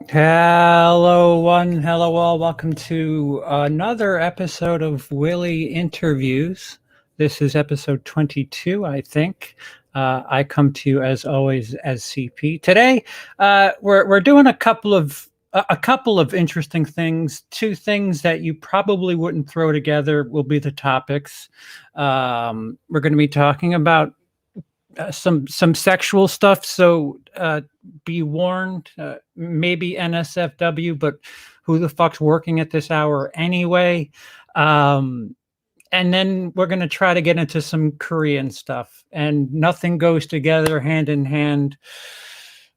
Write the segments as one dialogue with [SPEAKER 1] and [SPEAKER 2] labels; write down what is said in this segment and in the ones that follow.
[SPEAKER 1] Hello, one. Hello, all. Welcome to another episode of WILI interviews. This is episode 22, I think. I come to you as always as CP. Today, we're doing a couple of interesting things. Two things that you probably wouldn't throw together will be the topics. We're going to be talking about some sexual stuff. So be warned. Maybe NSFW, but who the fuck's working at this hour anyway? And then we're going to try to get into some Korean stuff, and nothing goes together hand in hand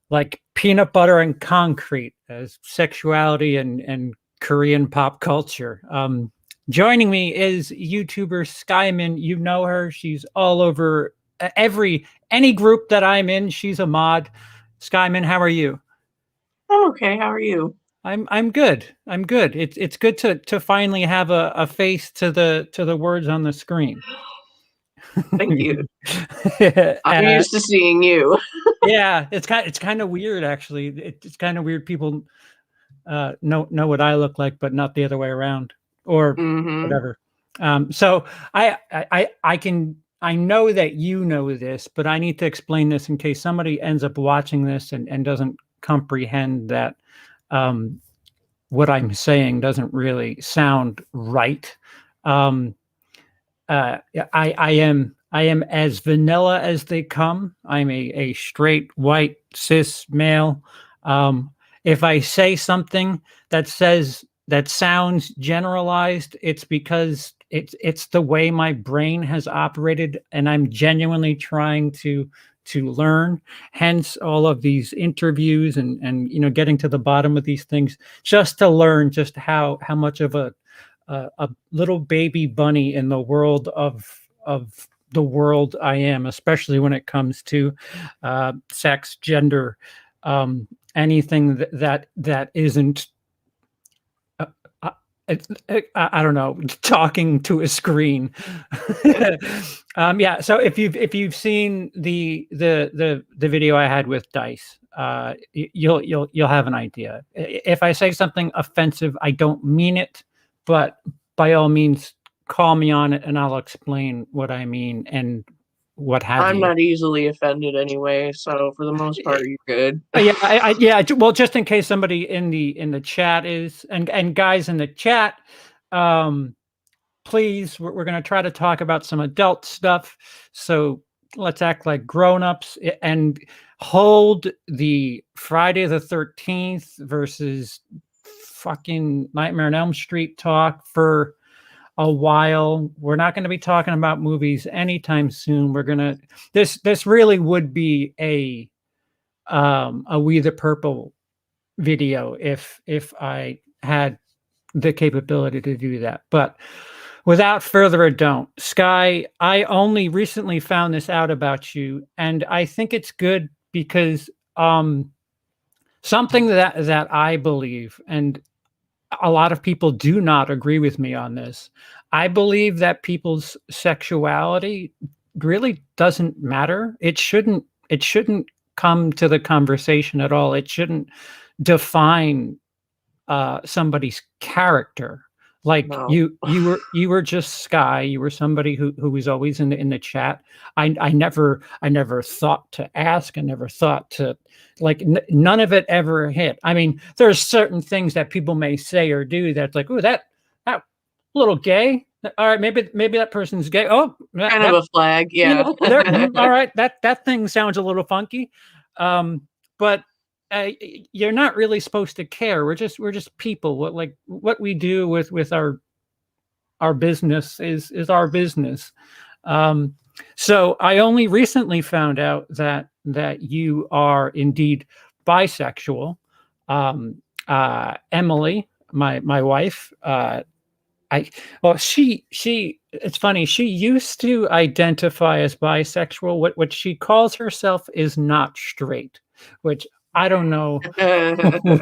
[SPEAKER 1] like peanut butter and concrete as sexuality and Korean pop culture. Joining me is YouTuber Skyman. You know her. She's all over any group that I'm in. She's a mod. Skyman, how are you?
[SPEAKER 2] I'm okay. How are you?
[SPEAKER 1] I'm good. I'm good. It's good to finally have a face to the words on the screen.
[SPEAKER 2] Thank you. I'm
[SPEAKER 1] uh,
[SPEAKER 2] used to seeing you.
[SPEAKER 1] yeah, it's kind of weird actually. It's kind of weird. People know what I look like, but not the other way around, or
[SPEAKER 2] Mm-hmm.
[SPEAKER 1] whatever. So I know that you know this, but I need to explain this in case somebody ends up watching this and doesn't comprehend that what I'm saying doesn't really sound right. Um, I am as vanilla as they come. I'm a straight white cis male. Um, if I say something that sounds generalized, it's because it's the way my brain has operated, and I'm genuinely trying to learn. Hence, all of these interviews and getting to the bottom of these things, just to learn just how much of a little baby bunny in the world of the world I am, especially when it comes to sex, gender, anything that isn't. Uh, uh, I don't know, talking to a screen. Yeah. So if you've seen the video I had with Dice, you'll have an idea. If I say something offensive, I don't mean it, but by all means, call me on it, and I'll explain what I mean and what have
[SPEAKER 2] I'm
[SPEAKER 1] you.
[SPEAKER 2] not easily offended anyway, so for the most part, you're good.
[SPEAKER 1] Yeah, yeah. Well, just in case somebody in the chat is, and guys in the chat, um, please, we're going to try to talk about some adult stuff. So let's act like grown-ups and hold the Friday the 13th versus fucking Nightmare on Elm Street talk for a while. We're not going to be talking about movies anytime soon. This really would be a We the Purple video if I had the capability to do that. But without further ado, Sky, I only recently found this out about you, and I think it's good because something that I believe, and a lot of people do not agree with me on this. I believe that people's sexuality really doesn't matter. It shouldn't come to the conversation at all. It shouldn't define somebody's character. Like
[SPEAKER 2] No.
[SPEAKER 1] you were just Sky. You were somebody who was always in the chat. I never thought to ask. I never thought to, like, none of it ever hit. I mean, there's certain things that people may say or do that's like, oh, that little gay. All right, maybe that person's gay. Oh, that,
[SPEAKER 2] Kind of
[SPEAKER 1] that
[SPEAKER 2] a flag,
[SPEAKER 1] you
[SPEAKER 2] yeah.
[SPEAKER 1] know, all right, that thing sounds a little funky. But you're not really supposed to care. We're just people. What we do with our business is our business. Um, so I only recently found out that you are indeed bisexual. Emily, my wife, I well, she it's funny, she used to identify as bisexual. What she calls herself is not straight, which I don't know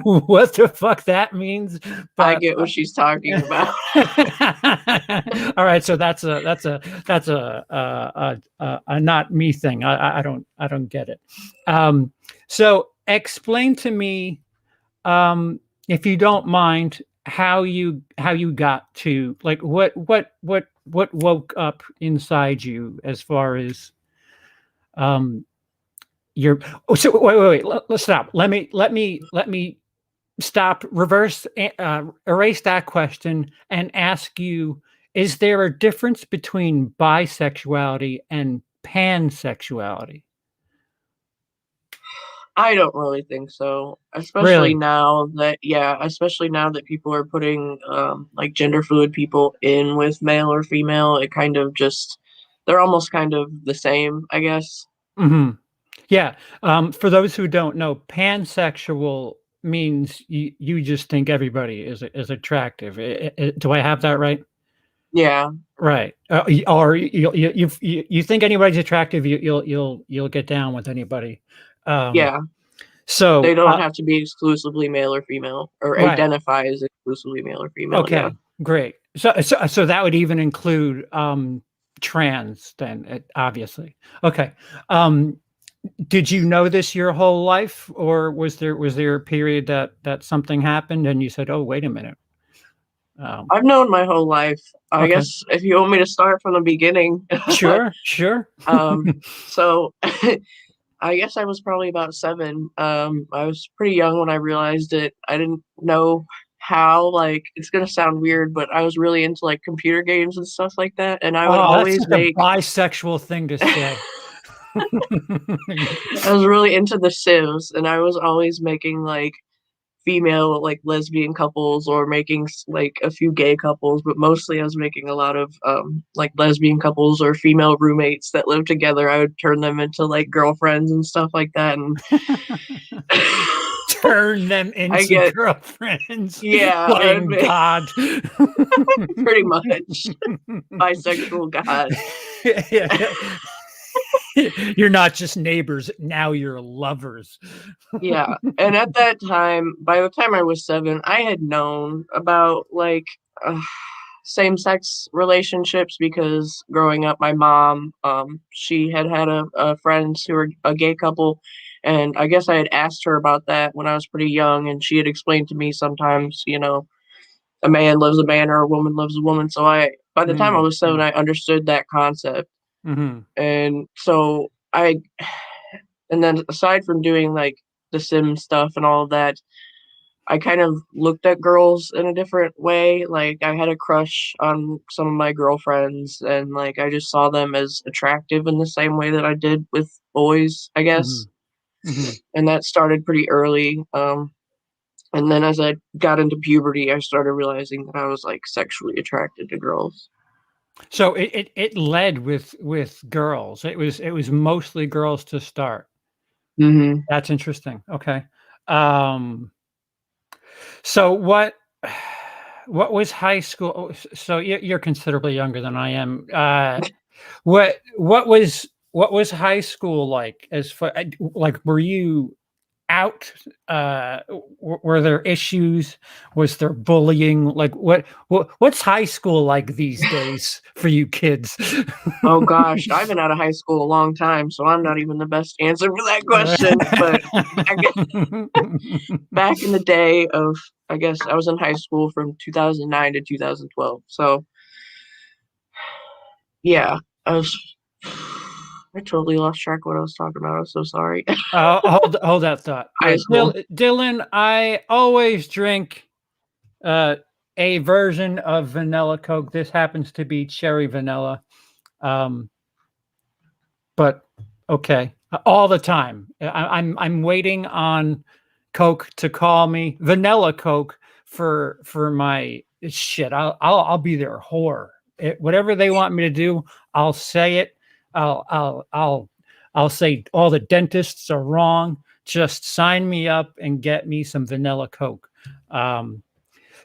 [SPEAKER 1] what the fuck that means,
[SPEAKER 2] I
[SPEAKER 1] but
[SPEAKER 2] get what she's talking about.
[SPEAKER 1] all right, so that's a not me thing. I don't get it. So explain to me if you don't mind, how you got to, like, what woke up inside you as far as your so wait, let's stop. Let me stop, reverse, erase that question and ask you, is there a difference between bisexuality and pansexuality?
[SPEAKER 2] I don't really think so.
[SPEAKER 1] Really?
[SPEAKER 2] Especially now that people are putting like gender fluid people in with male or female, it kind of just they're almost kind of the same, I guess.
[SPEAKER 1] Hmm. Yeah. For those who don't know, pansexual means you just think everybody is attractive. Do I have that right?
[SPEAKER 2] Yeah,
[SPEAKER 1] Right. Or you think anybody's attractive, you'll get down with anybody. Um,
[SPEAKER 2] yeah. They
[SPEAKER 1] so
[SPEAKER 2] don't have to be exclusively male or female or
[SPEAKER 1] right.
[SPEAKER 2] identify as exclusively male or female. Yeah.
[SPEAKER 1] Okay. Great. So that would even include trans then, obviously. Okay. Um, Did you know this your whole life, or was there a period that something happened and you said, "Oh, wait a minute." Um,
[SPEAKER 2] I've known my whole life. I
[SPEAKER 1] okay.
[SPEAKER 2] guess if you want me to start from the beginning.
[SPEAKER 1] Sure, sure.
[SPEAKER 2] So I guess I was probably about 7. I was pretty young when I realized it. I didn't know how, like, it's gonna sound weird, but I was really into, like, computer games and stuff like that, and I would
[SPEAKER 1] Oh, that's
[SPEAKER 2] always
[SPEAKER 1] such a
[SPEAKER 2] make
[SPEAKER 1] bisexual thing to say.
[SPEAKER 2] I was really into The Sims, and I was always making, like, female, like, lesbian couples or making like, a few gay couples, but mostly I was making a lot of, like, lesbian couples or female roommates that lived together. I would turn them into, like, girlfriends and stuff like that, and
[SPEAKER 1] Turn them
[SPEAKER 2] I
[SPEAKER 1] into
[SPEAKER 2] get
[SPEAKER 1] girlfriends,
[SPEAKER 2] yeah, I would
[SPEAKER 1] playing
[SPEAKER 2] make
[SPEAKER 1] God.
[SPEAKER 2] pretty much bisexual god.
[SPEAKER 1] Yeah. You're not just neighbors, now you're lovers.
[SPEAKER 2] Yeah, and at that time, by the time I was 7, I had known about, like, same-sex relationships because growing up, my mom, she had had a friends who were a gay couple, and I guess I had asked her about that when I was pretty young, and she had explained to me sometimes, a man loves a man or a woman loves a woman, so I by the time I
[SPEAKER 1] Mm,
[SPEAKER 2] was 7,
[SPEAKER 1] mm,
[SPEAKER 2] I understood that concept,
[SPEAKER 1] mhm,
[SPEAKER 2] and so I and then aside from doing, like, the sim stuff and all of that, I kind of looked at girls in a different way, like, I had a crush on some of my girlfriends, and, like, I just saw them as attractive in the same way that I did with boys, I guess,
[SPEAKER 1] mhm, mhm.
[SPEAKER 2] and that started pretty early, and then as I got into puberty, I started realizing that I was, like, sexually attracted to girls.
[SPEAKER 1] So it led with girls. It was mostly girls to start.
[SPEAKER 2] Mhm.
[SPEAKER 1] That's interesting. Okay. Um, so what was high school? So you're considerably younger than I am. What was high school like? As far like, were you out? Were there issues? Was there bullying? Like, what's high school like these days for you kids?
[SPEAKER 2] Oh gosh, I've been out of high school a long time, so I'm not even the best answer for that question, but I back in the day of I guess I was in high school from 2009 to 2012. So, yeah, I was I totally lost track of what I was talking about. I'm so sorry.
[SPEAKER 1] Hold that thought.
[SPEAKER 2] High school.
[SPEAKER 1] Dylan, I always drink uh, a version of vanilla Coke. This happens to be cherry vanilla, um, but okay, all the time. I'm waiting on Coke to call me vanilla Coke for my shit. I'll be their whore. Whatever they want me to do, I'll say it. I'll say all the dentists are wrong. Just sign me up and get me some vanilla Coke. Um,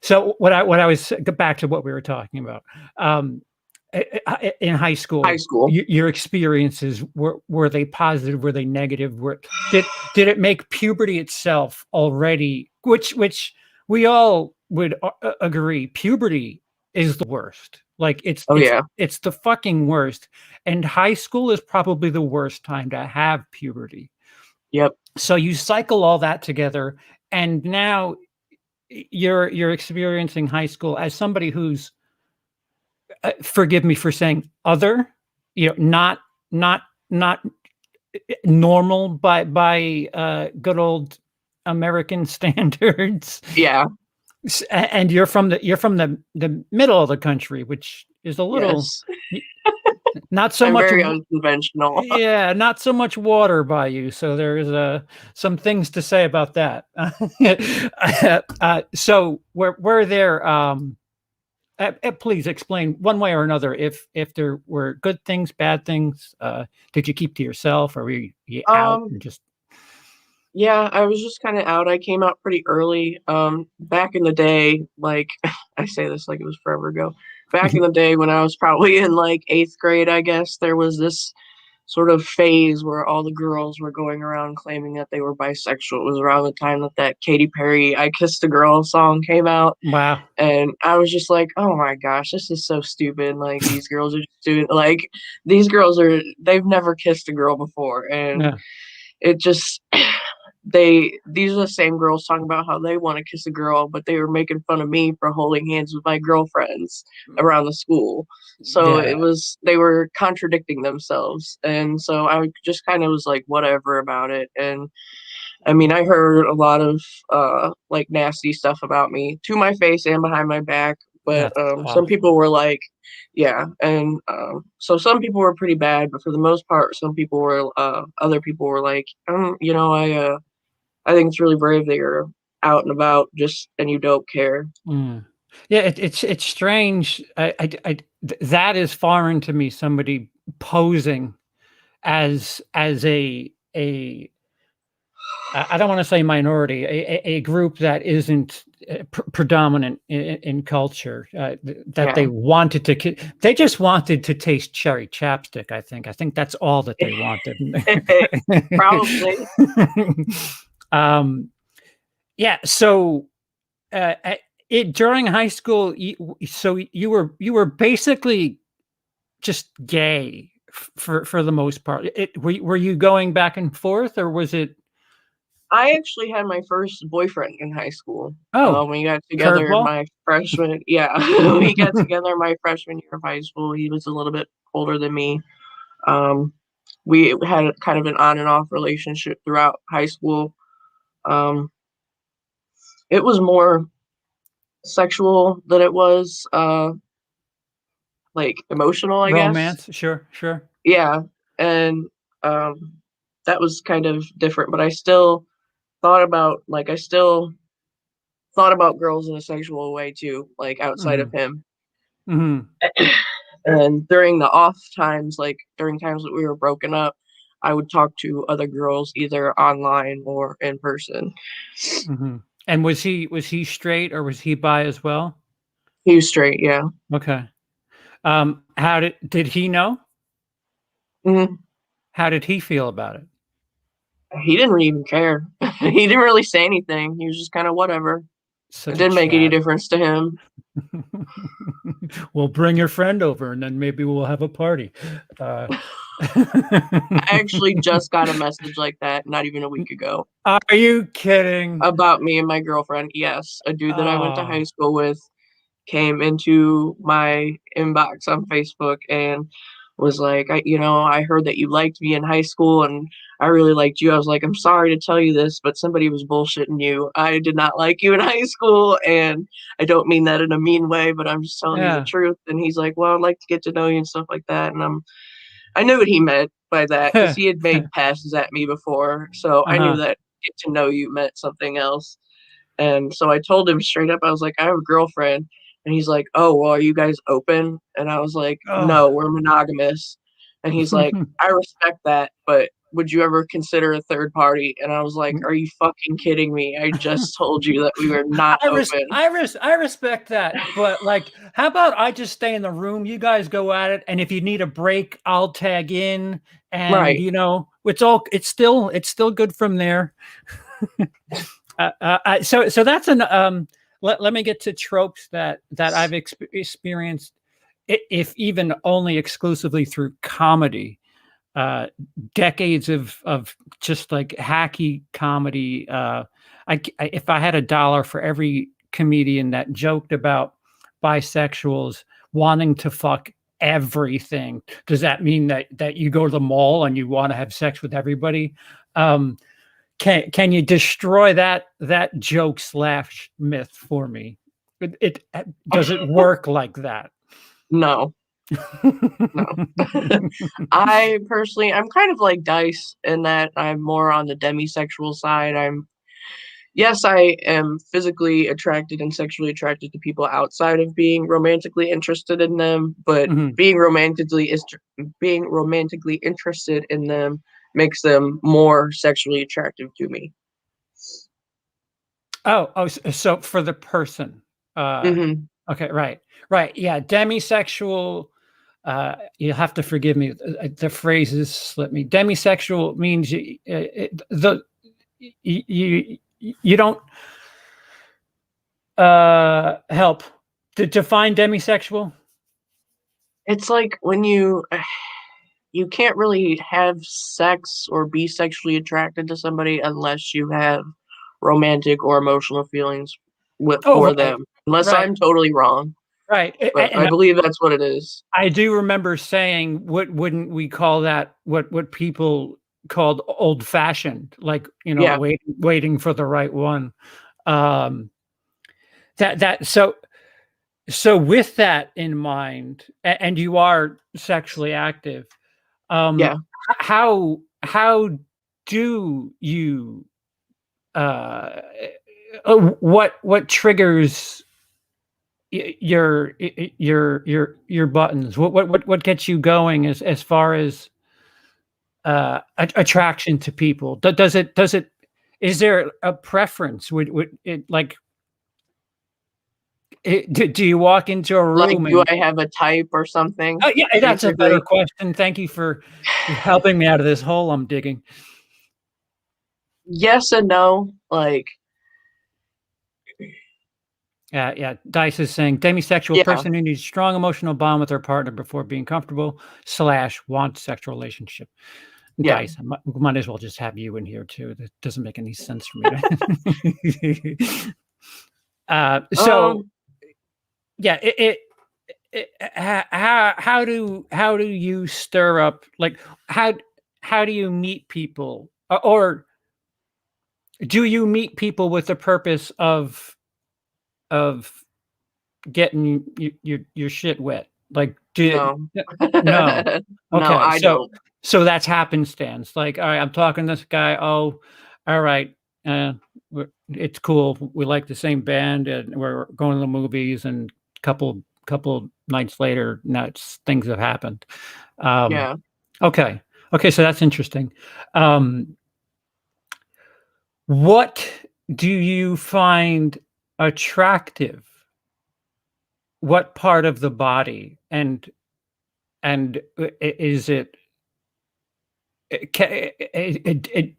[SPEAKER 1] so what I was, get back to what we were talking about. Um, in high
[SPEAKER 2] High
[SPEAKER 1] school,
[SPEAKER 2] school.
[SPEAKER 1] your experiences, were they positive? Were they negative? Did it make puberty itself already? Which we all would agree, puberty is the worst. Like, it's
[SPEAKER 2] Oh,
[SPEAKER 1] it's
[SPEAKER 2] yeah.
[SPEAKER 1] it's the fucking worst, and high school is probably the worst time to have puberty.
[SPEAKER 2] Yep.
[SPEAKER 1] So you cycle all that together, and now you're experiencing high school as somebody who's forgive me for saying other, not normal by good old American standards.
[SPEAKER 2] Yeah.
[SPEAKER 1] And you're from the middle of the country, which is a little
[SPEAKER 2] Yes.
[SPEAKER 1] not so
[SPEAKER 2] I'm
[SPEAKER 1] much.
[SPEAKER 2] very unconventional.
[SPEAKER 1] Yeah, not so much water by you. So there's some things to say about that. So were there please explain one way or another if there were good things, bad things. Did you keep to yourself, or were you out
[SPEAKER 2] Um,
[SPEAKER 1] and just?
[SPEAKER 2] yeah, I was just kinda out. I came out pretty early. Back in the day, like, I say this like it was forever ago. Back in the day when I was probably in, like, 8th grade, I guess, there was this sort of phase where all the girls were going around claiming that they were bisexual. It was around the time that Katy Perry "I Kissed a Girl" song came out,
[SPEAKER 1] Wow.
[SPEAKER 2] and I was just like, "Oh my gosh, this is so stupid." Like, these girls are just doing like, these girls they've never kissed a girl before, and
[SPEAKER 1] Yeah.
[SPEAKER 2] it just these are the same girls talking about how they wanna kiss a girl, but they were making fun of me for holding hands with my girlfriends around the school. So
[SPEAKER 1] Yeah.
[SPEAKER 2] it was they were contradicting themselves, and so I just kinda was like, "Whatever" about it, and I mean, I heard a lot of, like, nasty stuff about me to my face and behind my back, but,
[SPEAKER 1] That's
[SPEAKER 2] some
[SPEAKER 1] awful.
[SPEAKER 2] people were like yeah, and, so some people were pretty bad, but for the most part, some people were, other people were like, I think it's really brave that you're out and about just and you don't care."
[SPEAKER 1] Mm. Yeah, it's strange. That is foreign to me. Somebody posing as a I don't want to say minority, a group that isn't predominant in culture. That
[SPEAKER 2] Yeah.
[SPEAKER 1] they wanted to, they just wanted to taste cherry chapstick. I think that's all that they wanted.
[SPEAKER 2] Probably.
[SPEAKER 1] um, yeah. So it during high school, so you were basically just gay for the most part. Were you going back and forth, or was it?
[SPEAKER 2] I actually had my first boyfriend in high school.
[SPEAKER 1] Oh,
[SPEAKER 2] We got together
[SPEAKER 1] curveball?
[SPEAKER 2] my freshman yeah, we got together my freshman year of high school. He was a little bit older than me. Um, we had kind of an on and off relationship throughout high school. Um, it was more sexual than it was, like, emotional, I guess.
[SPEAKER 1] Romance, sure, sure.
[SPEAKER 2] Yeah, and, um, that was kind of different, but I still thought about girls in a sexual way too, like, outside of
[SPEAKER 1] Mhm,
[SPEAKER 2] him.
[SPEAKER 1] mhm,
[SPEAKER 2] And during the off times, like, during times that we were broken up, I would talk to other girls either online or in person.
[SPEAKER 1] mhm. And was he straight, or was he bi as well?
[SPEAKER 2] He was straight, yeah.
[SPEAKER 1] Okay. How did he know?
[SPEAKER 2] Mhm.
[SPEAKER 1] How did he feel about it?
[SPEAKER 2] He didn't even care. He didn't really say anything, he was just kinda whatever. It
[SPEAKER 1] Such a
[SPEAKER 2] didn't make any
[SPEAKER 1] Chad.
[SPEAKER 2] difference to him.
[SPEAKER 1] Well, bring your friend over, and then maybe we'll have a party. Uh
[SPEAKER 2] I actually just got a message like that not even a week ago
[SPEAKER 1] Are you kidding?
[SPEAKER 2] about me and my girlfriend. Yes, a dude that I went to high
[SPEAKER 1] Oh,
[SPEAKER 2] school with came into my inbox on Facebook and was like, I heard that you liked me in high school and I really liked you." I was like, "I'm sorry to tell you this, but somebody was bullshitting you. I did not like you in high school, and I don't mean that in a mean way, but I'm just telling you the
[SPEAKER 1] yeah.
[SPEAKER 2] truth." And he's like, "Well, I'd like to get to know you and stuff like that." And I knew what he meant by that because he had made passes at me before, so I knew
[SPEAKER 1] Uh-huh.
[SPEAKER 2] that get to know you meant something else. And so I told him straight up, I was like, "I have a girlfriend." And he's like, "Oh, well, are you guys open?" And I was like, "No,
[SPEAKER 1] Oh.
[SPEAKER 2] we're monogamous." And he's like, "I respect that, but would you ever consider a third party?" And I was like, "Are you fucking kidding me? I just told you that we were not open."
[SPEAKER 1] I respect that, but, like, how about I just stay in the room, you guys go at it, and if you need a break, I'll tag in, and,
[SPEAKER 2] Right.
[SPEAKER 1] it's still good from there. So that's let me get to tropes that I've experienced, if even only exclusively through comedy. decades of just like hacky comedy. If I had $1 for every comedian that joked about bisexuals wanting to fuck everything, does that mean that you go to the mall and you want to have sex with everybody? Can you destroy that joke / myth for me? It does it work like that?
[SPEAKER 2] No. No. I personally, I'm kind of like Dice in that I'm more on the demisexual side. Yes, I am physically attracted and sexually attracted to people outside of being romantically interested in them, but
[SPEAKER 1] Mhm.
[SPEAKER 2] being romantically interested in them makes them more sexually attractive to me.
[SPEAKER 1] So for the person.
[SPEAKER 2] Mhm.
[SPEAKER 1] Okay, right. Yeah, demisexual. You'll have to forgive me. The phrases slip me. Demisexual means you don't help to define demisexual.
[SPEAKER 2] It's like when you can't really have sex or be sexually attracted to somebody unless you have romantic or emotional feelings
[SPEAKER 1] Oh,
[SPEAKER 2] for
[SPEAKER 1] right,
[SPEAKER 2] them, unless
[SPEAKER 1] right,
[SPEAKER 2] I'm totally wrong,
[SPEAKER 1] right.
[SPEAKER 2] but I
[SPEAKER 1] And
[SPEAKER 2] believe that's what it is.
[SPEAKER 1] I do remember saying, "What wouldn't we call that? What people called old fashioned, like
[SPEAKER 2] Yeah,
[SPEAKER 1] waiting for the right one." Um, that so with that in mind, and you are sexually active,
[SPEAKER 2] yeah.
[SPEAKER 1] how do you uh, what triggers your buttons? What gets you going as far as attraction to people? Does it is there a preference? Would it like do you walk into a
[SPEAKER 2] Like,
[SPEAKER 1] room
[SPEAKER 2] do
[SPEAKER 1] and
[SPEAKER 2] I have a type or something,
[SPEAKER 1] oh yeah, that's a better
[SPEAKER 2] basically?
[SPEAKER 1] question. Thank you for helping me out of this hole I'm digging.
[SPEAKER 2] Yes and no. Like,
[SPEAKER 1] Yeah. Dice is saying demisexual
[SPEAKER 2] yeah,
[SPEAKER 1] person who needs strong emotional bond with their partner before being comfortable / wants sexual relationship.
[SPEAKER 2] yeah.
[SPEAKER 1] Dice, might as well just have you in here too. That doesn't make any sense for me. To so
[SPEAKER 2] Um,
[SPEAKER 1] yeah, how do you stir up like how how do you meet people or do you meet people with the purpose of getting your shit wet? Like,
[SPEAKER 2] no.
[SPEAKER 1] no.
[SPEAKER 2] No,
[SPEAKER 1] Okay,
[SPEAKER 2] I don't.
[SPEAKER 1] so that's happenstance. Like, all right, I'm talking to this guy. Oh, all right, it's cool. We like the same band, and we're going to the movies. And couple nights later, nuts things have happened. Um,
[SPEAKER 2] Yeah.
[SPEAKER 1] okay, okay, so that's interesting. Um, what do you find attractive? What part of the body? And is it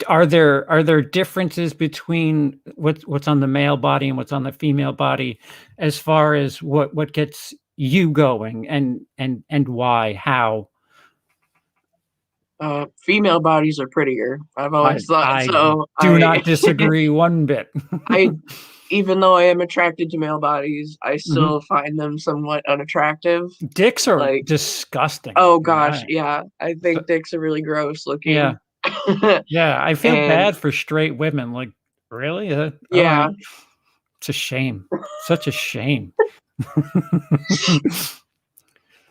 [SPEAKER 1] are there differences between what's on the male body and what's on the female body as far as what gets you going and why how
[SPEAKER 2] Female bodies are prettier. I've
[SPEAKER 1] I
[SPEAKER 2] always thought
[SPEAKER 1] I
[SPEAKER 2] so.
[SPEAKER 1] do not disagree one bit.
[SPEAKER 2] I even though I am attracted to male bodies, I
[SPEAKER 1] Mhm.
[SPEAKER 2] still find them somewhat unattractive.
[SPEAKER 1] Dicks are
[SPEAKER 2] Like,
[SPEAKER 1] disgusting
[SPEAKER 2] oh
[SPEAKER 1] looking.
[SPEAKER 2] gosh, yeah, I
[SPEAKER 1] So,
[SPEAKER 2] think dicks are really gross
[SPEAKER 1] yeah,
[SPEAKER 2] looking.
[SPEAKER 1] yeah, I feel
[SPEAKER 2] And
[SPEAKER 1] bad for straight women. Like, really? All
[SPEAKER 2] yeah,
[SPEAKER 1] right, it's a shame. Such a shame.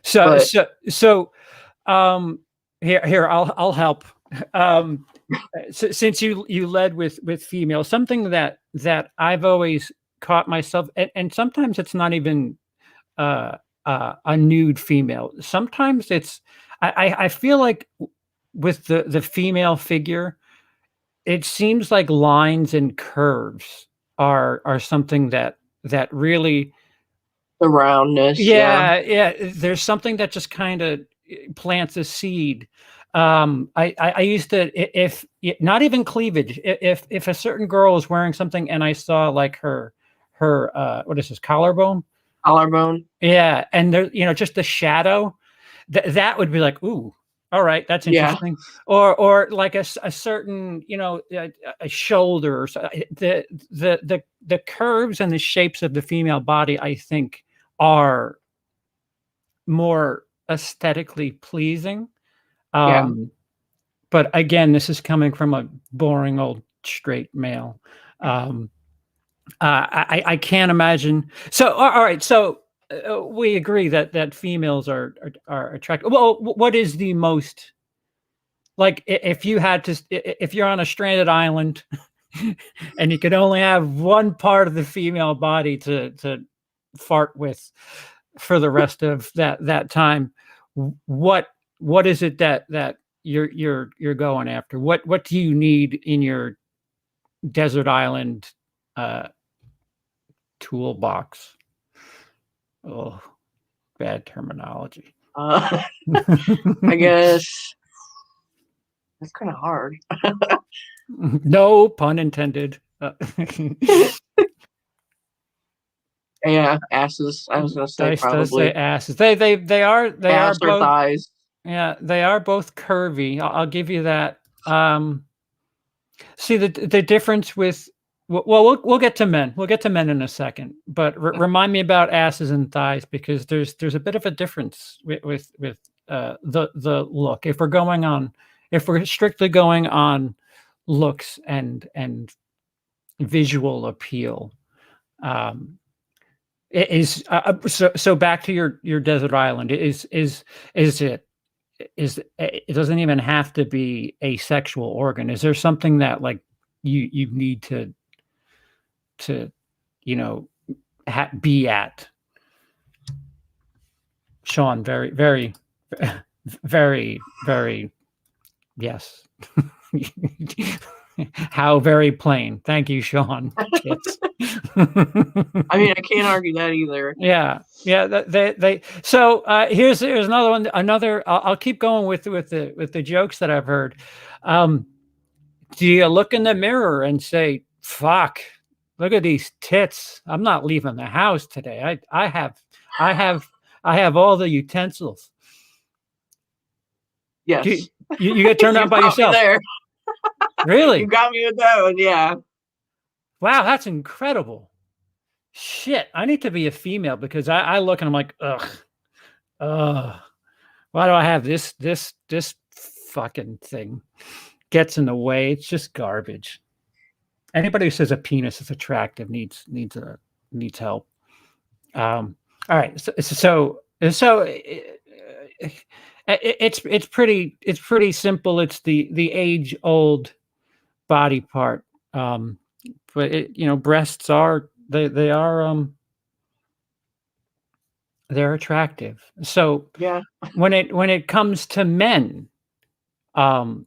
[SPEAKER 1] So
[SPEAKER 2] but
[SPEAKER 1] so so, um, here, I'll help. Um, since you led with female, something that I've always caught myself and sometimes it's not even, uh, a nude female. Sometimes it's I feel like with the female figure, it seems like lines and curves are something that really
[SPEAKER 2] the roundness, yeah.
[SPEAKER 1] yeah, there's something that just kinda plants a seed. I used to if not even cleavage, if a certain girl is wearing something and I saw, like, her, what is this, collarbone?
[SPEAKER 2] Collarbone.
[SPEAKER 1] Yeah, and there just the shadow, that would be like, "Ooh, All right, that's
[SPEAKER 2] Yeah.
[SPEAKER 1] interesting. Or like a certain, a shoulder. Or so, the curves and the shapes of the female body, I think, are more aesthetically pleasing.
[SPEAKER 2] Yeah.
[SPEAKER 1] But again, this is coming from a boring old straight male. Um, I can't imagine. So, all right. So we agree that females are attractive. Well, what is the most like if you had to if you're on a stranded island and you could only have one part of the female body to fart with for the rest of that time, what what is it that you're going after? What do you need in your desert island uh, toolbox? Oh, bad terminology.
[SPEAKER 2] Uh, I guess that's kind of hard.
[SPEAKER 1] No pun intended.
[SPEAKER 2] Yeah, asses. I was gonna say
[SPEAKER 1] Dice does say
[SPEAKER 2] probably
[SPEAKER 1] asses. They are
[SPEAKER 2] ass or
[SPEAKER 1] both.
[SPEAKER 2] thighs.
[SPEAKER 1] Yeah, they are both curvy. I'll give you that. See the difference with well, we'll get to men. We'll get to men in a second. But remind me about asses and thighs because there's a bit of a difference with the look. If we're strictly going on looks and visual appeal, um, it is so back to your desert island. Is it it doesn't even have to be a sexual organ. Is there something that like you need to you know be at? Sean, very yes. How very plain. Thank you, Sean. Tits.
[SPEAKER 2] I mean, I can't argue that either.
[SPEAKER 1] Yeah, yeah. They. So here's another one. I'll keep going with the jokes that I've heard. Do you look in the mirror and say, "Fuck, look at these tits. I'm not leaving the house today. I have I have all the utensils." Do
[SPEAKER 2] Yes,
[SPEAKER 1] you get turned on
[SPEAKER 2] you
[SPEAKER 1] by
[SPEAKER 2] got me
[SPEAKER 1] yourself?
[SPEAKER 2] there. You
[SPEAKER 1] Really?
[SPEAKER 2] got me with that one. Yeah.
[SPEAKER 1] Wow, that's incredible. Shit, I need to be a female because I look and I'm like, ugh, ugh. Why do I have this fucking thing? Gets in the way. It's just garbage. Anybody who says a penis is attractive needs help. All right, it's pretty simple. It's the age old body part, but breasts are they are they're attractive. So
[SPEAKER 2] Yeah.
[SPEAKER 1] when it comes to men, um,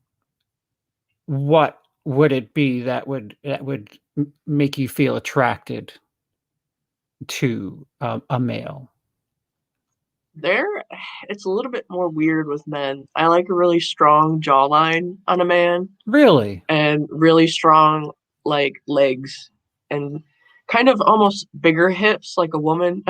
[SPEAKER 1] what would it be that would make you feel attracted to a male?
[SPEAKER 2] There, it's a little bit more weird with men. I like a really strong jawline on a man
[SPEAKER 1] Really?
[SPEAKER 2] and really strong like legs and kind of almost bigger hips like a woman.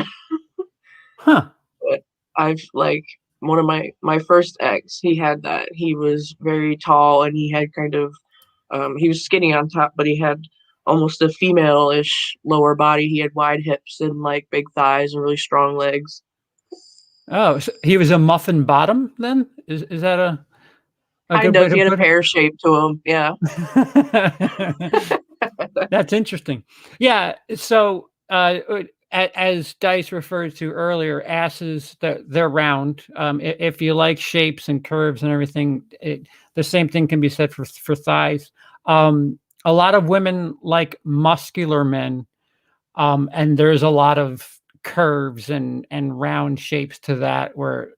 [SPEAKER 1] Huh.
[SPEAKER 2] But I've like one of my first ex, he had that. He was very tall and he had kind of he was skinny on top, but he had almost a female-ish lower body. He had wide hips and like big thighs and really strong legs.
[SPEAKER 1] Oh, so he was a muffin bottom then? Is that a
[SPEAKER 2] Kind
[SPEAKER 1] good way
[SPEAKER 2] of. He
[SPEAKER 1] to
[SPEAKER 2] had a
[SPEAKER 1] put
[SPEAKER 2] pear shape to him. Yeah.
[SPEAKER 1] it? That's interesting. Yeah. So, as Dice referred to earlier, asses they're round. If you like shapes and curves and everything, the same thing can be said for thighs. A lot of women like muscular men, and there's a lot of curves and round shapes to that. Where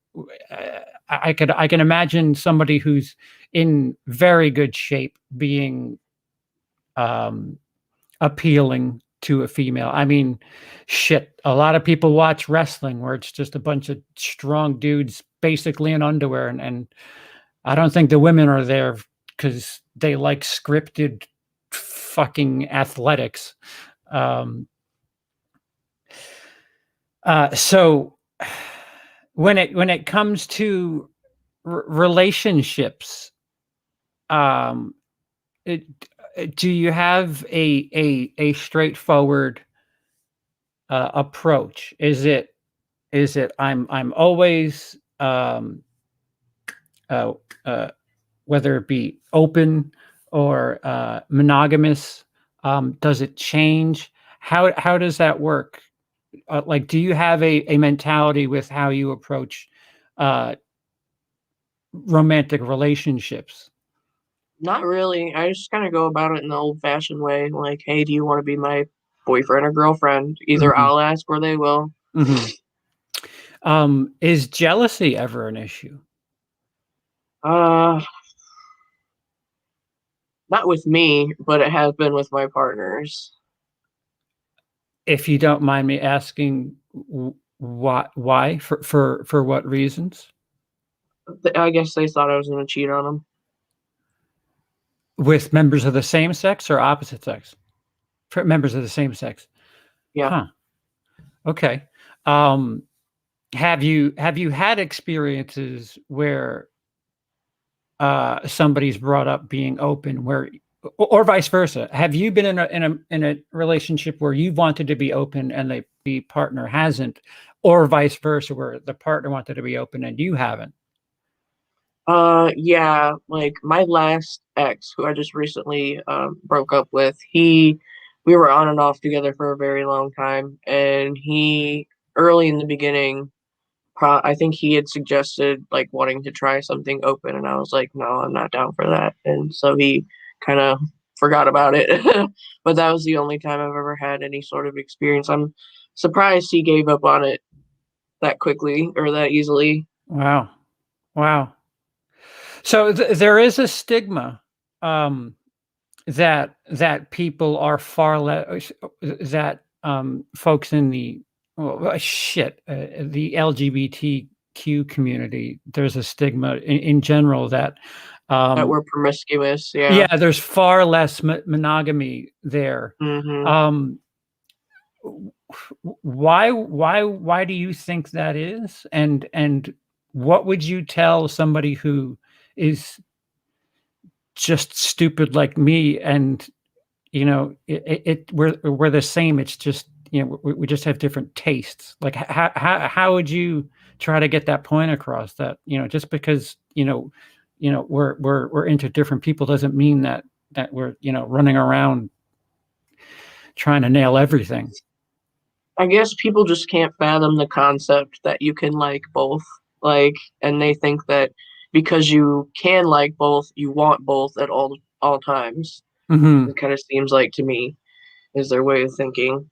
[SPEAKER 1] I can imagine somebody who's in very good shape being um, appealing to a female. I mean, shit, a lot of people watch wrestling where it's just a bunch of strong dudes basically in underwear, and I don't think the women are there because they like scripted fucking athletics. Um, so when it comes to relationships, um, it, do you have a straightforward approach? Is it I'm always uh, uh, whether it be open or monogamous? Does it change? How does that work? Like, do you have a mentality with how you approach uh, romantic relationships?
[SPEAKER 2] Not really. I just kind of go about it in the old-fashioned way, like, "Hey, do you want to be my boyfriend or girlfriend?" Either
[SPEAKER 1] Mhm,
[SPEAKER 2] I'll ask or they will.
[SPEAKER 1] mhm. Is jealousy ever an issue?
[SPEAKER 2] Uh, Not with me, but it has been with my partners.
[SPEAKER 1] If you don't mind me asking, why? For what reasons?
[SPEAKER 2] I guess they thought I was gonna cheat on them.
[SPEAKER 1] With members of the same sex or opposite sex? For members of the same sex.
[SPEAKER 2] Yeah.
[SPEAKER 1] Huh, okay. Um, have you had experiences where, somebody's brought up being open where or vice versa? Have you been in a relationship where you wanted to be open and the partner hasn't, or vice versa, where the partner wanted to be open and you haven't?
[SPEAKER 2] Yeah, like, my last ex, who I just recently, broke up with, we were on and off together for a very long time, and he early in the beginning, I think he had suggested, like, wanting to try something open, and I was like, "No, I'm not down for that," and so he kinda forgot about it. But that was the only time I've ever had any sort of experience. I'm surprised he gave up on it that quickly or that easily.
[SPEAKER 1] Wow. Wow. So there is a stigma, that people are far less that folks in the the LGBTQ community. There's a stigma in general that
[SPEAKER 2] That
[SPEAKER 1] um,
[SPEAKER 2] we're promiscuous, yeah.
[SPEAKER 1] yeah, there's far less monogamy there.
[SPEAKER 2] Mhm.
[SPEAKER 1] Um, why do you think that is? And what would you tell somebody who is just stupid like me and we're the same. It's just, we just have different tastes. Like, how would you try to get that point across that, just because, we're into different people doesn't mean that we're, running around trying to nail everything.
[SPEAKER 2] I guess people just can't fathom the concept that you can like both, like, and they think that because you can like both, you want both at all times.
[SPEAKER 1] Mhm.
[SPEAKER 2] It kinda seems like to me is their way of thinking.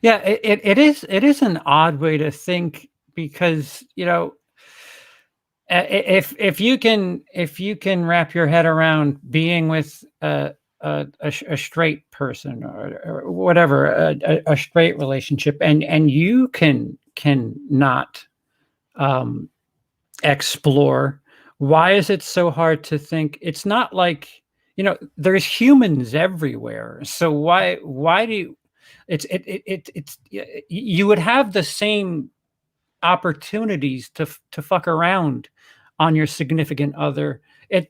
[SPEAKER 1] Yeah, it is an odd way to think because, if you can wrap your head around being with a straight person or whatever a straight relationship and you can not um, explore, why is it so hard to think? It's not like, there's humans everywhere, so why do you, you would have the same opportunities to fuck around on your significant other.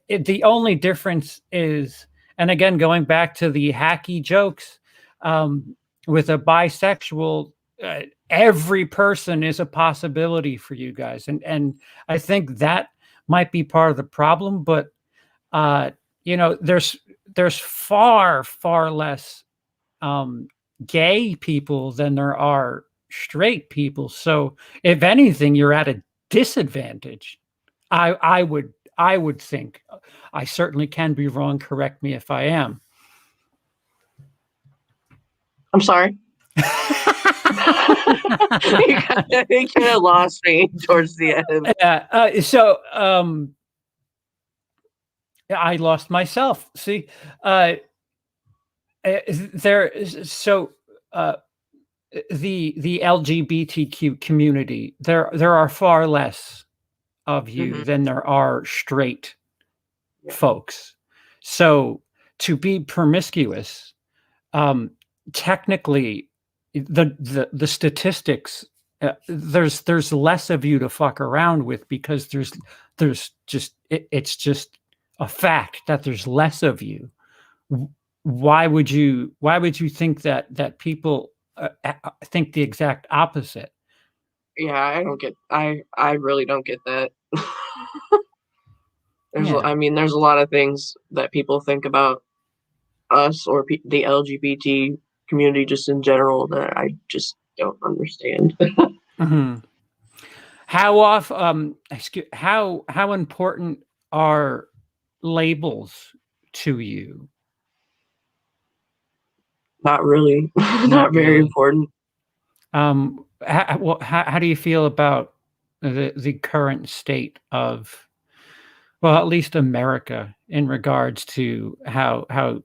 [SPEAKER 1] The only difference is, and again, going back to the hacky jokes, um, with a bisexual, every person is a possibility for you guys, and I think that might be part of the problem. But uh, there's far less um, gay people than there are straight people. So if anything, you're at a disadvantage. I would think. I certainly can be wrong. Correct me if I am.
[SPEAKER 2] I'm sorry. You kinda lost me towards the end.
[SPEAKER 1] Yeah. So I lost myself. See, uh, there. So uh, the LGBTQ community. There are far less of you
[SPEAKER 2] Mhm,
[SPEAKER 1] than there are straight
[SPEAKER 2] yeah,
[SPEAKER 1] folks. So to be promiscuous, um, technically, the statistics, there's less of you to fuck around with because there's just it's just a fact that there's less of you. Why would you think that people think the exact opposite?
[SPEAKER 2] Yeah, I don't get. I really don't get that.
[SPEAKER 1] Yeah.
[SPEAKER 2] I mean, there's a lot of things that people think about us or the LGBT community just in general that I just don't understand.
[SPEAKER 1] Mhm. How often, how important are labels to you?
[SPEAKER 2] Not really.
[SPEAKER 1] Not
[SPEAKER 2] Not very
[SPEAKER 1] really.
[SPEAKER 2] important.
[SPEAKER 1] How do you feel about the current state of, well, at least America, in regards to how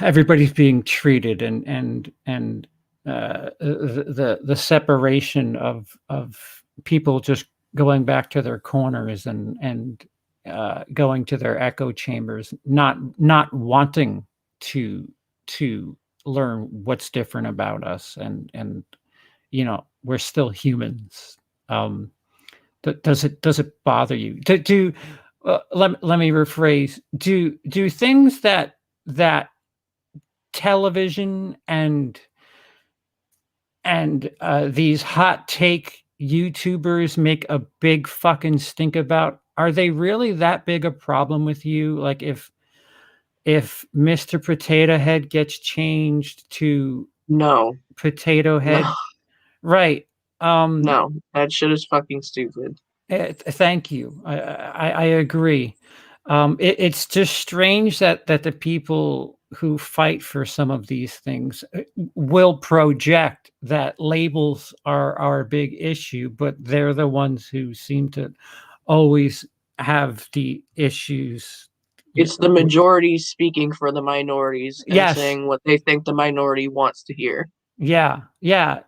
[SPEAKER 1] everybody's being treated, and the separation of people just going back to their corners, and going to their echo chambers, not wanting to learn what's different about us, and we're still humans. Um, does it bother you? Let me rephrase. Do things that television and these hot take YouTubers make a big fucking stink about, are they really that big a problem with you? Like, if Mr. Potato Head gets changed to
[SPEAKER 2] No,
[SPEAKER 1] Potato
[SPEAKER 2] no,
[SPEAKER 1] Head, right? Um,
[SPEAKER 2] no. That shit is fucking stupid.
[SPEAKER 1] Thank you. I agree. It's just strange that the people who fight for some of these things will project that labels are a big issue, but they're the ones who seem to always have the issues.
[SPEAKER 2] It's the majority speaking for the minorities and
[SPEAKER 1] Yes.
[SPEAKER 2] saying what they think the minority wants to hear.
[SPEAKER 1] Yeah. Yeah.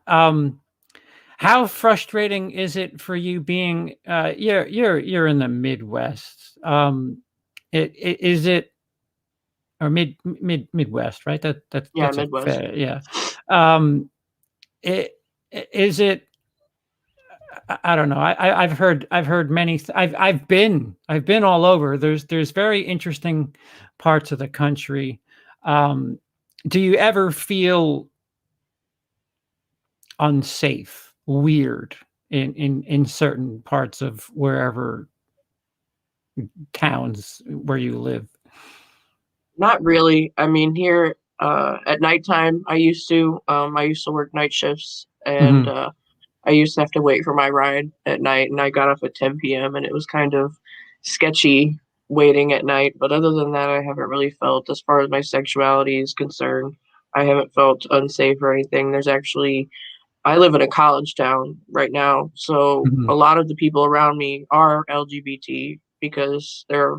[SPEAKER 1] How frustrating is it for you being, you're in the Midwest? Is it, or Midwest, right?
[SPEAKER 2] Yeah,
[SPEAKER 1] That's a
[SPEAKER 2] Midwest.
[SPEAKER 1] fair, yeah. Um, is it? I don't know. I've heard many. I've been all over. There's very interesting parts of the country. Um, do you ever feel unsafe, weird in certain parts of wherever towns where you live?
[SPEAKER 2] Not really. I mean, here at nighttime, I used to work night shifts, and
[SPEAKER 1] Mhm.
[SPEAKER 2] I used to have to wait for my ride at night, and I got off at 10 p.m. and it was kind of sketchy waiting at night. But other than that, I haven't really felt, as far as my sexuality is concerned, I haven't felt unsafe or anything. I live in a college town right now, so a
[SPEAKER 1] Mhm.
[SPEAKER 2] lot of the people around me are LGBT because they're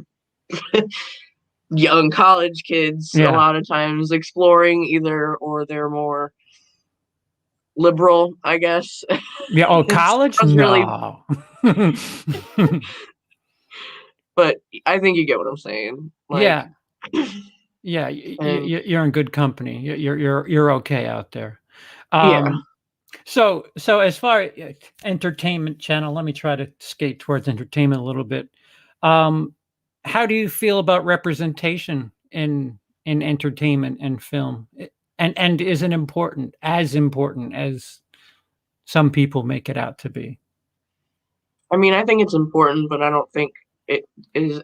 [SPEAKER 2] young college kids a
[SPEAKER 1] Yeah.
[SPEAKER 2] lot of times exploring either, or they're more liberal, I guess.
[SPEAKER 1] Yeah. Oh,
[SPEAKER 2] It
[SPEAKER 1] college?
[SPEAKER 2] sounds really,
[SPEAKER 1] No.
[SPEAKER 2] but I think you get what I'm saying. Like,
[SPEAKER 1] Yeah. Yeah.
[SPEAKER 2] and
[SPEAKER 1] You're in good company. You're okay out there.
[SPEAKER 2] yeah,
[SPEAKER 1] Um, so as far as entertainment channel, let me try to skate towards entertainment a little bit. Um, how do you feel about representation in entertainment and film? And is it important as some people make it out to be?
[SPEAKER 2] I mean, I think it's important, but I don't think it is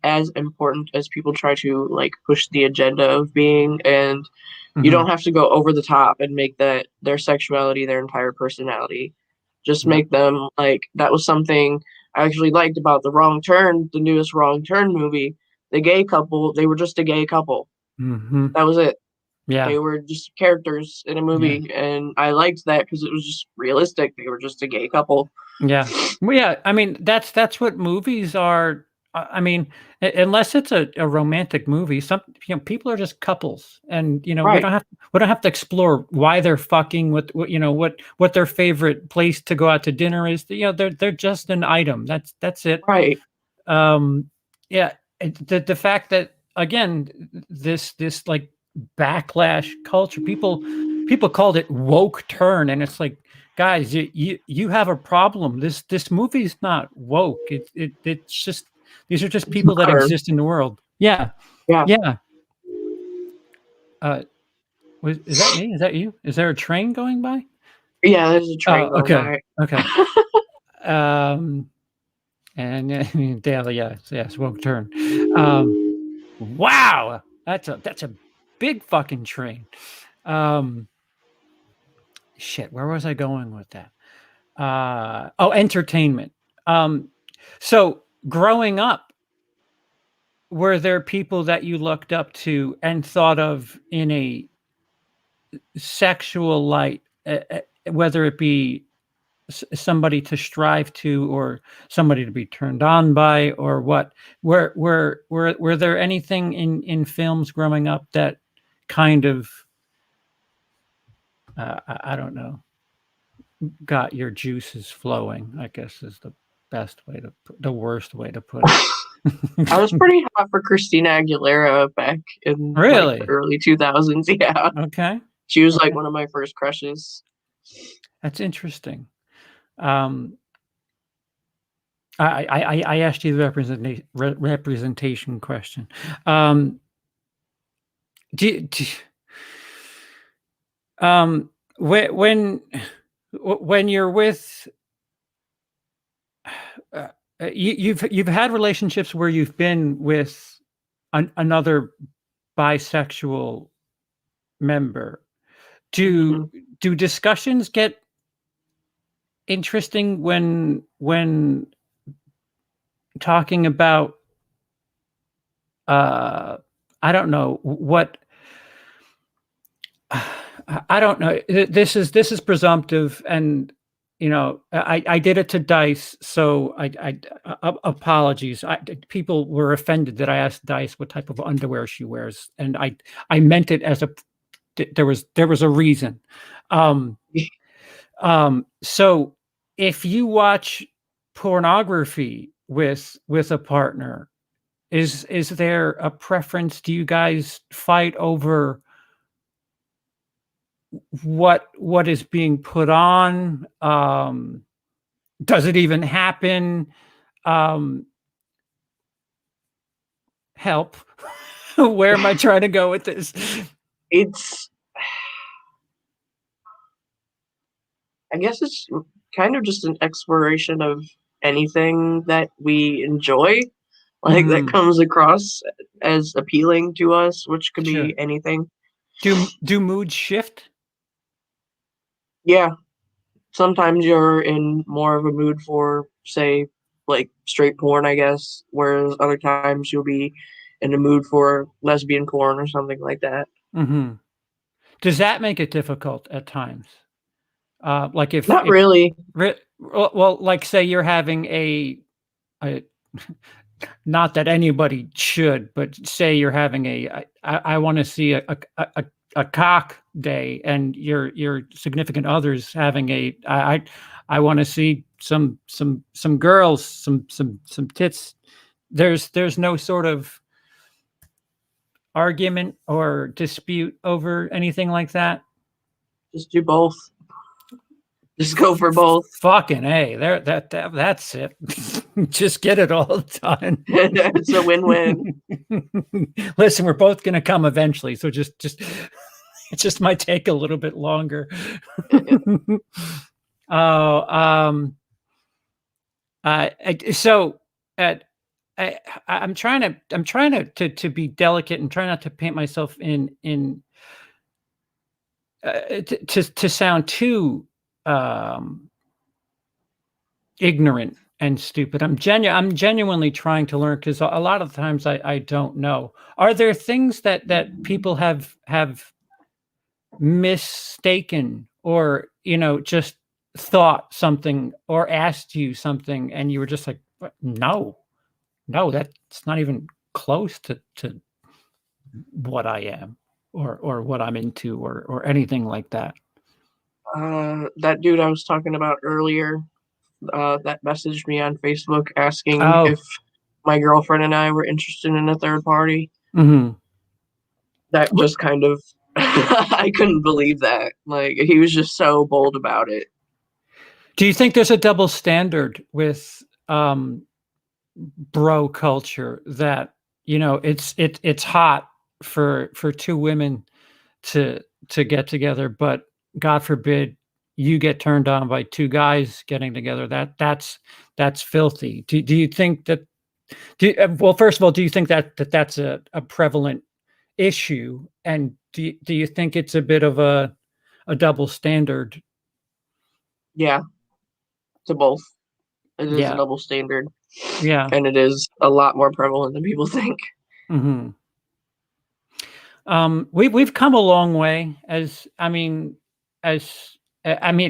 [SPEAKER 2] as important as people try to like push the agenda of being. And you don't
[SPEAKER 1] Mhm.
[SPEAKER 2] have to go over the top and make that their sexuality their entire personality. Just
[SPEAKER 1] Yeah.
[SPEAKER 2] make them like, that was something I actually liked about the newest Wrong Turn movie. The gay couple, they were just a gay couple.
[SPEAKER 1] Mhm.
[SPEAKER 2] That was it.
[SPEAKER 1] Yeah.
[SPEAKER 2] They were just characters in a
[SPEAKER 1] Yeah.
[SPEAKER 2] movie, and I liked that because it was just realistic. They were just a gay couple.
[SPEAKER 1] Yeah. Well, yeah, I mean, that's what movies are. I mean, unless it's a romantic movie, people are just couples, and
[SPEAKER 2] Right,
[SPEAKER 1] we don't have to explore why they're fucking, what their favorite place to go out to dinner is. They're just an item. That's it.
[SPEAKER 2] right.
[SPEAKER 1] Um, yeah, the fact that, again, this like backlash culture, people called it woke turn, and it's like, guys, you have a problem. This movie's not woke. It's just these are just people that
[SPEAKER 2] Modern.
[SPEAKER 1] exist in the world. Yeah,
[SPEAKER 2] Yeah.
[SPEAKER 1] yeah. Is that me? Is that you? Is there a train going by?
[SPEAKER 2] Yeah, there's a train
[SPEAKER 1] Oh,
[SPEAKER 2] going
[SPEAKER 1] okay,
[SPEAKER 2] by.
[SPEAKER 1] okay. And daily, yes, woke turn. Wow, that's a big fucking train. Shit, where was I going with that? Entertainment. So growing up, were there people that you looked up to and thought of in a sexual light, whether it be somebody to strive to or somebody to be turned on by or what? Were there anything in films growing up that kind of I don't know, got your juices flowing, I guess is the worst way to put it.
[SPEAKER 2] I was pretty hot for Christina Aguilera back in like the
[SPEAKER 1] Really?
[SPEAKER 2] early 2000s. Yeah,
[SPEAKER 1] Okay.
[SPEAKER 2] she was like
[SPEAKER 1] Okay.
[SPEAKER 2] one of my first crushes.
[SPEAKER 1] That's interesting. Um, I asked you the representation question. Do when you're with you've had relationships where you've been with another bisexual member.
[SPEAKER 2] Hmm.
[SPEAKER 1] Do discussions get interesting when talking about I don't know what I don't know. This is presumptive, and you know, I did it to Dice, so apologies. People were offended that I asked Dice what type of underwear she wears, and I meant it as a there was a reason. Um, so if you watch pornography with a partner, is there a preference? Do you guys fight over what is being put on? Does it even happen? Um, help. Where am I trying to go with this?
[SPEAKER 2] It's, I guess it's kind of just an exploration of anything that we enjoy, like that
[SPEAKER 1] Mhm.
[SPEAKER 2] comes across as appealing to us, which could be
[SPEAKER 1] Sure.
[SPEAKER 2] anything.
[SPEAKER 1] Do moods shift?
[SPEAKER 2] Yeah, sometimes you're in more of a mood for, say, like straight porn, I guess, whereas other times you'll be in the mood for lesbian porn or something like that.
[SPEAKER 1] Mhm. Does that make it difficult at times? Like
[SPEAKER 2] Not
[SPEAKER 1] if
[SPEAKER 2] really.
[SPEAKER 1] well, like say you're having a not that anybody should, but say you're having I want to see a cock day, and your significant other's having I want to see some girls, some tits. There's no sort of argument or dispute over anything like that.
[SPEAKER 2] Just do both. Just go for both.
[SPEAKER 1] Fucking A, there that's it. Just get it all done.
[SPEAKER 2] It's a win-win.
[SPEAKER 1] Listen, we're both gonna come eventually, so just it just might take a little bit longer. Oh, so I, I'm trying to be delicate and try not to paint myself in to sound too um, ignorant and stupid. I'm genuinely trying to learn because a lot of times I don't know. Are there things that people have mistaken or just thought something or asked you something and you were just like, no, that's not even close to what I am or what I'm into or anything like that?
[SPEAKER 2] That dude I was talking about earlier, that messaged me on Facebook asking
[SPEAKER 1] Oh.
[SPEAKER 2] if my girlfriend and I were interested in a third party.
[SPEAKER 1] Mhm.
[SPEAKER 2] That just kind of I couldn't believe that. Like, he was just so bold about it.
[SPEAKER 1] Do you think there's a double standard with bro culture that, you know, it's hot for two women to get together, but God forbid you get turned on by two guys getting together. That's filthy. Do you think that? Well, first of all, do you think that that's a prevalent issue, and do you think it's a bit of a double standard?
[SPEAKER 2] Yeah, to both. It is a
[SPEAKER 1] Yeah,
[SPEAKER 2] double standard,
[SPEAKER 1] yeah.
[SPEAKER 2] and it is a lot more prevalent than people think.
[SPEAKER 1] Hmm. We've come a long way. As I mean,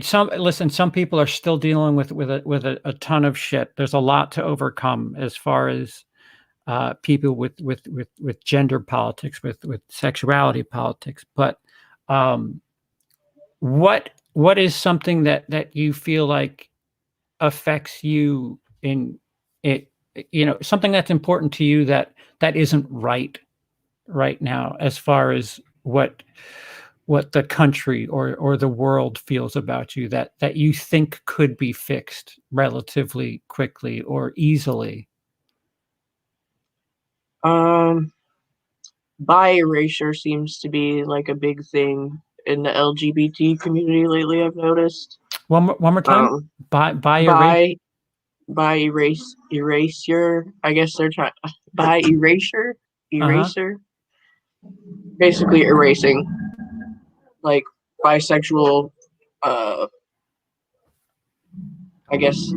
[SPEAKER 1] some people are still dealing with a ton of shit. There's a lot to overcome as far as people with gender politics, with sexuality politics. But um, what is something that you feel like affects you in it? You know, something that's important to you that isn't right now, as far as what the country or the world feels about you, that you think could be fixed relatively quickly or easily.
[SPEAKER 2] Um, Bi erasure seems to be like a big thing in the LGBT community lately. I've noticed.
[SPEAKER 1] One more time.
[SPEAKER 2] Um,
[SPEAKER 1] By erase.
[SPEAKER 2] bi erasure. I guess they're trying bi erasure.
[SPEAKER 1] Uh-huh.
[SPEAKER 2] Eraser. Basically erasing like bisexual. Uh, I guess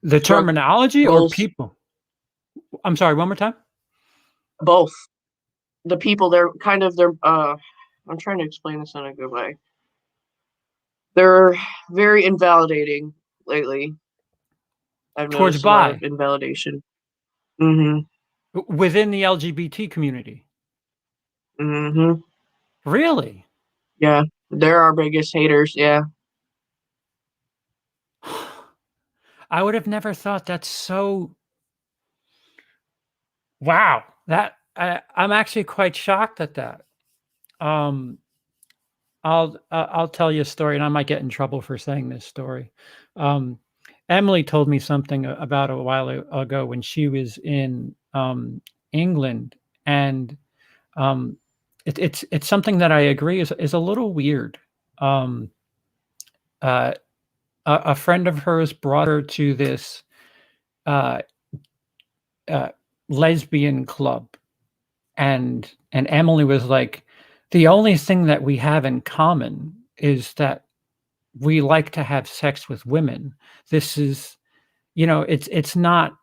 [SPEAKER 1] The terminology or
[SPEAKER 2] struggles.
[SPEAKER 1] people? I'm sorry, one more time.
[SPEAKER 2] Both the people. They're kind of they're. I'm trying to explain this in a good way. They're very invalidating lately. I've
[SPEAKER 1] Towards
[SPEAKER 2] noticed a lot of
[SPEAKER 1] bi
[SPEAKER 2] invalidation. Mhm.
[SPEAKER 1] within the LGBT community.
[SPEAKER 2] Mhm.
[SPEAKER 1] Really?
[SPEAKER 2] Yeah, they're our biggest haters. Yeah.
[SPEAKER 1] I would have never thought. That's so wow. I'm actually quite shocked at that. Um, I'll tell you a story, and I might get in trouble for saying this story. Um, Emily told me something about a while ago when she was in England, and um, it's something that I agree is a little weird. Um, uh, a friend of hers brought her to this uh, uh, lesbian club, and Emily was like, the only thing that we have in common is that we like to have sex with women. This is, you know, it's not,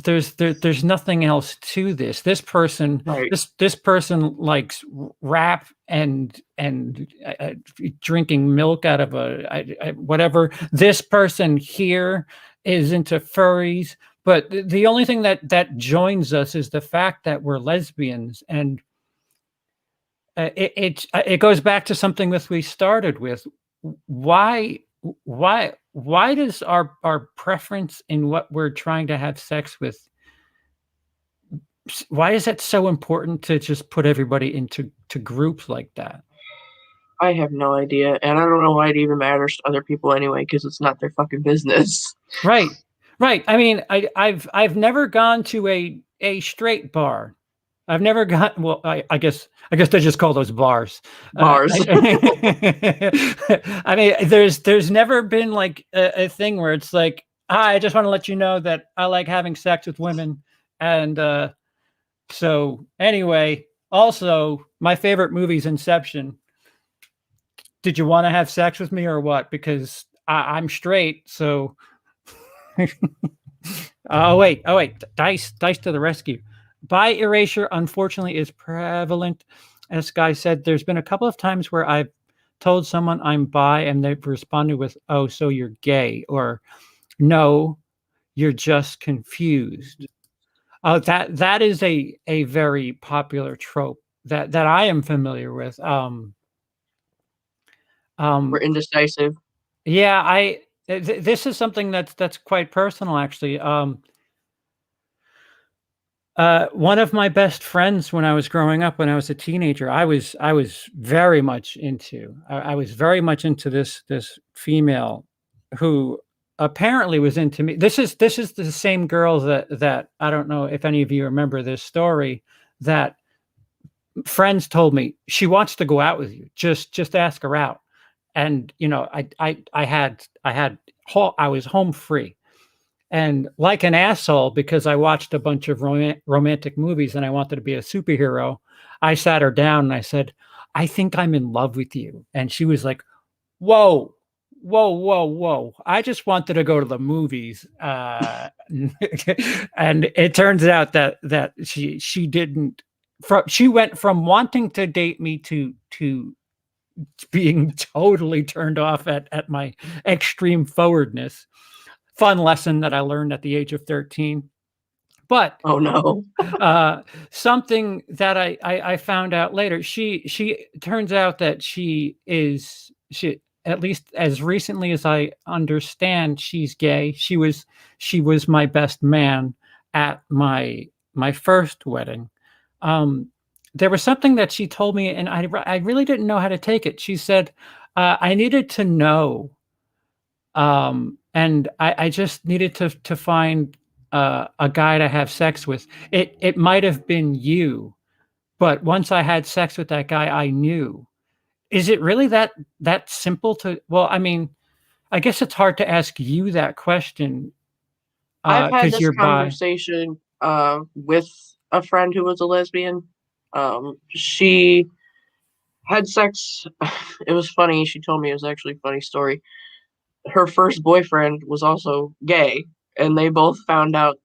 [SPEAKER 1] there's nothing else to this.
[SPEAKER 2] Right.
[SPEAKER 1] This person likes rap and drinking milk out of whatever. This person here is into furries, but the only thing that joins us is the fact that we're lesbians. And it goes back to something that we started with. Why why does our preference in what we're trying to have sex with, why is that so important to just put everybody into groups like that?
[SPEAKER 2] I have no idea, and I don't know why it even matters to other people anyway, because it's not their fucking business.
[SPEAKER 1] Right. Right. I mean, I've never gone to a straight bar. I've never got, well, I guess they just call those bars.
[SPEAKER 2] Bars.
[SPEAKER 1] I mean, there's never been like a thing where it's like, "Hi, I just want to let you know that I like having sex with women." And so anyway, also my favorite movie's Inception. Did you want to have sex with me or what? Because I'm straight, so oh wait, dice to the rescue. Bi erasure, unfortunately, is prevalent. As Guy said, there's been a couple of times where I've told someone I'm bi and they've responded with, "Oh, so you're gay," or "No, you're just confused." That is a very popular trope that I am familiar with.
[SPEAKER 2] We're
[SPEAKER 1] Um,
[SPEAKER 2] indecisive.
[SPEAKER 1] yeah, this is something that's quite personal, actually. One of my best friends when I was growing up, when I was a teenager, I was very much into. I was very much into this female, who apparently was into me. This is the same girl that I don't know if any of you remember this story, that friends told me she wants to go out with you. Just ask her out. And I was home free. And like an asshole, because I watched a bunch of romantic movies and I wanted to be a superhero, I sat her down and I said, "I think I'm in love with you." And she was like, "Whoa, whoa, whoa, whoa. I just wanted to go to the movies." And it turns out that she didn't. She went from wanting to date me to being totally turned off at my extreme forwardness. Fun lesson that I learned at the age of 13. But
[SPEAKER 2] Oh no.
[SPEAKER 1] something that I found out later, she turns out that she, at least as recently as I understand, she's gay. She was my best man at my first wedding. There was something that she told me, and I really didn't know how to take it. She said, I needed to know, and I just needed to find a guy to have sex with. It might have been you, but once I had sex with that guy, I knew. Is it really that simple to? Well, I mean, I guess it's hard to ask you that question
[SPEAKER 2] I've had
[SPEAKER 1] because
[SPEAKER 2] this
[SPEAKER 1] you're bi.
[SPEAKER 2] conversation with a friend who was a lesbian. She had sex. It was funny. She told me it was actually a funny story. Her first boyfriend was also gay, and they both found out.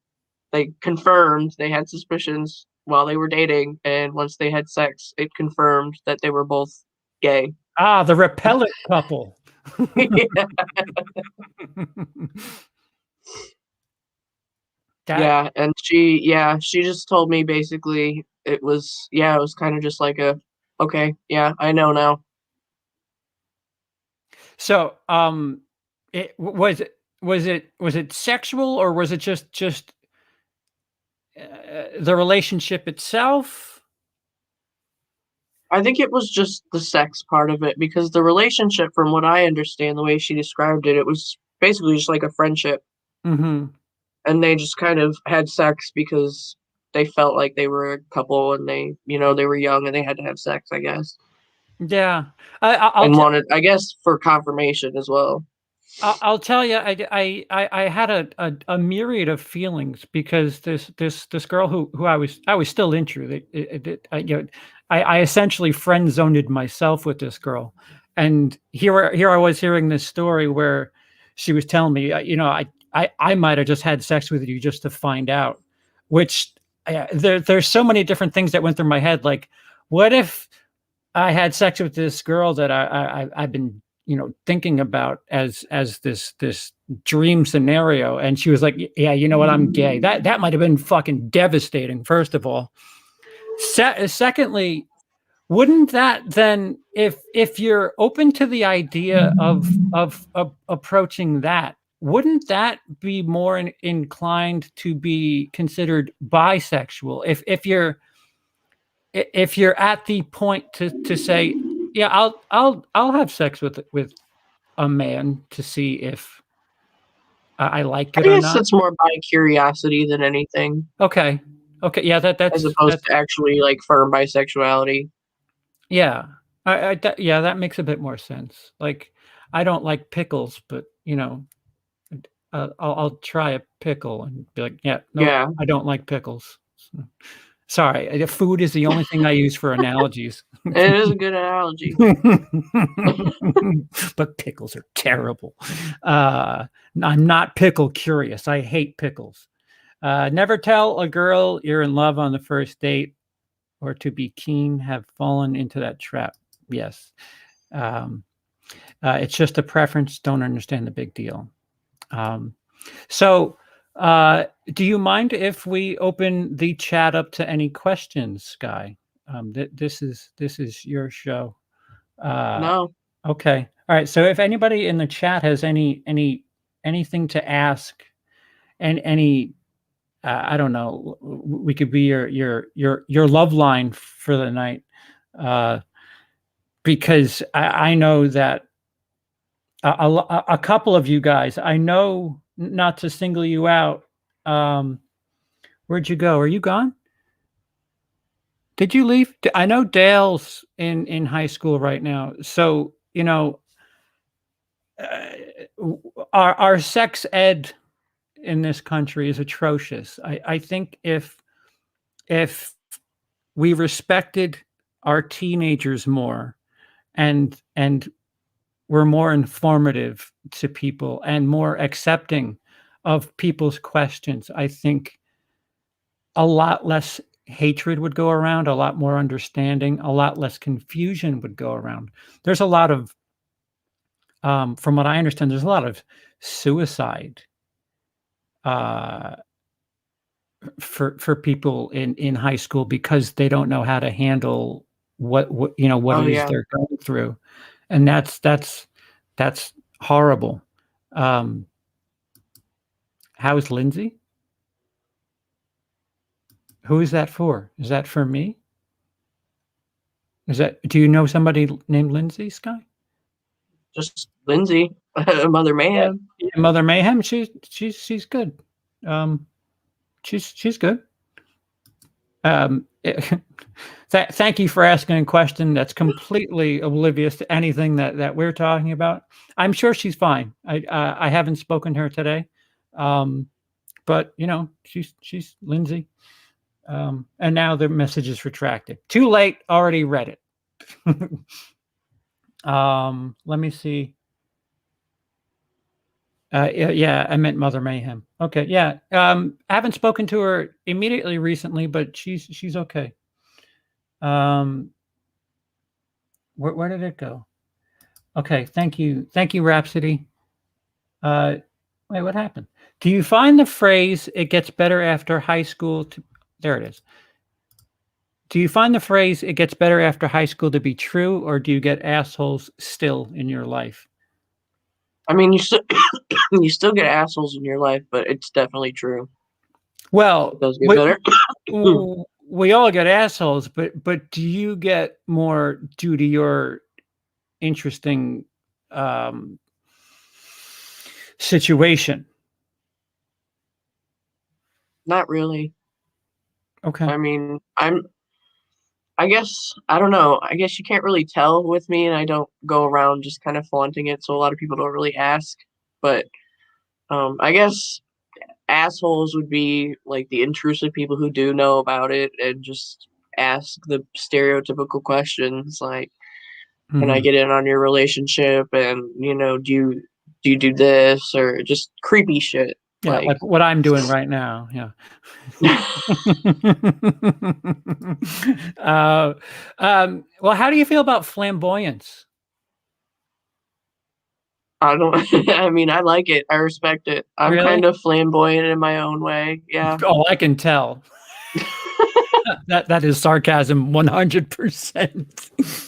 [SPEAKER 2] They confirmed they had suspicions while they were dating, and once they had sex, it confirmed that they were both gay.
[SPEAKER 1] Ah, the repellent couple.
[SPEAKER 2] Yeah.
[SPEAKER 1] That
[SPEAKER 2] Yeah, and she just told me basically it was kind of just like a, okay, yeah, I know now.
[SPEAKER 1] so was it sexual, or was it just the relationship itself?
[SPEAKER 2] I think it was just the sex part of it because the relationship, from what I understand, the way she described it, it was basically just like a friendship,
[SPEAKER 1] Mhm.
[SPEAKER 2] and they just kind of had sex because they felt like they were a couple and they were young and they had to have sex, I guess,
[SPEAKER 1] Yeah. I'll
[SPEAKER 2] and
[SPEAKER 1] t
[SPEAKER 2] wanted, I guess, for confirmation as well.
[SPEAKER 1] I'll tell you, I had a myriad of feelings because this girl who I was still into. I essentially friend zoned myself with this girl, and here I was hearing this story where she was telling me, I might have just had sex with you just to find out, which there's so many different things that went through my head. Like, what if I had sex with this girl that I've been, thinking about as this dream scenario, and she was like, "Yeah, you know what? I'm gay." That might have been fucking devastating. First of all, secondly, wouldn't that then, if you're open to the idea of approaching that, wouldn't that be more inclined to be considered bisexual? If you're at the point to say, yeah, I'll have sex with a man to see if I like
[SPEAKER 2] I
[SPEAKER 1] it or
[SPEAKER 2] guess
[SPEAKER 1] not.
[SPEAKER 2] it's more by curiosity than anything,
[SPEAKER 1] Okay, okay, yeah,
[SPEAKER 2] as
[SPEAKER 1] that's
[SPEAKER 2] opposed
[SPEAKER 1] that's
[SPEAKER 2] to actually like firm bisexuality.
[SPEAKER 1] yeah, yeah, that makes a bit more sense. Like, I don't like pickles, but I'll try a pickle and be like, yeah, no,
[SPEAKER 2] Yeah.
[SPEAKER 1] I don't like pickles. Sorry, food is the only thing I use for analogies.
[SPEAKER 2] It is a good analogy.
[SPEAKER 1] But pickles are terrible. Uh, I'm not pickle curious. I hate pickles. Never tell a girl you're in love on the first date, or to be keen, have fallen into that trap. Yes. Um, it's just a preference. Don't understand the big deal. Um, so, do you mind if we open the chat up to any questions, Sky? This is your show. Uh,
[SPEAKER 2] No.
[SPEAKER 1] okay. All right. So, if anybody in the chat has anything to ask, and any, I don't know, we could be your love line for the night, uh, because I know that a couple of you guys. I know, not to single you out. Where'd you go? Are you gone? Did you leave? I know Dale's in high school right now. So, our sex ed in this country is atrocious. I think if we respected our teenagers more, and were more informative to people and more accepting of people's questions, I think a lot less hatred would go around, a lot more understanding, a lot less confusion would go around. There's a lot of, from what I understand, there's a lot of suicide uh, for people in high school because they don't know how to handle what
[SPEAKER 2] Oh
[SPEAKER 1] it is
[SPEAKER 2] yeah.
[SPEAKER 1] they're going through, and that's horrible. Um, how's Lindsay? Who is that for? Is that for me? Do you know somebody named Lindsay, Sky?
[SPEAKER 2] Just Lindsay, Mother
[SPEAKER 1] Yeah,
[SPEAKER 2] Mayhem.
[SPEAKER 1] yeah, Mother Mayhem. She's good. Um, she's good. Thank you for asking a question that's completely oblivious to anything that we're talking about. I'm sure she's fine. I haven't spoken to her today, but she's Lindsay. And now the message is retracted. Too late. Already read it. Let me see. Yeah, I meant Mother Mayhem. Okay, yeah. I haven't spoken to her immediately recently, but she's okay. Um, where did it go? Okay, thank you, Rhapsody. Uh, wait, what happened? Do you find the phrase "it gets better after high school"? There it is. Do you find the phrase "it gets better after high school" to be true, or do you get assholes still in your life?
[SPEAKER 2] I mean, you still get assholes in your life, but it's definitely true. It
[SPEAKER 1] Well,
[SPEAKER 2] does get better.
[SPEAKER 1] we all get assholes, but do you get more due to your interesting situation?
[SPEAKER 2] Not really.
[SPEAKER 1] Okay.
[SPEAKER 2] I mean, I guess I don't know. I guess you can't really tell with me, and I don't go around just kind of flaunting it, so a lot of people don't really ask. But I guess assholes would be like the intrusive people who do know about it and just ask the stereotypical questions like, "Can I
[SPEAKER 1] Mhm.
[SPEAKER 2] get in on your relationship?" And do you do this or just creepy shit
[SPEAKER 1] Yeah,
[SPEAKER 2] like.
[SPEAKER 1] like what I'm doing right now. Yeah. uh, well, how do you feel about flamboyance?
[SPEAKER 2] I don't. I mean, I like it. I respect it. I'm
[SPEAKER 1] Really?
[SPEAKER 2] kind of flamboyant in my own way. Yeah.
[SPEAKER 1] Oh, I can tell. That is sarcasm 100%.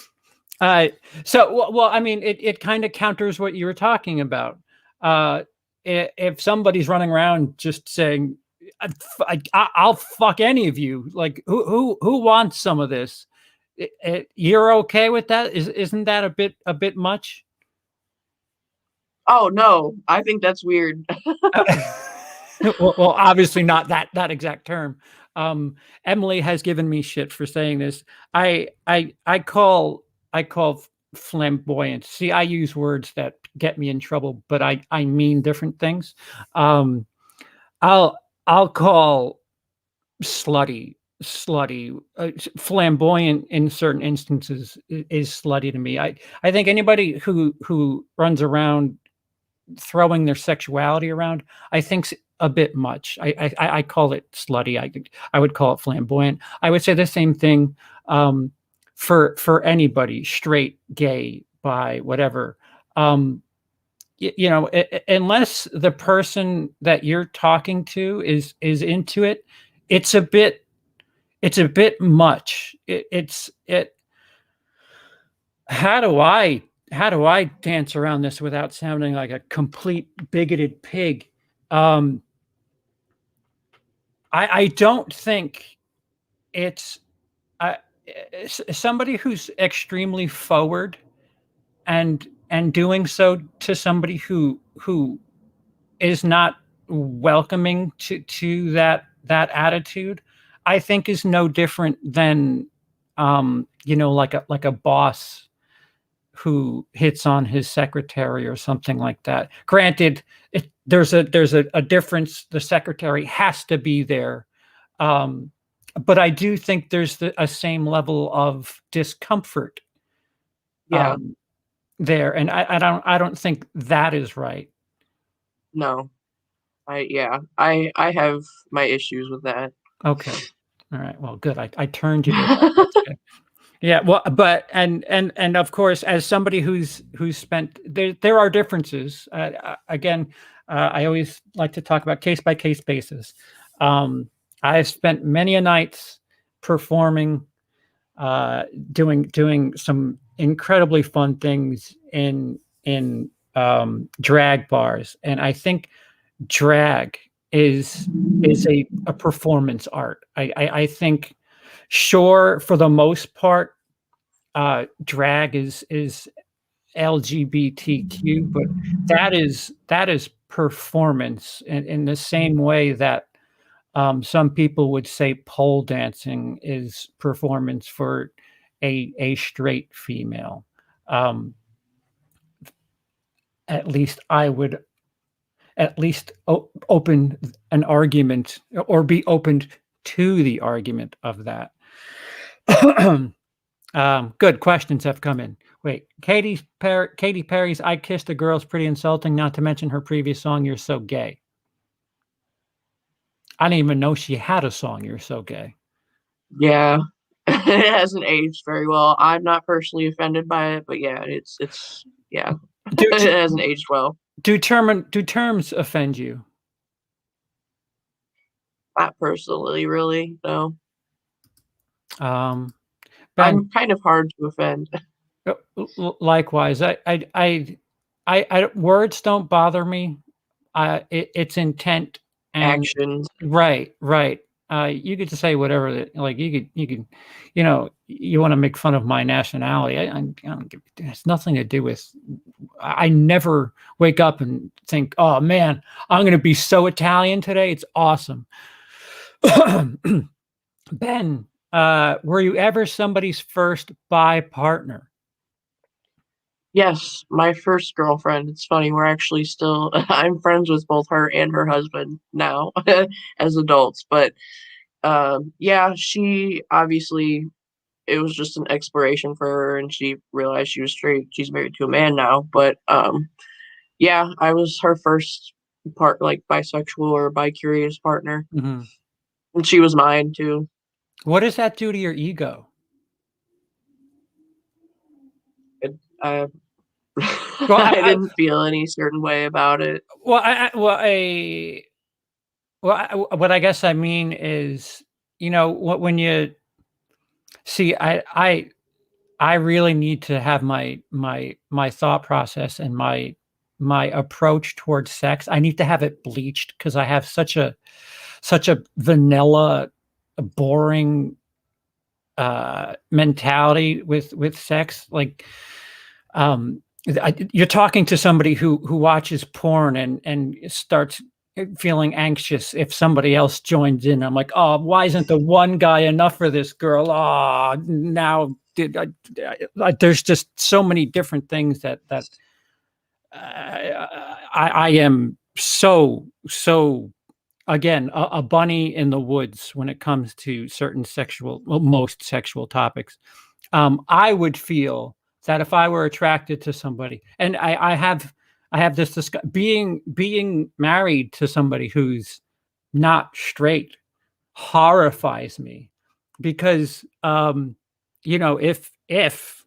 [SPEAKER 1] Uh, well, I mean, it kind of counters what you were talking about. Uh, if somebody's running around just saying, "I'll fuck any of you," like who wants some of this? You're okay with that? Isn't that a bit much?
[SPEAKER 2] Oh no, I think that's weird.
[SPEAKER 1] Well, obviously not that exact term. Emily has given me shit for saying this. I call flamboyant. See, I use words that get me in trouble, but I mean different things. Um, I'll call slutty, flamboyant in certain instances is slutty to me. I think anybody who runs around throwing their sexuality around, I think's a bit much. I call it slutty. I would call it flamboyant. I would say the same thing for anybody, straight, gay, bi, whatever. Um, unless the person that you're talking to is into it, it's a bit much. It. How do I dance around this without sounding like a complete bigoted pig? Um, I don't think it's somebody who's extremely forward and and doing so to somebody who is not welcoming to that attitude, I think is no different than like a boss who hits on his secretary or something like that. Granted, there's a difference. The secretary has to be there, um, but I do think there's a same level of discomfort
[SPEAKER 2] Yeah.
[SPEAKER 1] um, there, and I don't think that is right.
[SPEAKER 2] No. I have my issues with that.
[SPEAKER 1] Okay, all right. Well, good. I turned you to that. That's good. Yeah, well, but and of course, as somebody who's spent there are differences. Again, I always like to talk about case by case basis. Um, I've spent many a nights performing, uh, doing some incredibly fun things in drag bars, and I think drag is a performance art. I think, sure, for the most part, drag is LGBTQ, but that is performance in the same way that some people would say pole dancing is performance for a straight female. Um, at least I would at least open an argument or be opened to the argument of that. Good questions have come in. Wait, Katy Perry's "I Kissed a Girl" is pretty insulting. Not to mention her previous song "You're So Gay." I didn't even know she had a song "You're So Gay."
[SPEAKER 2] Yeah. It hasn't aged very well. I'm not personally offended by it, but yeah, it's yeah.
[SPEAKER 1] Do
[SPEAKER 2] It hasn't aged well.
[SPEAKER 1] do terms offend you?
[SPEAKER 2] Not personally, really, no.
[SPEAKER 1] Um, Ben,
[SPEAKER 2] I'm kind of hard to offend.
[SPEAKER 1] likewise. Words don't bother me. It's intent and
[SPEAKER 2] Actions.
[SPEAKER 1] right, right. You get to say whatever that, like, you could, you wanna make fun of my nationality. I don't give, it has nothing to do with, I never wake up and think, "Oh, man, I'm gonna be so Italian today, it's awesome." Ben, were you ever somebody's first bi partner?
[SPEAKER 2] Yes, my first girlfriend, it's funny, we're actually still I'm friends with both her and her husband now as adults, but, yeah, she obviously it was just an exploration for her, and she realized she was straight. She's married to a man now, but, yeah, I was her first like, bisexual or bi-curious partner,
[SPEAKER 1] Mhm.
[SPEAKER 2] and she was mine too.
[SPEAKER 1] What does that do to your ego?
[SPEAKER 2] And, uh,
[SPEAKER 1] Well,
[SPEAKER 2] I didn't feel any certain way about it.
[SPEAKER 1] what I guess I mean is, when you see, I really need to have my thought process and my approach towards sex. I need to have it bleached because I have such a vanilla, boring mentality with sex. Like, you're talking to somebody who watches porn and starts feeling anxious if somebody else joins in. I'm like, "Oh, why isn't the one guy enough for this girl? Oh, now there's just so many different things that I am so again a bunny in the woods when it comes to certain most sexual topics. I would feel that if I were attracted to somebody, and I have this being married to somebody who's not straight horrifies me because if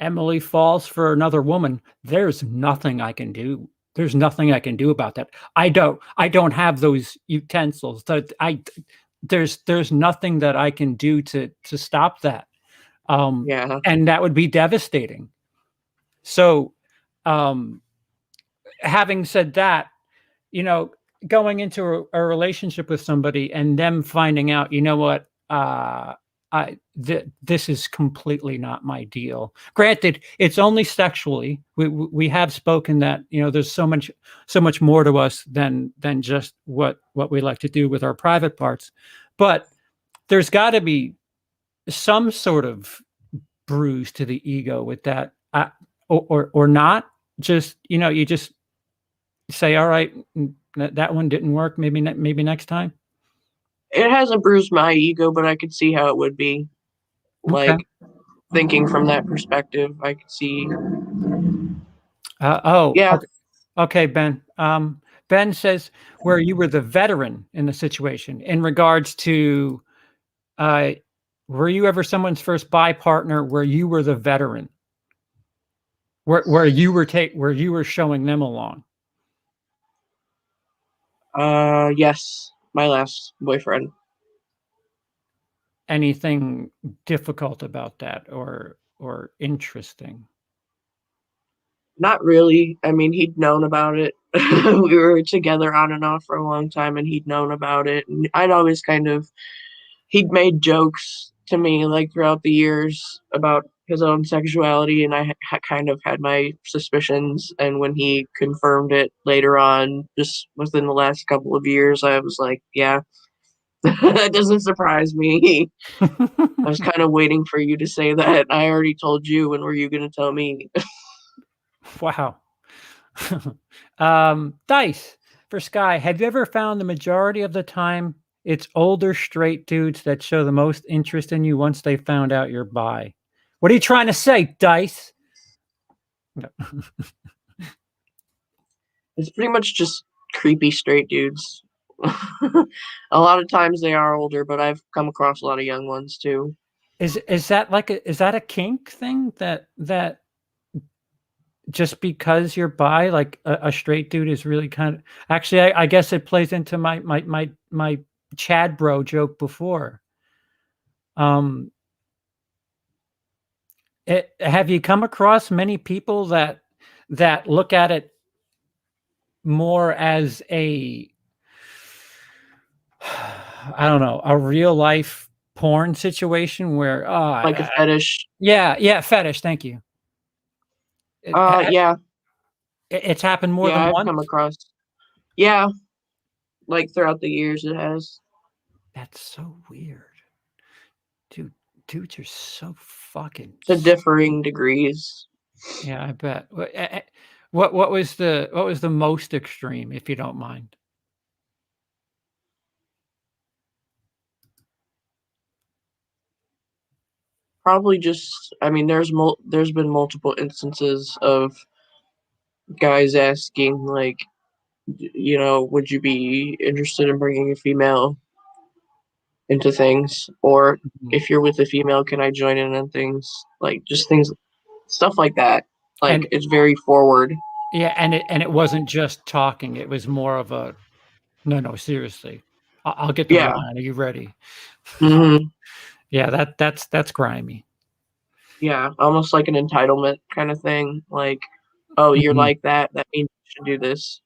[SPEAKER 1] Emily falls for another woman, there's nothing I can do. There's nothing I can do about that. I don't have those utensils. There's nothing that I can do to stop that.
[SPEAKER 2] Yeah.
[SPEAKER 1] And that would be devastating. So, um, having said that, you know, going into a relationship with somebody and them finding out, you know what, this is completely not my deal. Granted, it's only sexually. We have spoken that, you know, there's so much more to us than just what we like to do with our private parts, but there's got to be some sort of bruise to the ego with that, or not. Just, you know, you just say, all right, that one didn't work. Maybe next time.
[SPEAKER 2] It hasn't bruised my ego, but I could see how it would be.
[SPEAKER 1] Okay.
[SPEAKER 2] Like, thinking from that perspective, I could see. Yeah.
[SPEAKER 1] Okay. Okay, Ben. Ben says where you were the veteran in the situation in regards to, uh, were you ever someone's first bi partner where you were the veteran, where you were showing them along?
[SPEAKER 2] Yes, my last boyfriend.
[SPEAKER 1] Anything difficult about that, or interesting?
[SPEAKER 2] Not really. I mean, he'd known about it. We were together on and off for a long time, and he'd known about it. And I'd always he'd made jokes to me, like, throughout the years about his own sexuality, and I kind of had my suspicions. And when he confirmed it later on, just within the last couple of years, I was like, yeah, that doesn't surprise me. I was kind of waiting for you to say that. I already told you. When were you going to tell me?
[SPEAKER 1] Wow. Dice for Sky. Have you ever found the majority of the time it's older straight dudes that show the most interest in you once they found out you're bi? What are you trying to say, Dice? No.
[SPEAKER 2] It's pretty much just creepy straight dudes. A lot of times they are older, but I've come across a lot of young ones too.
[SPEAKER 1] Is that like is that a kink thing that just because you're bi, like a straight dude is really kind of, actually, I guess it plays into my Chad bro joke before. Have you come across many people that look at it more as a, I don't know, a real life porn situation where,
[SPEAKER 2] Like a fetish.
[SPEAKER 1] yeah, fetish. Thank you.
[SPEAKER 2] Yeah,
[SPEAKER 1] It's happened more
[SPEAKER 2] yeah,
[SPEAKER 1] than
[SPEAKER 2] I've
[SPEAKER 1] once.
[SPEAKER 2] come across. Yeah, like throughout the years it has.
[SPEAKER 1] That's so weird, dude. Dudes are so fucking.
[SPEAKER 2] To differing degrees.
[SPEAKER 1] Yeah, I bet. What was the most extreme, if you don't mind?
[SPEAKER 2] Probably just, I mean, there's been multiple instances of guys asking, like, would you be interested in bringing a female into things? Or
[SPEAKER 1] Mhm.
[SPEAKER 2] if you're with a female, can I join in on things? Like, just things, stuff like that. Like,
[SPEAKER 1] And
[SPEAKER 2] it's very forward.
[SPEAKER 1] yeah, and it wasn't just talking. It was more of a, no, seriously. I'll get the
[SPEAKER 2] Yeah.
[SPEAKER 1] line. Are you ready?
[SPEAKER 2] Hmm.
[SPEAKER 1] Yeah, that's grimy.
[SPEAKER 2] Yeah. Almost like an entitlement kind of thing. Like, oh, you're
[SPEAKER 1] Mhm.
[SPEAKER 2] like that. That means you should do this.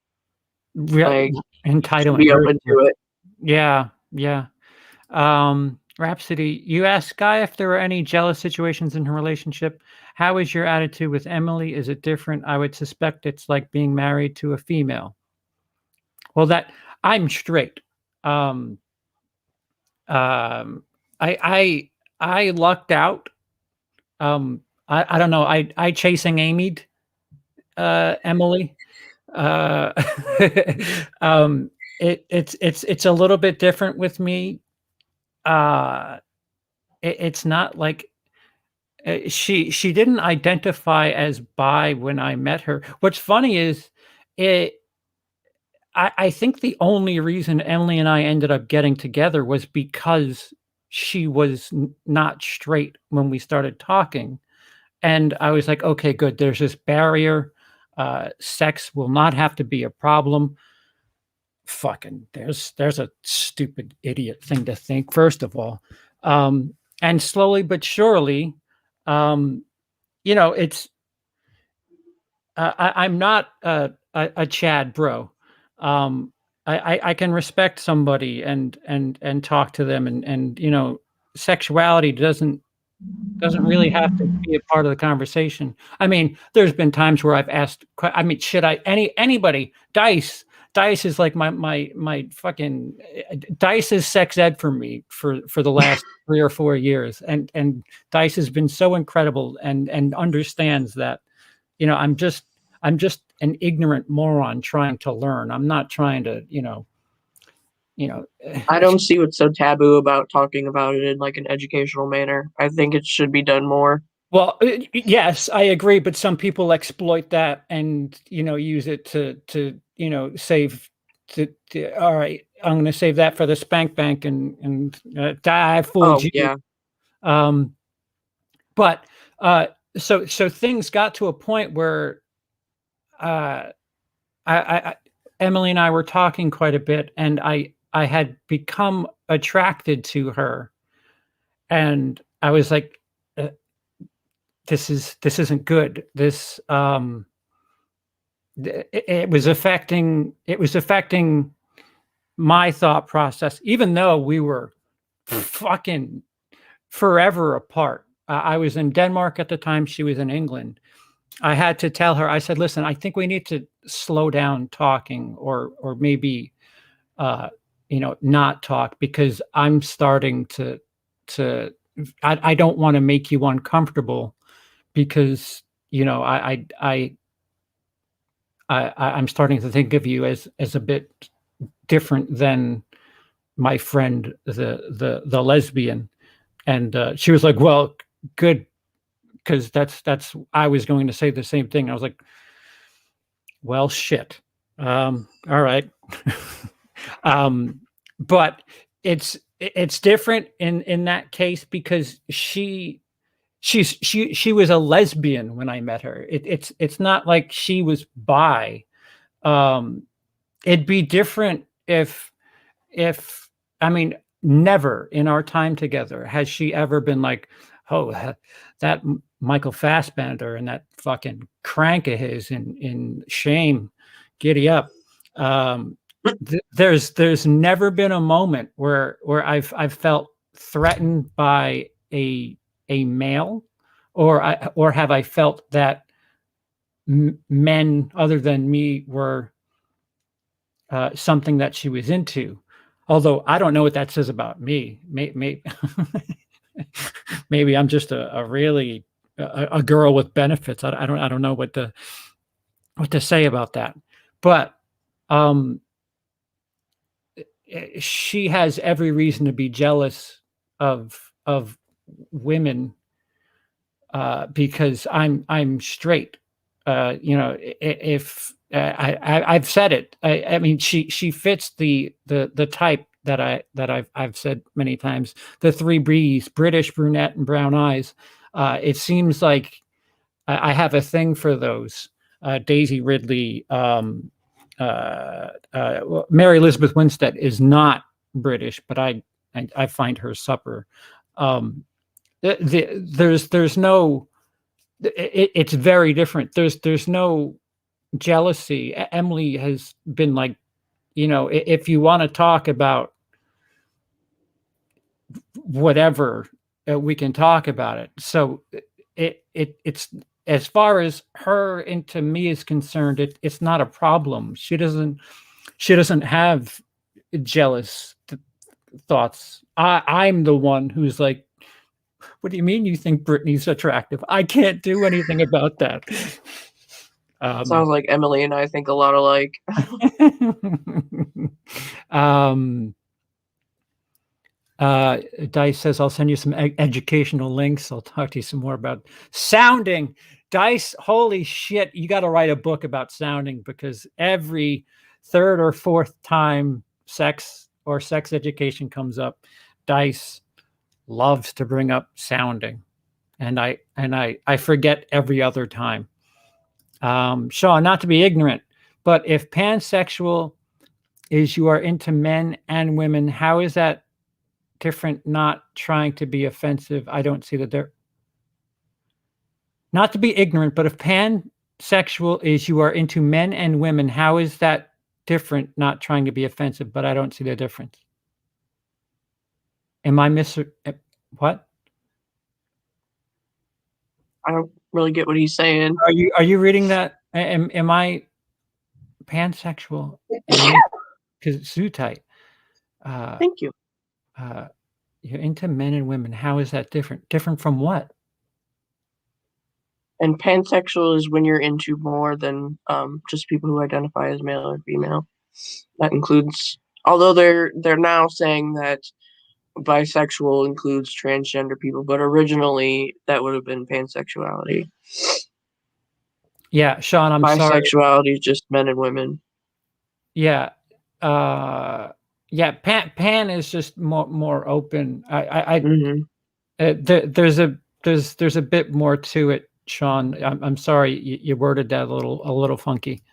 [SPEAKER 1] Real
[SPEAKER 2] Like, you should
[SPEAKER 1] entitlement.
[SPEAKER 2] be
[SPEAKER 1] Very
[SPEAKER 2] open
[SPEAKER 1] true.
[SPEAKER 2] to it.
[SPEAKER 1] Yeah, yeah. Rhapsody, you asked Guy if there were any jealous situations in her relationship. How is your attitude with Emily? Is it different? I would suspect it's like being married to a female. Well, that I'm straight. Um, um, I lucked out. I don't know. I chasing Amied, Emily. Uh, it's a little bit different with me. Uh, it's not like, she didn't identify as bi when I met her. What's funny is, it I think the only reason Emily and I ended up getting together was because she was not straight when we started talking, and I was like, okay, good. There's this barrier. Sex will not have to be a problem. Fucking, there's a stupid idiot thing to think. First of all, and slowly but surely, um, it's, I'm not a Chad bro. Um, I can respect somebody and talk to them, and sexuality doesn't really have to be a part of the conversation. I mean, there's been times where I've asked, I mean, should I, anybody, Dice is like my fucking, Dice is sex ed for me for the last 3 or 4 years. And Dice has been so incredible and understands that, you know, I'm just an ignorant moron trying to learn. I'm not trying to,
[SPEAKER 2] I don't see what's so taboo about talking about it in like an educational manner. I think it should be done more.
[SPEAKER 1] well, yes, I agree, but some people exploit that and, use it to, save all right, I'm going to save that for the spank bank and I fooled
[SPEAKER 2] Oh
[SPEAKER 1] you.
[SPEAKER 2] yeah.
[SPEAKER 1] Um, but so things got to a point where uh, I Emily and I were talking quite a bit, and I had become attracted to her, and I was like, this isn't good. This it was affecting my thought process, even though we were fucking forever apart. I was in Denmark at the time; she was in England. I had to tell her. I said, "Listen, I think we need to slow down talking, or maybe, not talk because I'm starting to. I don't want to make you uncomfortable because I'm starting to think of you as a bit different than my friend the lesbian." And she was like, "Well, good, because that's I was going to say the same thing." I was like, "Well, shit. All right." But it's different in that case because she was a lesbian when I met her. It's not like she was bi. Um, it'd be different if I mean, never in our time together has she ever been like, "Oh, that Michael Fassbender and that fucking crank of his in Shame, giddy up." Um, there's never been a moment where I've felt threatened by a male, or have I felt that men other than me were something that she was into. Although I don't know what that says about me. Maybe I'm just a really a girl with benefits. I don't know what to say about that. But um, she has every reason to be jealous of women because I'm straight. If I've said it, I mean she fits the type that I've said many times. The three B's: British, brunette, and brown eyes. It seems like I have a thing for those. Daisy Ridley, well, Mary Elizabeth Winstead is not British, but I find her supper. Um, there's no it's very different. There's no jealousy. Emily has been like, if you want to talk about whatever, we can talk about it. So it's as far as her into me is concerned, it's not a problem. She doesn't have jealous thoughts. I'm the one who's like, what do you mean you think Britney's attractive? I can't do anything about that.
[SPEAKER 2] Sounds like Emily and I think a lot alike.
[SPEAKER 1] um, Dice says, I'll send you some educational links. I'll talk to you some more about sounding. Dice, holy shit, you got to write a book about sounding, because every third or fourth time sex or sex education comes up, Dice loves to bring up sounding. And I forget every other time. Sean, not to be ignorant, but if pansexual is you are into men and women, how is that different? Not trying to be offensive. I don't see that there. Not to be ignorant, but if pansexual is you are into men and women, how is that different? Not trying to be offensive, but I don't see the difference. Am I What?
[SPEAKER 2] I don't really get what he's saying.
[SPEAKER 1] Are you reading that? Am I pansexual? Because it's Zootite.
[SPEAKER 2] Thank you.
[SPEAKER 1] You're into men and women. How is that different? Different from what?
[SPEAKER 2] And pansexual is when you're into more than just people who identify as male or female. That includes, although they're now saying that bisexual includes transgender people, but originally that would have been pansexuality.
[SPEAKER 1] Yeah, Sean, I'm sorry.
[SPEAKER 2] Bisexuality is just men and women.
[SPEAKER 1] Yeah. Yeah, pan is just more open. There's a bit more to it, Sean. I'm sorry you worded that a little funky.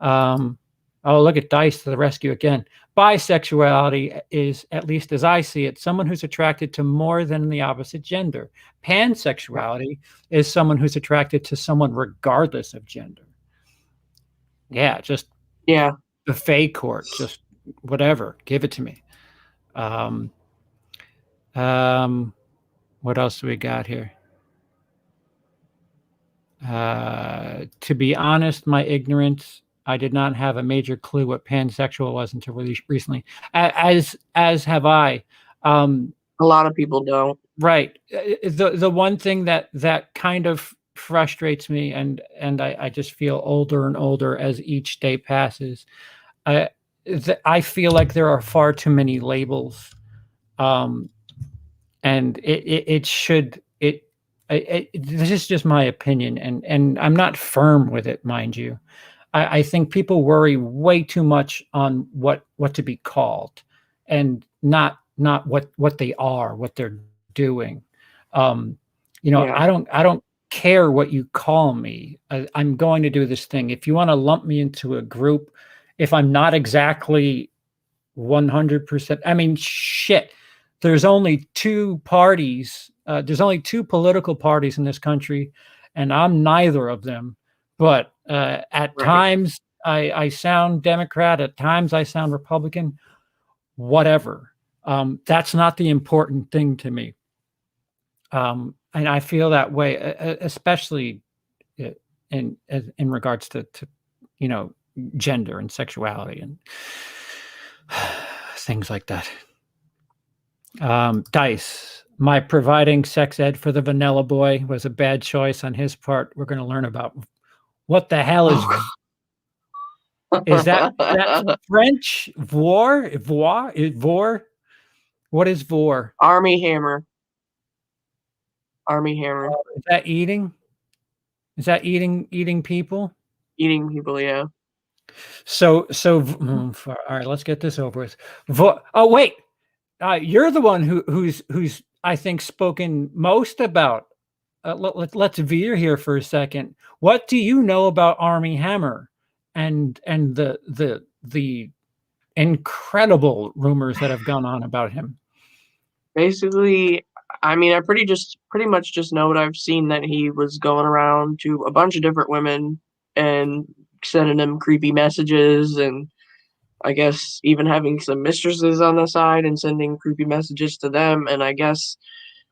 [SPEAKER 1] Oh, look at Dice to the rescue again. Bisexuality is, at least as I see it, someone who's attracted to more than the opposite gender. Pansexuality is someone who's attracted to someone regardless of gender. Yeah, just the fake court, just whatever. Give it to me. What else do we got here? To be honest, my ignorance, I did not have a major clue what pansexual was until really recently. As have I.
[SPEAKER 2] A lot of people don't.
[SPEAKER 1] Right. The one thing that kind of frustrates me, and I just feel older and older as each day passes. I feel like there are far too many labels, and it should. This is just my opinion, and I'm not firm with it, mind you. I think people worry way too much on what to be called, and not what they are, what they're doing. I don't care what you call me. I'm going to do this thing. If you want to lump me into a group, if I'm not exactly 100%, I mean, shit. There's only two parties. There's only two political parties in this country, and I'm neither of them. But at times I sound Democrat. At times I sound Republican. Whatever. That's not the important thing to me. And I feel that way, especially in regards to gender and sexuality and things like that. Dice, my providing sex ed for the vanilla boy was a bad choice on his part. We're going to learn about what the hell is that French? Voir? What is voir?
[SPEAKER 2] Army hammer. Army hammer.
[SPEAKER 1] Is that eating? Is that eating people?
[SPEAKER 2] Eating people, yeah.
[SPEAKER 1] So all right, let's get this over with. Oh wait, you're the one who's I think spoken most about. Let's veer here for a second. What do you know about Army Hammer and the incredible rumors that have gone on about him?
[SPEAKER 2] Basically, I mean, I pretty much just know what I've seen, that he was going around to a bunch of different women and sending them creepy messages, and I guess even having some mistresses on the side and sending creepy messages to them. And I guess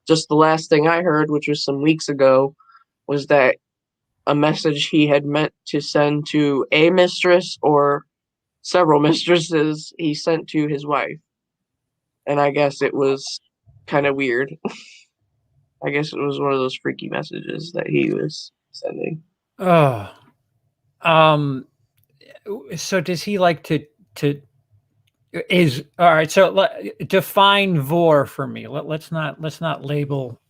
[SPEAKER 2] just the last thing I heard, which was some weeks ago, was that a message he had meant to send to a mistress or several mistresses, he sent to his wife. And I guess it was kind of weird. I guess it was one of those freaky messages that he was sending.
[SPEAKER 1] Oh, so does he like to is all right? So define vor for me. Let's not label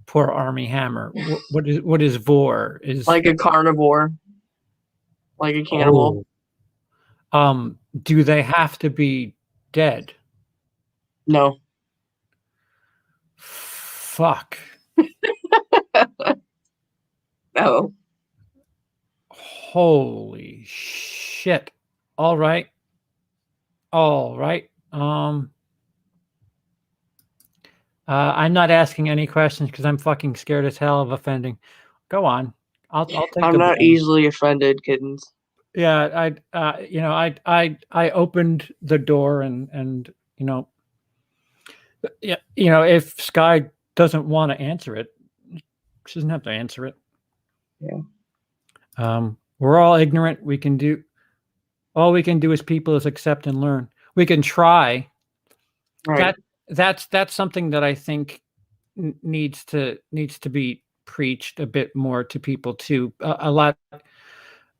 [SPEAKER 1] poor Army Hammer. What is vor? Is
[SPEAKER 2] like a carnivore, like a cannibal.
[SPEAKER 1] Do they have to be dead?
[SPEAKER 2] No.
[SPEAKER 1] Fuck.
[SPEAKER 2] No.
[SPEAKER 1] Holy shit. All right. I'm not asking any questions because I'm fucking scared as hell of offending. Go on. I'll take
[SPEAKER 2] I'm not easily offended, kittens.
[SPEAKER 1] Yeah, I opened the door and Yeah, if Sky doesn't want to answer it, she doesn't have to answer it.
[SPEAKER 2] Yeah.
[SPEAKER 1] We're all ignorant. All we can do as people is accept and learn. We can try.
[SPEAKER 2] Right.
[SPEAKER 1] That's something that I think needs to be preached a bit more to people too. A lot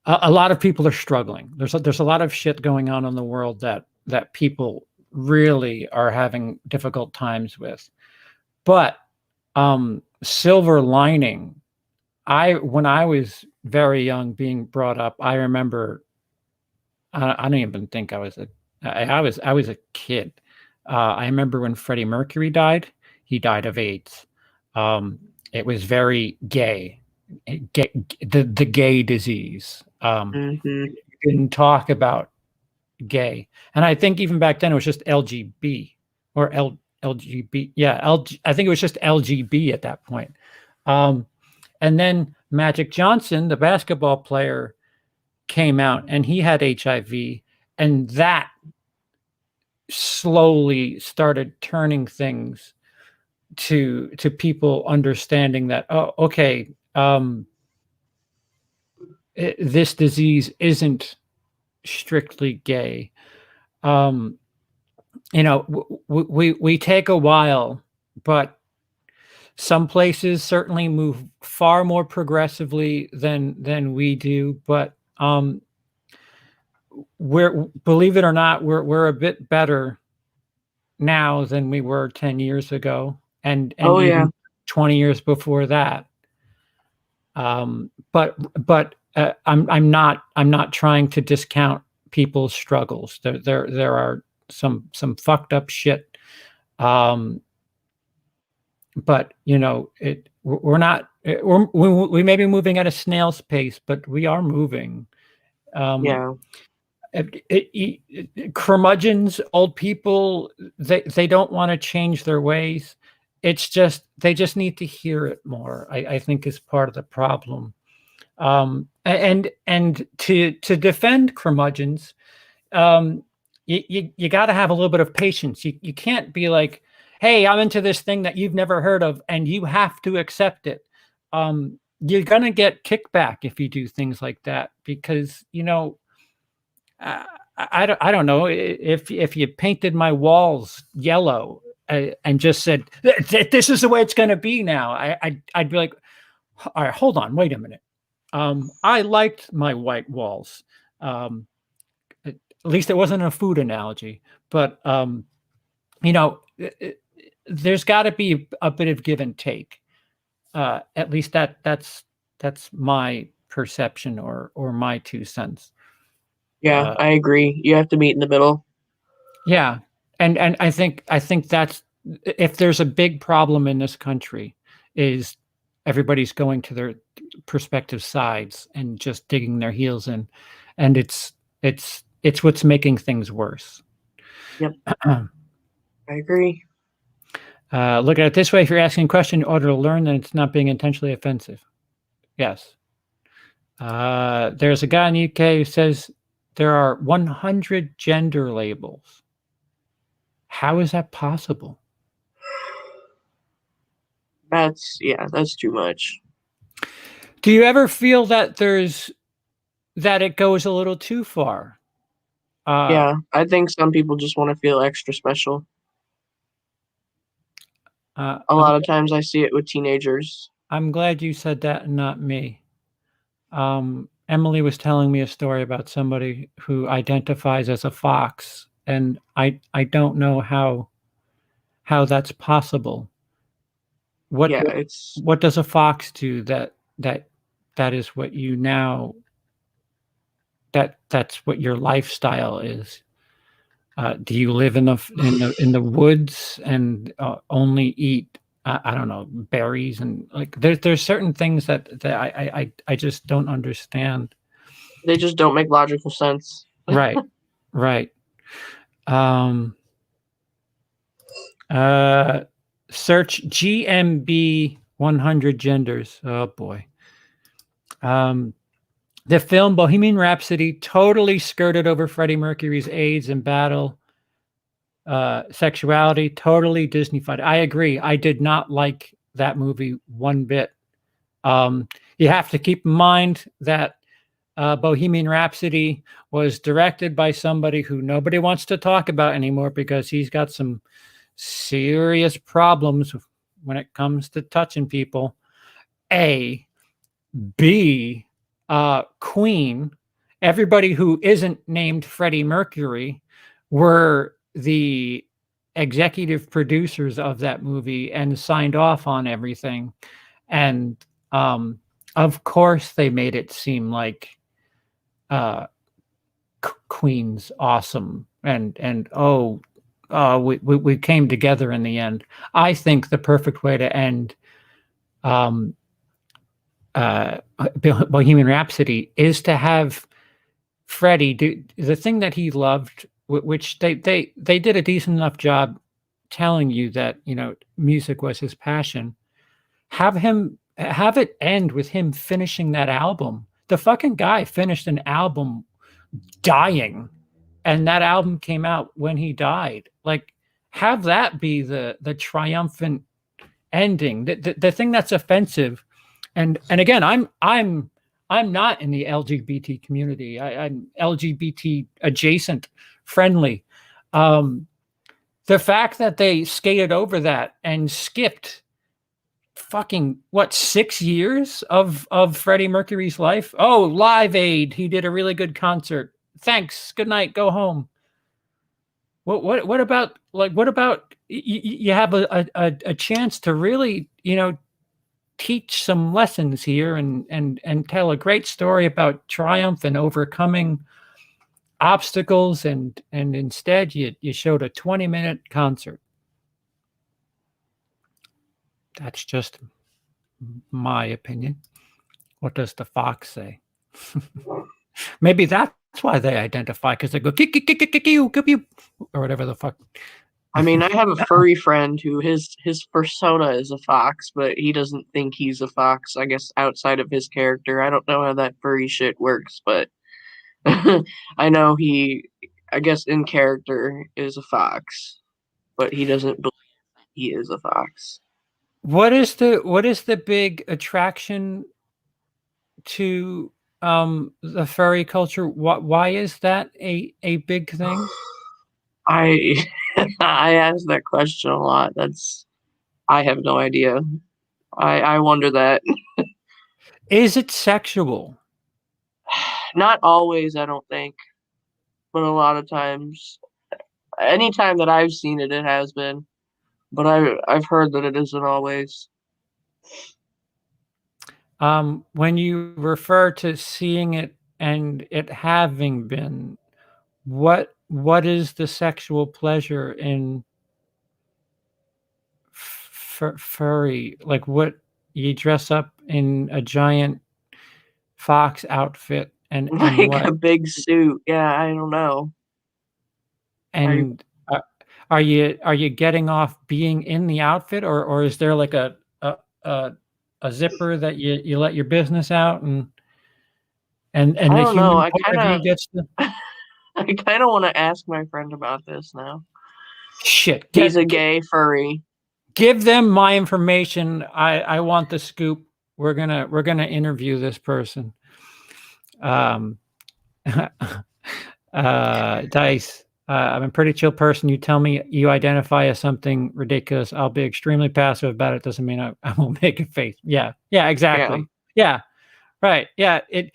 [SPEAKER 1] of people are struggling. There's a lot of shit going on in the world that people really are having difficult times with. But silver lining, when I was very young being brought up, I remember I don't even think I was a kid. I remember when Freddie Mercury died. He died of AIDS. It was very gay, the gay disease.
[SPEAKER 2] Hmm.
[SPEAKER 1] You didn't talk about gay, and I think even back then it was just LGB or LGB. Yeah, I think it was just LGB at that point. And then Magic Johnson, the basketball player, came out and he had HIV, and that slowly started turning things to people understanding that, oh, okay, this disease isn't strictly gay. We take a while, but some places certainly move far more progressively than we do. But we're, believe it or not, we're a bit better now than we were 10 years ago, and
[SPEAKER 2] Oh yeah.
[SPEAKER 1] even 20 years before that. But I'm not trying to discount people's struggles. There are some fucked up shit. But we're not, we may be moving at a snail's pace, but we are moving.
[SPEAKER 2] Yeah.
[SPEAKER 1] Curmudgeons, old people, they don't want to change their ways. It's just they just need to hear it more. I think is part of the problem. And to defend curmudgeons, you got to have a little bit of patience. You can't be like, hey, I'm into this thing that you've never heard of, and you have to accept it. You're gonna get kickback if you do things like that, because I don't know, if you painted my walls yellow and just said this is the way it's going to be now, I'd be like, all right, hold on, wait a minute. I liked my white walls. At least it wasn't a food analogy, but there's got to be a bit of give and take. At least that's my perception or my 2 cents.
[SPEAKER 2] Yeah, I agree. You have to meet in the middle.
[SPEAKER 1] Yeah, and I think that's, if there's a big problem in this country, is everybody's going to their prospective sides and just digging their heels in, and it's what's making things worse.
[SPEAKER 2] Yep. I agree.
[SPEAKER 1] Look at it this way: if you're asking a question in order to learn, then it's not being intentionally offensive. Yes. There's a guy in the UK who says there are 100 gender labels. How is that possible?
[SPEAKER 2] That's too much.
[SPEAKER 1] Do you ever feel that it goes a little too far?
[SPEAKER 2] Yeah, I think some people just want to feel extra special.
[SPEAKER 1] Uh,
[SPEAKER 2] A
[SPEAKER 1] I'm,
[SPEAKER 2] lot of times I see it with teenagers.
[SPEAKER 1] I'm glad you said that and not me. Emily was telling me a story about somebody who identifies as a fox, and I don't know how that's possible.
[SPEAKER 2] Yeah, it's
[SPEAKER 1] What does a fox do that is what you now, that's what your lifestyle is? Do you live in the woods and only eat, I don't know, berries, and like there's certain things that I just don't understand.
[SPEAKER 2] they just don't make logical sense.
[SPEAKER 1] Right, right. Um, Search GMB 100 genders. Oh boy. The film Bohemian Rhapsody totally skirted over Freddie Mercury's AIDS and battle sexuality, totally Disney-fied. I agree. I did not like that movie one bit. You have to keep in mind that Bohemian Rhapsody was directed by somebody who nobody wants to talk about anymore because he's got some serious problems when it comes to touching people. A. B. Queen, everybody who isn't named Freddie Mercury were the executive producers of that movie and signed off on everything. And of course, they made it seem like Queen's awesome and we came together in the end. I think the perfect way to end Bohemian Rhapsody is to have Freddie do the thing that he loved, which they did a decent enough job telling you that, you know, music was his passion. Have it end with him finishing that album. The fucking guy finished an album dying, and that album came out when he died. Like, have that be the triumphant ending. The thing that's offensive, and again, I'm not in the LGBT community. I'm LGBT adjacent, friendly. The fact that they skated over that and skipped fucking 6 years of Freddie Mercury's life. Oh, Live Aid, he did a really good concert. Thanks. Good night. Go home. What about you have a chance to really, you know, teach some lessons here and tell a great story about triumph and overcoming obstacles, and instead you showed a 20-minute concert. That's just my opinion. What does the fox say? Maybe that's why they identify, because they go or whatever the fuck.
[SPEAKER 2] I mean, I have a furry friend who his persona is a fox, but he doesn't think he's a fox, I guess, outside of his character. I don't know how that furry shit works, but I know I guess in character is a fox, but he doesn't believe he is a fox.
[SPEAKER 1] What is the big attraction to the furry culture? Why is that a big thing?
[SPEAKER 2] I I ask that question a lot. I have no idea. I wonder that.
[SPEAKER 1] Is it sexual?
[SPEAKER 2] Not always, I don't think, but a lot of times. Anytime that I've seen it, it has been, but I've heard that it isn't always.
[SPEAKER 1] When you refer to seeing it and it having been, what is the sexual pleasure in furry? Like, what, you dress up in a giant fox outfit and
[SPEAKER 2] Like
[SPEAKER 1] what?
[SPEAKER 2] a big suit. Yeah, I don't know.
[SPEAKER 1] And are you getting off being in the outfit, or is there like a zipper that you let your business out and
[SPEAKER 2] I
[SPEAKER 1] the
[SPEAKER 2] don't know.
[SPEAKER 1] human part of you gets to
[SPEAKER 2] I kind of want to ask my friend about this now.
[SPEAKER 1] shit.
[SPEAKER 2] He's a gay furry.
[SPEAKER 1] Give them my information. I want the scoop. We're gonna interview this person. Dice. I'm a pretty chill person. You tell me you identify as something ridiculous, I'll be extremely passive about it. Doesn't mean I won't make a face. Yeah, exactly. Yeah, right. Yeah, it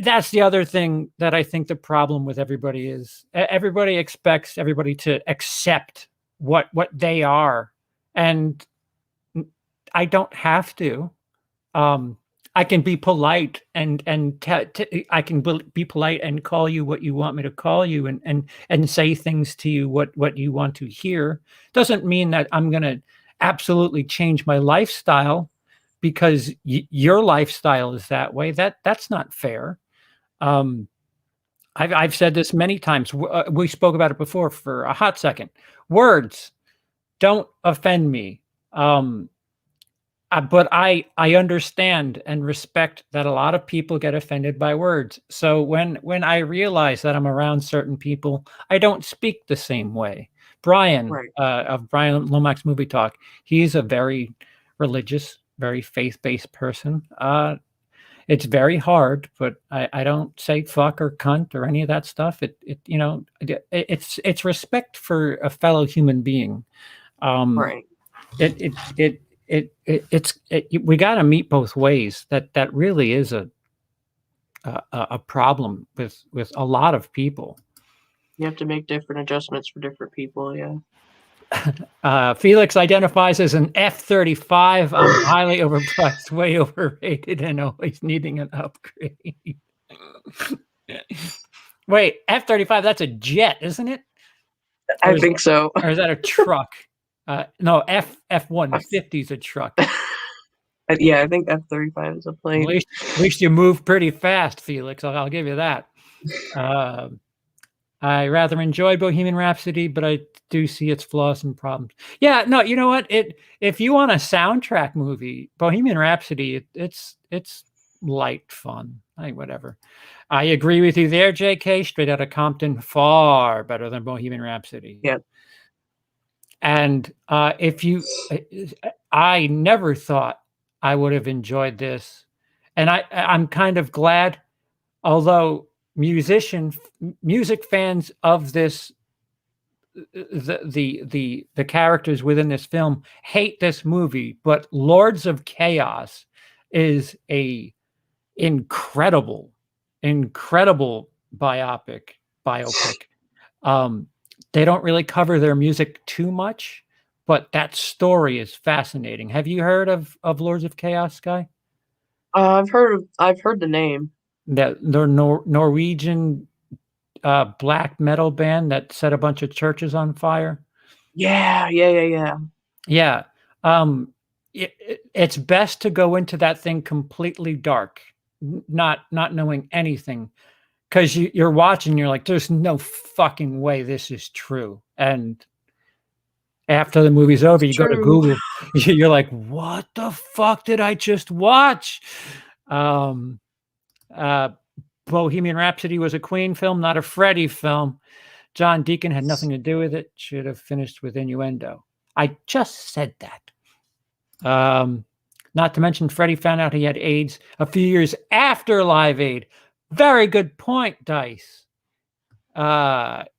[SPEAKER 1] that's the other thing that I think the problem with everybody is. Everybody expects everybody to accept what they are, and I don't have to. I can be polite and I can be polite and call you what you want me to call you, and say things to you what you want to hear. Doesn't mean that I'm going to absolutely change my lifestyle because your lifestyle is that way. That's not fair. I've said this many times. We spoke about it before for a hot second. Words don't offend me. but I understand and respect that a lot of people get offended by words. So when I realize that I'm around certain people, I don't speak the same way. Brian
[SPEAKER 2] Right.
[SPEAKER 1] of Brian Lomax Movie Talk, he's a very religious, very faith-based person. It's very hard, but I don't say fuck or cunt or any of that stuff. It's respect for a fellow human being. Um,
[SPEAKER 2] Right.
[SPEAKER 1] it it it we got to meet both ways. That really is a problem with a lot of people.
[SPEAKER 2] You have to make different adjustments for different people. Yeah.
[SPEAKER 1] Felix identifies as an F-35. I'm highly overpriced, way overrated, and always needing an upgrade. Wait, F-35, that's a jet, isn't it?
[SPEAKER 2] I think so.
[SPEAKER 1] Or is that a truck? No, F-150 is a truck.
[SPEAKER 2] Yeah, I think F-35 is a plane.
[SPEAKER 1] At least you move pretty fast, Felix. I'll give you that. I rather enjoyed Bohemian Rhapsody, but I do see its flaws and problems. Yeah, no, you know what? If you want a soundtrack movie, Bohemian Rhapsody, it's light fun. Whatever. I agree with you there, JK. Straight Outta Compton, far better than Bohemian Rhapsody.
[SPEAKER 2] Yeah.
[SPEAKER 1] And I never thought I would have enjoyed this, and I'm kind of glad, although music fans of this, the characters within this film hate this movie, but Lords of Chaos is a incredible biopic. They don't really cover their music too much, but that story is fascinating. Have you heard of Lords of Chaos, Guy?
[SPEAKER 2] I've heard the name.
[SPEAKER 1] The Norwegian black metal band that set a bunch of churches on fire.
[SPEAKER 2] Yeah.
[SPEAKER 1] Yeah. It's best to go into that thing completely dark, not knowing anything, because you're watching, you're like, there's no fucking way this is true. And after the movie's over, you go to Google, you're like, what the fuck did I just watch? Bohemian Rhapsody was a Queen film, not a Freddie film. John Deacon had nothing to do with it. Should have finished with innuendo. I just said that. Not to mention, Freddie found out he had AIDS a few years after Live Aid. Very good point, Dice.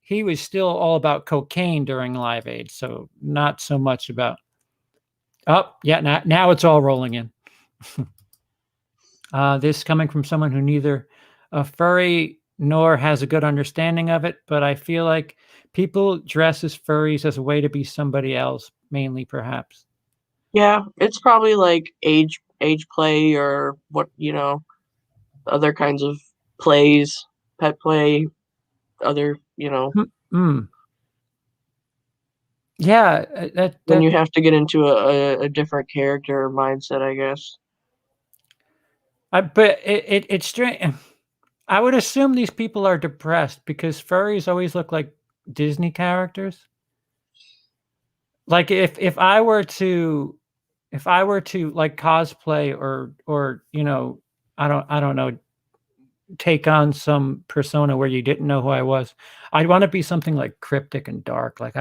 [SPEAKER 1] He was still all about cocaine during Live Aid, so not so much about. Oh, yeah, now it's all rolling in. This coming from someone who neither a furry nor has a good understanding of it, but I feel like people dress as furries as a way to be somebody else, mainly perhaps.
[SPEAKER 2] Yeah, it's probably like age play or what, other kinds of plays, pet play, other,
[SPEAKER 1] Yeah,
[SPEAKER 2] then you have to get into a different character mindset, I guess.
[SPEAKER 1] But it's strange. I would assume these people are depressed because furries always look like Disney characters. Like if I were to like cosplay or I don't know, take on some persona where you didn't know who I was, I'd want to be something like cryptic and dark. Like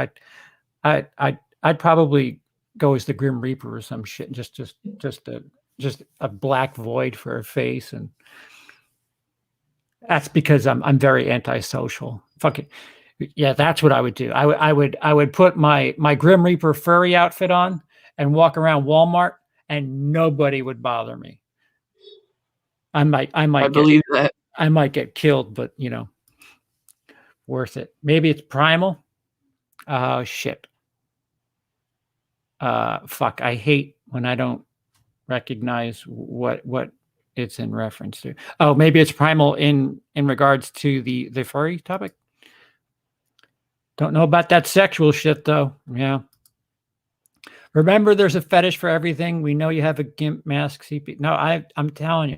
[SPEAKER 1] I'd probably go as the Grim Reaper or some shit. Just a black void for a face, and that's because I'm very antisocial. Fuck it. Yeah, that's what I would do. I would put my Grim Reaper furry outfit on and walk around Walmart, and nobody would bother me. I
[SPEAKER 2] believe that.
[SPEAKER 1] I might get killed, but worth it. Maybe it's primal. Oh shit. Fuck. I hate when I don't recognize what it's in reference to. Oh, maybe it's primal in regards to the furry topic. Don't know about that sexual shit though. Yeah. Remember, there's a fetish for everything. We know you have a gimp mask, CP. No, I'm telling you,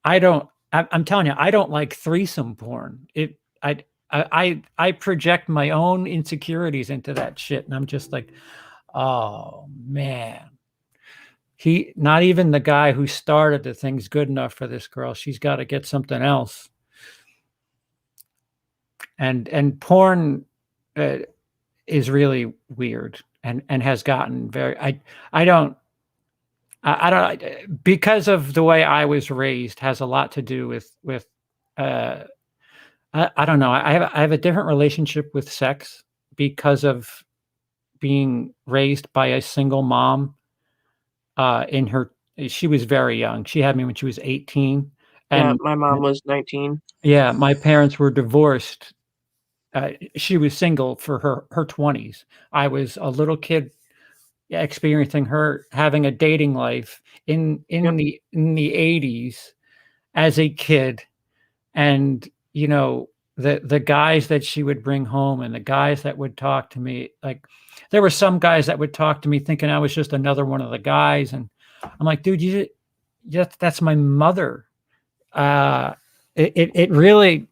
[SPEAKER 1] I'm telling you, I don't like threesome porn. I project my own insecurities into that shit, and I'm just like, oh man. not even the guy who started the thing's good enough for this girl. She's got to get something else. And porn is really weird and has gotten very. I don't. I don't, because of the way I was raised, has a lot to do with. I don't know. I have a different relationship with sex because of being raised by a single mom. She was very young. She had me when she was 18,
[SPEAKER 2] Yeah,
[SPEAKER 1] and
[SPEAKER 2] my mom was 19.
[SPEAKER 1] yeah, my parents were divorced. She was single for her 20s. I was a little kid experiencing her having a dating life
[SPEAKER 2] Yep.
[SPEAKER 1] in the 80s as a kid. And the guys that she would bring home and the guys that would talk to me, like there were some guys that would talk to me thinking I was just another one of the guys, and I'm like, dude, that's my mother. It really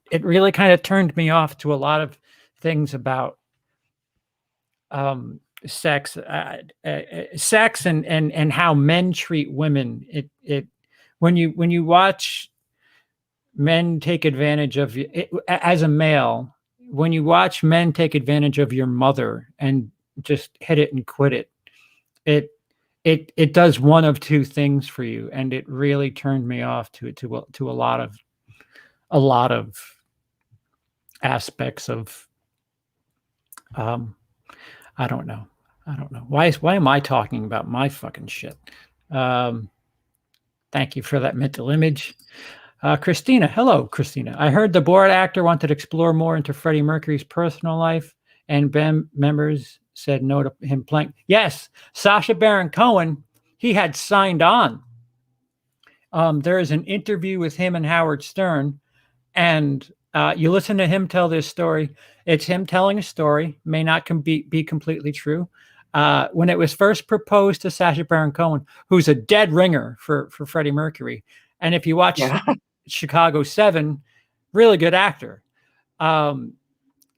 [SPEAKER 1] kind of turned me off to a lot of things about sex, sex and how men treat women. It when you watch men take advantage of you as a male, when you watch men take advantage of your mother and just hit it and quit it, it it does one of two things for you, and it really turned me off to a lot of aspects of um I don't know. I don't know. Why am I talking about my fucking shit? Um Thank you for that mental image. Christina, hello, Christina. I heard the Borat actor wanted to explore more into Freddie Mercury's personal life, and band members said no to him playing. Yes, Sacha Baron Cohen, he had signed on. There is an interview with him and Howard Stern, and you listen to him tell this story. It's him telling a story, may not be completely true. When it was first proposed to Sacha Baron Cohen, who's a dead ringer for Freddie Mercury, and if you watch
[SPEAKER 2] Yeah.
[SPEAKER 1] Chicago 7, really good actor. Um,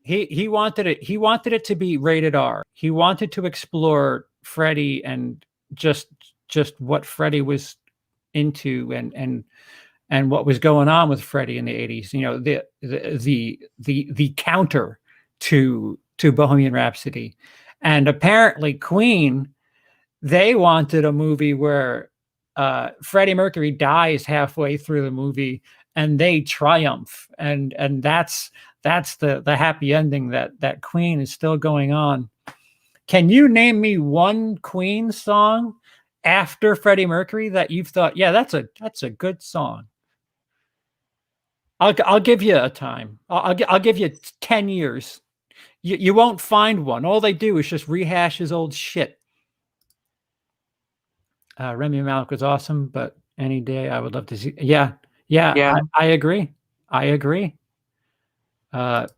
[SPEAKER 1] he wanted it. He wanted it to be rated R. He wanted to explore Freddie and just what Freddie was into and what was going on with Freddie in the 80s. You know, the counter to Bohemian Rhapsody, and apparently Queen, they wanted a movie where Freddie Mercury dies halfway through the movie and they triumph, and that's the happy ending that Queen is still going on. Can you name me one Queen song after Freddie Mercury that you've thought, yeah, that's a good song? I'll give you a time. I'll give you 10 years. You won't find one. All they do is just rehash his old shit. Remy Malik was awesome, but any day I would love to see. Yeah,
[SPEAKER 2] Yeah.
[SPEAKER 1] I agree. I agree.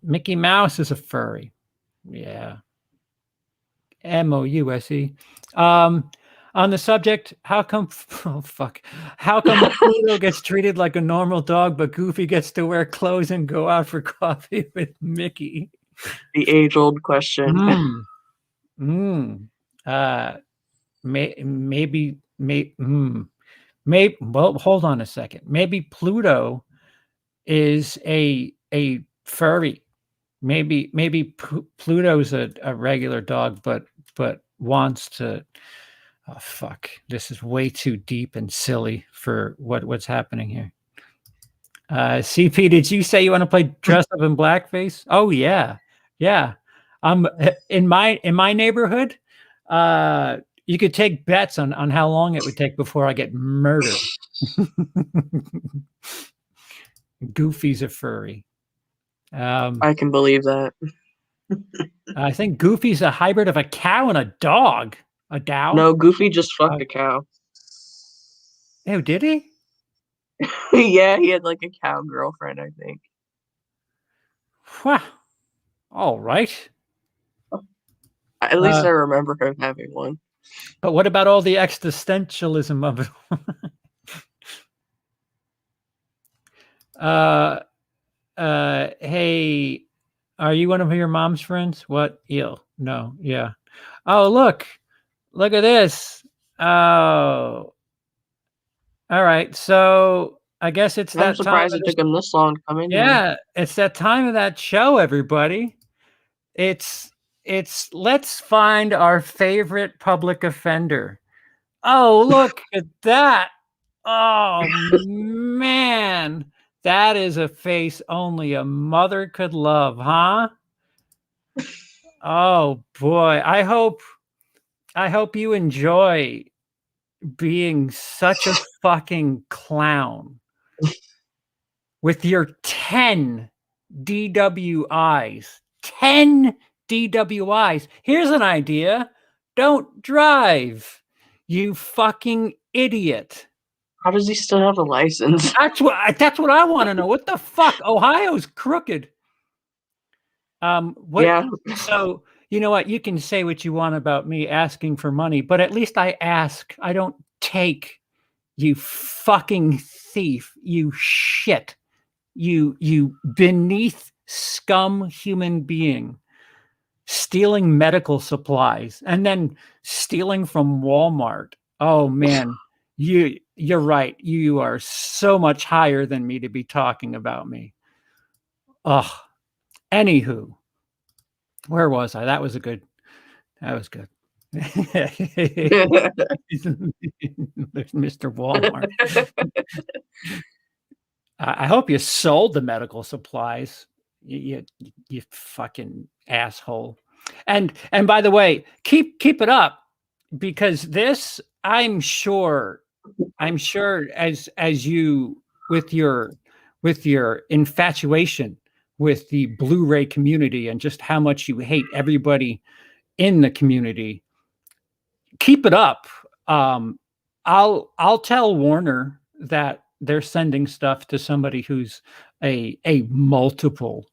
[SPEAKER 1] Mickey Mouse is a furry. Yeah. Mouse. On the subject, how come? Oh fuck! How come Pluto gets treated like a normal dog, but Goofy gets to wear clothes and go out for coffee with Mickey?
[SPEAKER 2] The age-old question.
[SPEAKER 1] Mm. Mm. Uh, maybe. Maybe. Well, hold on a second. Maybe Pluto is a furry. Maybe Pluto's a regular dog, but wants to. Oh fuck! This is way too deep and silly for what's happening here. CP, did you say you want to play dress up in blackface? Oh yeah, yeah. In my neighborhood. You could take bets on how long it would take before I get murdered. Goofy's a furry.
[SPEAKER 2] I can believe that.
[SPEAKER 1] I think Goofy's a hybrid of a cow and a dog. A dow?
[SPEAKER 2] No, Goofy just fucked a cow.
[SPEAKER 1] Oh, did he?
[SPEAKER 2] Yeah, he had like a cow girlfriend, I think.
[SPEAKER 1] Wow. All right.
[SPEAKER 2] At least I remember him having one.
[SPEAKER 1] But what about all the existentialism of it? Hey, are you one of your mom's friends? What? Ew. No. Yeah. Oh, look at this. Oh, all right. So I guess it's
[SPEAKER 2] I'm
[SPEAKER 1] that time
[SPEAKER 2] surprised
[SPEAKER 1] of
[SPEAKER 2] it
[SPEAKER 1] the
[SPEAKER 2] took him this long to come in here.
[SPEAKER 1] yeah, it's that time of that show, everybody. It's let's find our favorite public offender. Oh, look at that. Oh man. That is a face only a mother could love, huh? Oh boy. I hope you enjoy being such a fucking clown with your 10 DWIs. 10 DWIs. Here's an idea. Don't drive, you fucking idiot.
[SPEAKER 2] How does he still have a license?
[SPEAKER 1] That's what I want to know. What the fuck? Ohio's crooked. What
[SPEAKER 2] Yeah.
[SPEAKER 1] so you know what? You can say what you want about me asking for money, but at least I ask. I don't take, you fucking thief, you shit. You beneath scum human being, stealing medical supplies and then stealing from Walmart. Oh man, you're right. You are so much higher than me to be talking about me. Ugh. Anywho, where was I? That was good. There's Mr. Walmart. I hope you sold the medical supplies. You fucking asshole. And by the way, keep it up, because this, I'm sure as you with your infatuation with the Blu-ray community and just how much you hate everybody in the community, keep it up. I'll tell Warner that they're sending stuff to somebody who's a multiple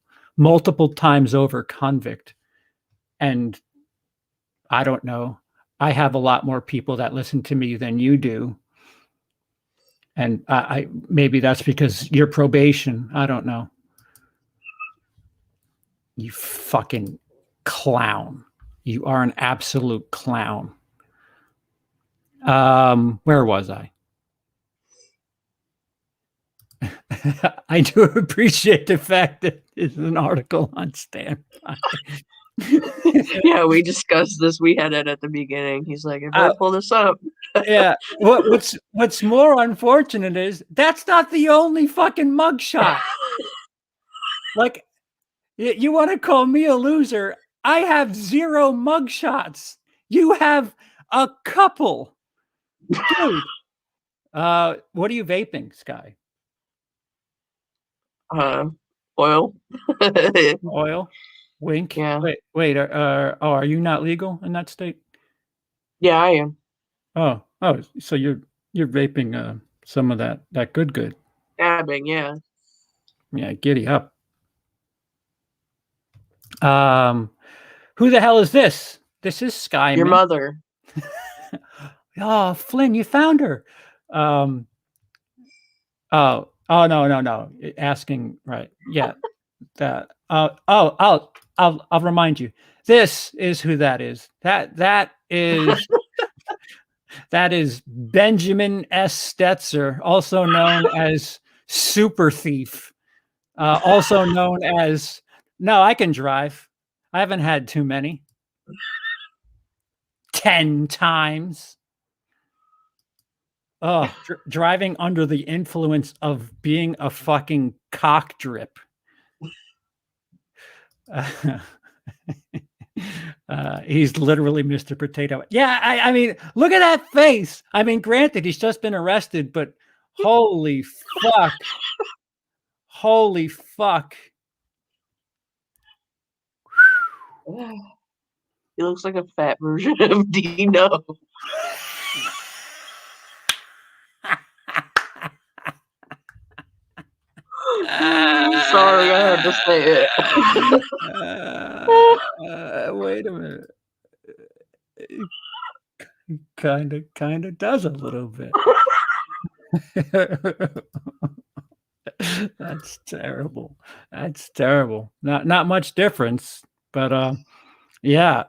[SPEAKER 1] times over convict, and I don't know. I have a lot more people that listen to me than you do, and I maybe that's because you're probation. I don't know. You fucking clown. You are an absolute clown. Where was I? I do appreciate the fact that there's an article on standby.
[SPEAKER 2] Yeah, we discussed this. We had it at the beginning. He's like, I better pull this up.
[SPEAKER 1] Yeah. What's more unfortunate is that's not the only fucking mugshot. Like, you want to call me a loser? I have 0 mugshots. You have a couple. Dude. What are you vaping, Sky?
[SPEAKER 2] Oil.
[SPEAKER 1] Oil? Wink.
[SPEAKER 2] Yeah.
[SPEAKER 1] Wait, are you not legal in that state?
[SPEAKER 2] Yeah, I am.
[SPEAKER 1] Oh, so you're vaping some of that good.
[SPEAKER 2] Dabbing, yeah.
[SPEAKER 1] Yeah, giddy up. Who the hell is this? This is Sky.
[SPEAKER 2] Your mother.
[SPEAKER 1] Oh, Flynn, you found her. Oh, no. Asking, right. Yeah. That. I'll remind you. This is who that is. That is Benjamin S. Stetzer, also known as Super Thief, also known as, no, I can drive. I haven't had too many. 10 times. Oh, driving under the influence of being a fucking cock drip. He's literally Mr. Potato. Yeah, I mean, look at that face. I mean, granted, he's just been arrested, but holy fuck. Holy fuck.
[SPEAKER 2] He looks like a fat version of Dino. Sorry, I had to say
[SPEAKER 1] it. Wait a minute. Kind of does a little bit. That's terrible. That's terrible. Not much difference, but yeah.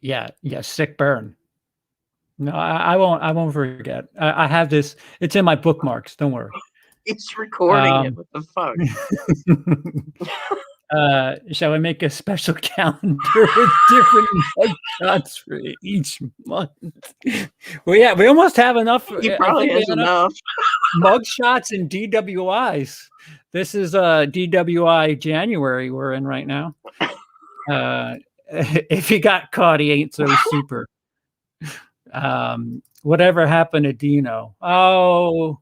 [SPEAKER 1] Yeah, yeah, sick burn. No, I won't forget. I have this. It's in my bookmarks. Don't worry.
[SPEAKER 2] It's recording it.
[SPEAKER 1] Um,
[SPEAKER 2] What the fuck?
[SPEAKER 1] shall I make a special calendar with different mug shots for each month? Well, yeah, we almost have enough.
[SPEAKER 2] He
[SPEAKER 1] I
[SPEAKER 2] probably
[SPEAKER 1] think we
[SPEAKER 2] has
[SPEAKER 1] have enough
[SPEAKER 2] enough.
[SPEAKER 1] mug shots and DWIs. This is DWI January we're in right now. If he got caught, he ain't so super. Whatever happened to Dino? Oh,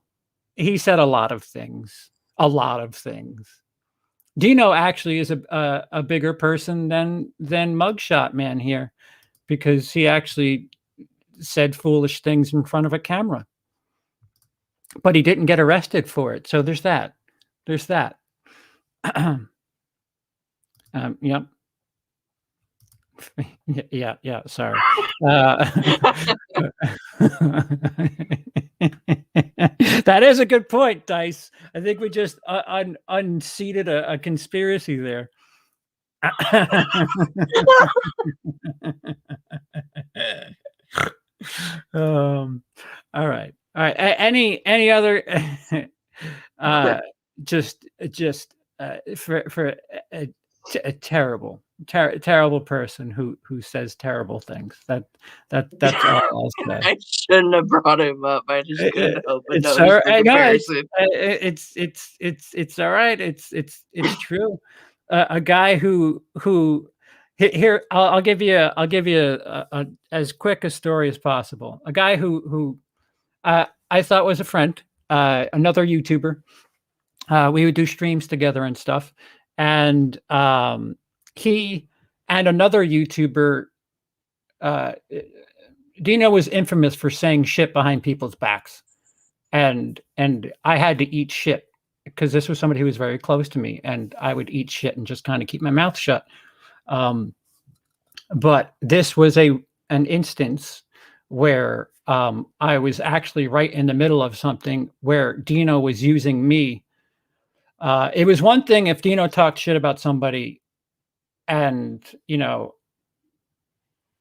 [SPEAKER 1] he said a lot of things. A lot of things. Dino actually is a bigger person than Mugshot Man here, because he actually said foolish things in front of a camera, but he didn't get arrested for it. So there's that. There's that. Yep. Yeah. Sorry. That is a good point, Dice. I think we just unseated a conspiracy there. All right. Any other just for a terrible person who says terrible things. That's all I'll say.
[SPEAKER 2] I shouldn't have brought him up. I just couldn't help but
[SPEAKER 1] It's
[SPEAKER 2] notice
[SPEAKER 1] all
[SPEAKER 2] the
[SPEAKER 1] right. No,
[SPEAKER 2] comparison.
[SPEAKER 1] it's all right. It's true. A guy who here I'll give you a as quick a story as possible. A guy who I thought was a friend, another YouTuber. We would do streams together and stuff, and he and another YouTuber. Dino was infamous for saying shit behind people's backs, and I had to eat shit because this was somebody who was very close to me, and I would eat shit and just kind of keep my mouth shut. But this was an instance where I was actually right in the middle of something where Dino was using me. It was one thing if Dino talked shit about somebody, and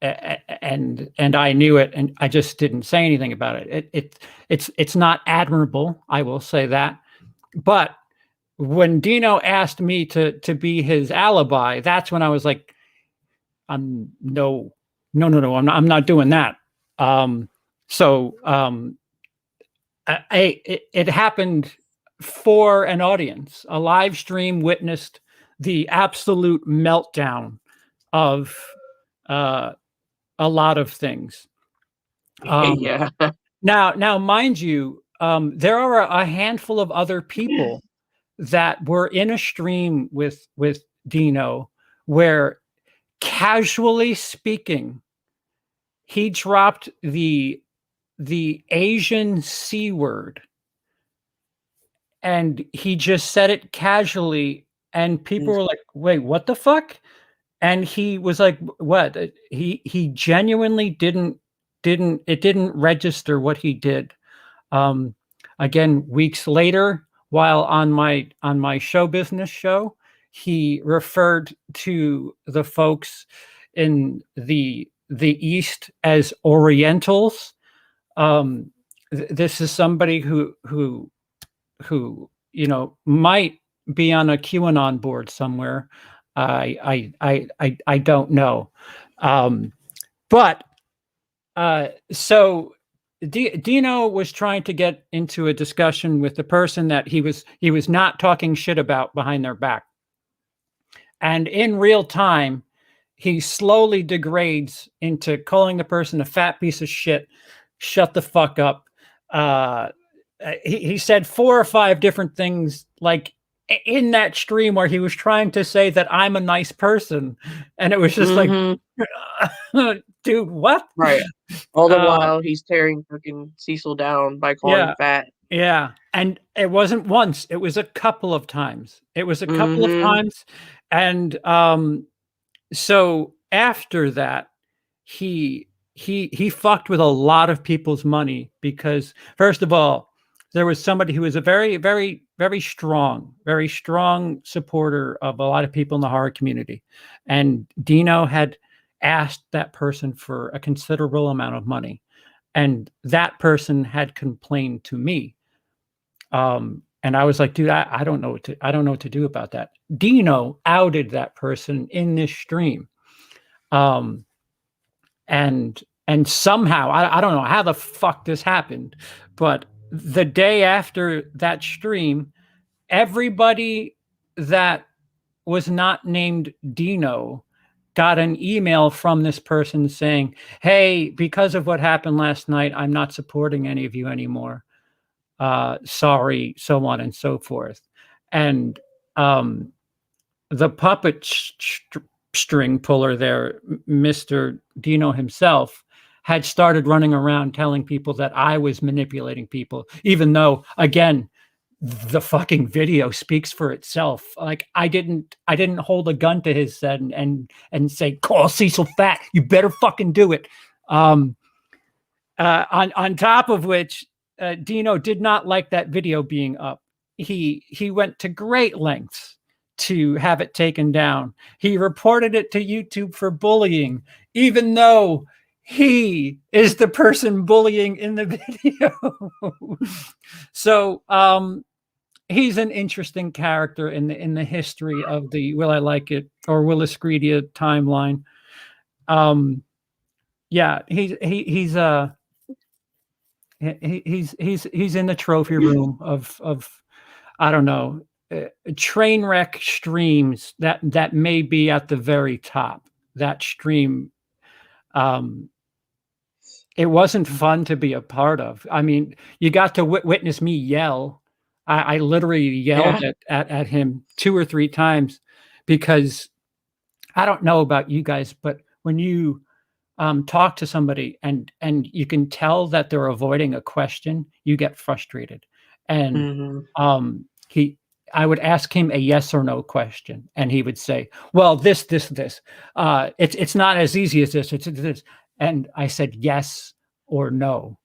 [SPEAKER 1] and I knew it, and I just didn't say anything about it. It's not admirable, I will say that. But when Dino asked me to be his alibi, that's when I was like, no, I'm not doing that. It happened for an audience. A live stream witnessed the absolute meltdown of a lot of things.
[SPEAKER 2] Yeah.
[SPEAKER 1] Now, mind you, there are a handful of other people that were in a stream with Dino where, casually speaking, he dropped the Asian C word, and he just said it casually, and people were like, "Wait, what the fuck?" And he was like, "What?" He genuinely didn't register what he did. Again, weeks later, while on my show business show, he referred to the folks in the East as Orientals. This is somebody who might be on a QAnon board somewhere. I don't know. But so Dino was trying to get into a discussion with the person that he was not talking shit about behind their back. And in real time, he slowly degrades into calling the person a fat piece of shit, shut the fuck up. He said 4 or 5 different things, like in that stream where he was trying to say that I'm a nice person. And it was just like, dude, what?
[SPEAKER 2] Right. All the while he's tearing fucking Cecil down by calling him fat.
[SPEAKER 1] Yeah. And it wasn't once, it was a couple of times. And so after that, he fucked with a lot of people's money, because first of all, there was somebody who was a very, very, very strong supporter of a lot of people in the horror community. And Dino had asked that person for a considerable amount of money, and that person had complained to me. And I was like, dude, I don't know what to do about that. Dino outed that person in this stream. Um, and somehow I don't know how the fuck this happened, but the day after that stream, everybody that was not named Dino got an email from this person saying, hey, because of what happened last night, I'm not supporting any of you anymore. Sorry, so on and so forth. And the puppet string puller there, Mr. Dino himself, had started running around telling people that I was manipulating people, even though, again, the fucking video speaks for itself. Like I didn't hold a gun to his head and say, call Cecil fat. You better fucking do it. On top of which, Dino did not like that video being up. He went to great lengths to have it taken down. He reported it to YouTube for bullying, even though he is the person bullying in the video. So he's an interesting character in the history of the Will I Like It or WILIscredia timeline. Yeah, he's in the trophy room of I don't know, train wreck streams that may be at the very top. That stream, it wasn't fun to be a part of. I mean, you got to witness me yell. I literally yelled at him 2 or 3 times because I don't know about you guys, but when you talk to somebody and you can tell that they're avoiding a question, you get frustrated. And I would ask him a yes or no question, and he would say, "Well, this. It's not as easy as this. It's this." And I said yes or no,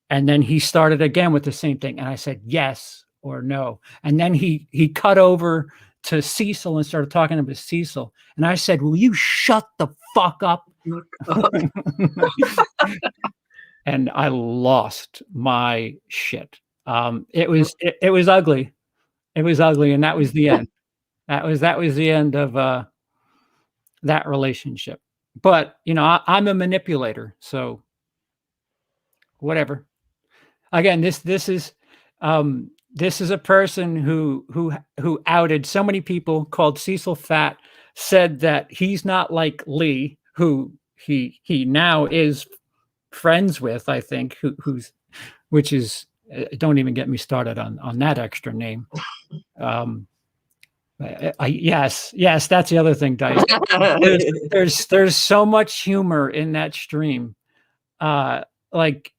[SPEAKER 1] and then he started again with the same thing, and I said yes or no, and then he cut over to Cecil and started talking about Cecil, and I said, "Will you shut the fuck up?" And I lost my shit. It was ugly. It was ugly, and that was the end. That was the end of that relationship. But you know, I'm a manipulator, so whatever. Again, this is a person who outed so many people, called Cecil fat, said that he's not like Lee, who he now is friends with, I think, which is don't even get me started on that extra name. Yes, that's the other thing, Dice. There's so much humor in that stream. Like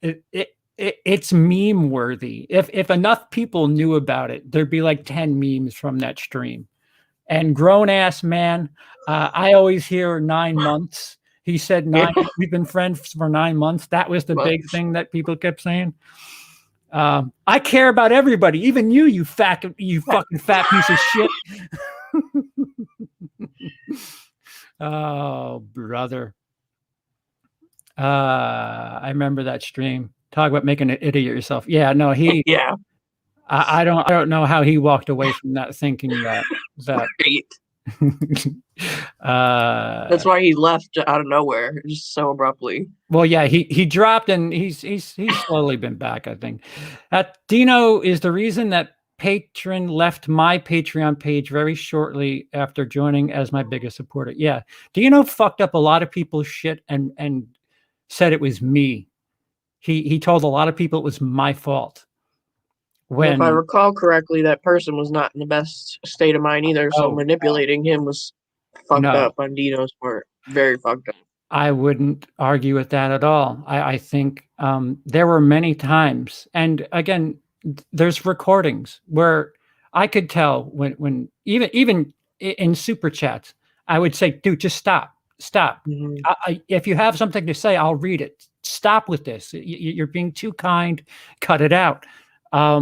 [SPEAKER 1] it's meme worthy. If enough people knew about it, there'd be like 10 memes from that stream. And grown ass man, I always hear 9 months. He said 9. We've been friends for 9 months. That was the big thing that people kept saying. I care about everybody, even you, you fucking fat piece of shit. Oh, brother. I remember that stream. Talk about making an idiot of yourself. Yeah, no, I don't know how he walked away from that thinking that
[SPEAKER 2] that's why he left out of nowhere, just so abruptly.
[SPEAKER 1] Well, yeah, he dropped, and he's slowly been back, I think. Dino is the reason that patron left my Patreon page very shortly after joining as my biggest supporter. Yeah, Dino fucked up a lot of people's shit and said it was me. He told a lot of people it was my fault.
[SPEAKER 2] If I recall correctly, that person was not in the best state of mind either, so manipulating him was fucked up on Dino's part. Very fucked up.
[SPEAKER 1] I wouldn't argue with that at all. I think there were many times, and again, there's recordings where I could tell when even in super chats, I would say, dude, just stop. If you have something to say, I'll read it. Stop with this. You're being too kind. Cut it out. I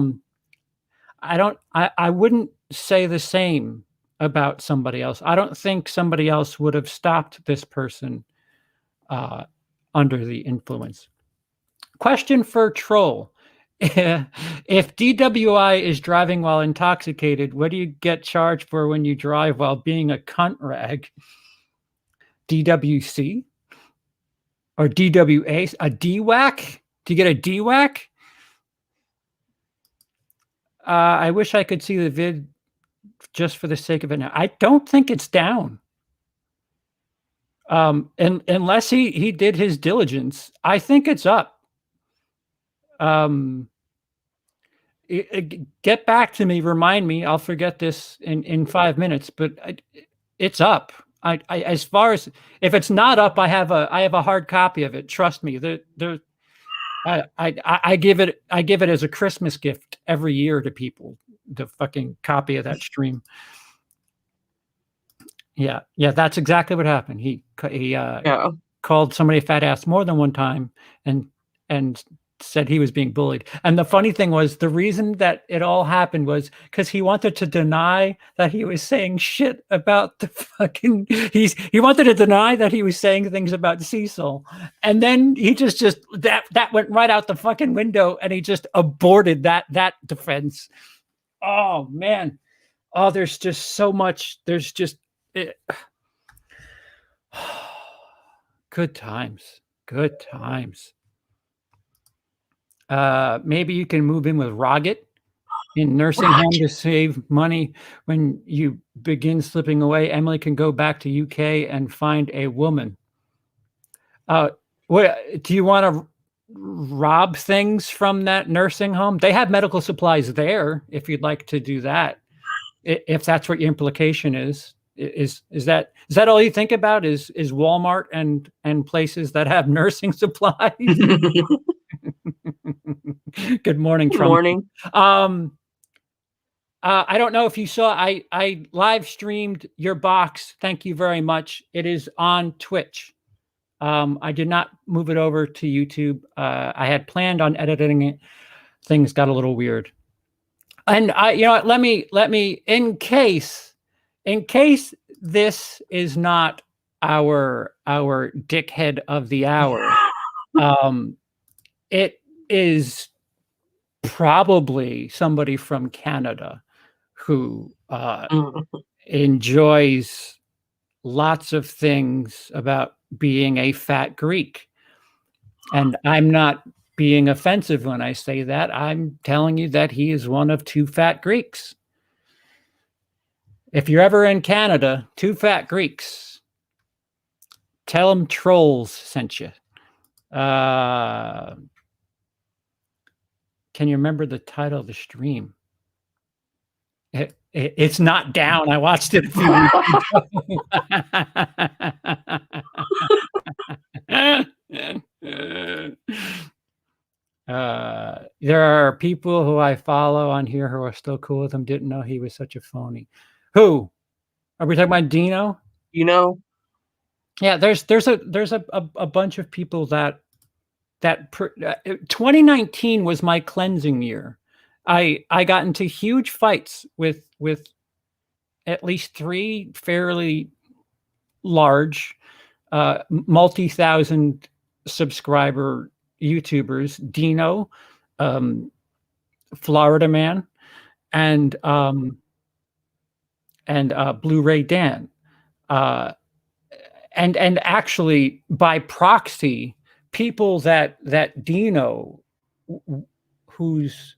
[SPEAKER 1] wouldn't say the same about somebody else. I don't think somebody else would have stopped this person under the influence. Question for Troll. If DWI is driving while intoxicated, what do you get charged for when you drive while being a cunt rag? DWC? Or DWA? A DWAC? Do you get a DWAC? I wish I could see the vid just for the sake of it now. I don't think it's down. And unless he did his diligence, I think it's up. Get back to me, remind me. I'll forget this in 5 minutes, but it's up. I as far as if it's not up, I have a hard copy of it. Trust me. I give it as a Christmas gift every year to people. The fucking copy of that stream. Yeah, that's exactly what happened. He called somebody a fat ass more than one time, and said he was being bullied. And the funny thing was, the reason that it all happened was because he wanted to deny that he was saying shit about the fucking. He wanted to deny that he was saying things about Cecil, and then he just that went right out the fucking window, and he just aborted that defense. Oh man, oh there's just so much. There's just good times. Good times. Maybe you can move in with Rocket in nursing home to save money. When you begin slipping away, Emily can go back to UK and find a woman. What do you want to rob things from that nursing home? They have medical supplies there if you'd like to do that. If that's what your implication is that all you think about is Walmart and places that have nursing supplies? Good morning, Trump.
[SPEAKER 2] Good morning.
[SPEAKER 1] I don't know if you saw, I live streamed your box. Thank you very much. It is on Twitch. I did not move it over to YouTube. I had planned on editing it. Things got a little weird. And you know what, let me, in case this is not our dickhead of the hour, it is probably somebody from Canada who enjoys lots of things about being a fat Greek. And I'm not being offensive when I say that. I'm telling you that he is one of two fat Greeks. If you're ever in Canada, two fat Greeks, tell them Trolls sent you. Can you remember the title of the stream? It's not down. I watched it a few weeks ago. There are people who I follow on here who are still cool with him. Didn't know he was such a phony. Who? Are we talking about Dino?
[SPEAKER 2] You know?
[SPEAKER 1] Yeah, there's a bunch of people that 2019 was my cleansing year. I got into huge fights with at least 3 fairly large multi-thousand subscriber YouTubers, Dino, Florida Man, and Blu-ray Dan, and actually by proxy, people that Dino, whose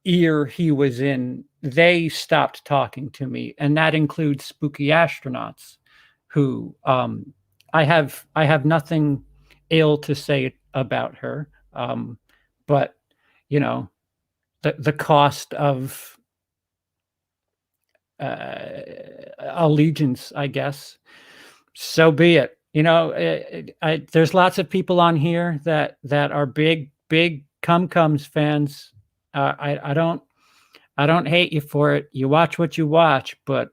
[SPEAKER 1] ear he was in, they stopped talking to me, and that includes Spooky Astronauts, who I have nothing ill to say about her, but you know, the cost of allegiance, I guess. So be it. You know, there's lots of people on here that are big Cum-Cums fans. I don't hate you for it. You watch what you watch, but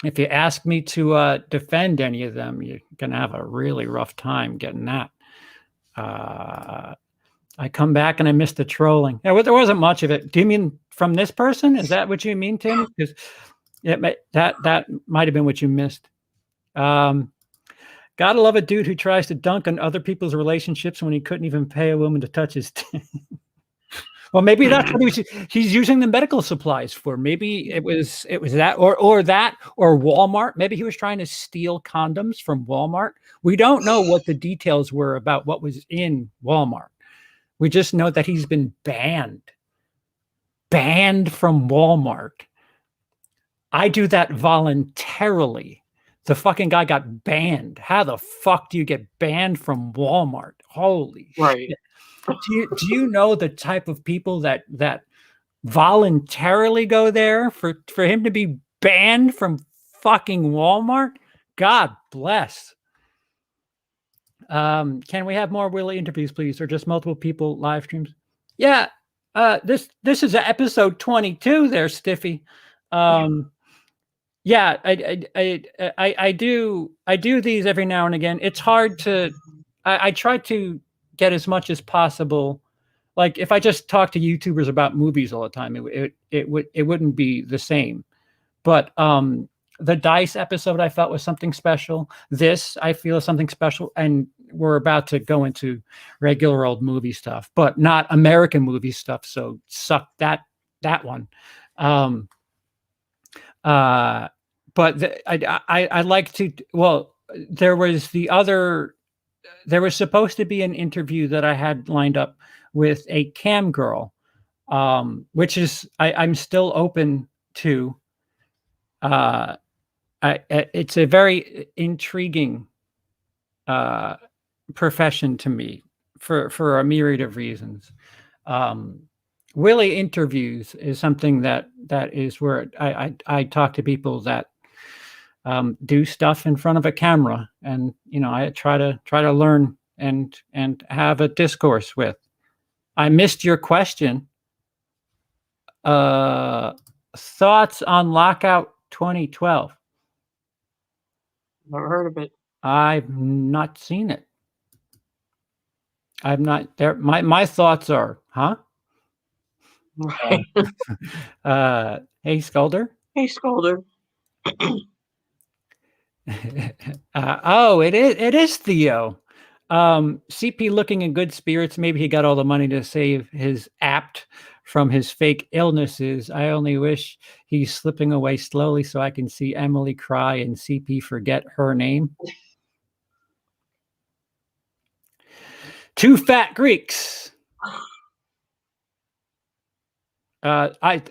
[SPEAKER 1] if you ask me to defend any of them, you're gonna have a really rough time getting that. I come back and I missed the trolling. Yeah, there wasn't much of it. Do you mean from this person? Is that what you mean, Tim? Because that might have been what you missed. Gotta love a dude who tries to dunk on other people's relationships when he couldn't even pay a woman to touch his well, maybe that's what he's using the medical supplies for. Maybe it was that or Walmart. Maybe he was trying to steal condoms from Walmart. We don't know what the details were about what was in Walmart. We just know that he's been banned from Walmart. I do that voluntarily. The fucking guy got banned. How the fuck do you get banned from Walmart? Holy shit. Do you know the type of people that voluntarily go there for him to be banned from fucking Walmart? God bless. Can we have more Willie interviews, please, or just multiple people live streams? Yeah. This is episode 22 there, Stiffy. Yeah, I do these every now and again. It's hard to I try to get as much as possible. Like if I just talk to YouTubers about movies all the time, it wouldn't be the same. But the Dice episode I felt was something special. This I feel is something special, and we're about to go into regular old movie stuff, but not American movie stuff. So suck that one. But I like to. Well, there was supposed to be an interview that I had lined up with a cam girl, which is I'm still open to. It's a very intriguing profession to me for a myriad of reasons. Willie interviews is something that is where I talk to people that do stuff in front of a camera, and I try to learn and have a discourse with. I missed your question. Thoughts on Lockout 2012?
[SPEAKER 2] Never heard of it.
[SPEAKER 1] I've not seen it. I've not there. My thoughts are, huh?
[SPEAKER 2] Right.
[SPEAKER 1] Hey, Sculder.
[SPEAKER 2] Hey, Sculder.
[SPEAKER 1] Oh, it is Theo. CP looking in good spirits. Maybe he got all the money to save his apt from his fake illnesses. I only wish he's slipping away slowly so I can see Emily cry and CP forget her name. Two fat Greeks. I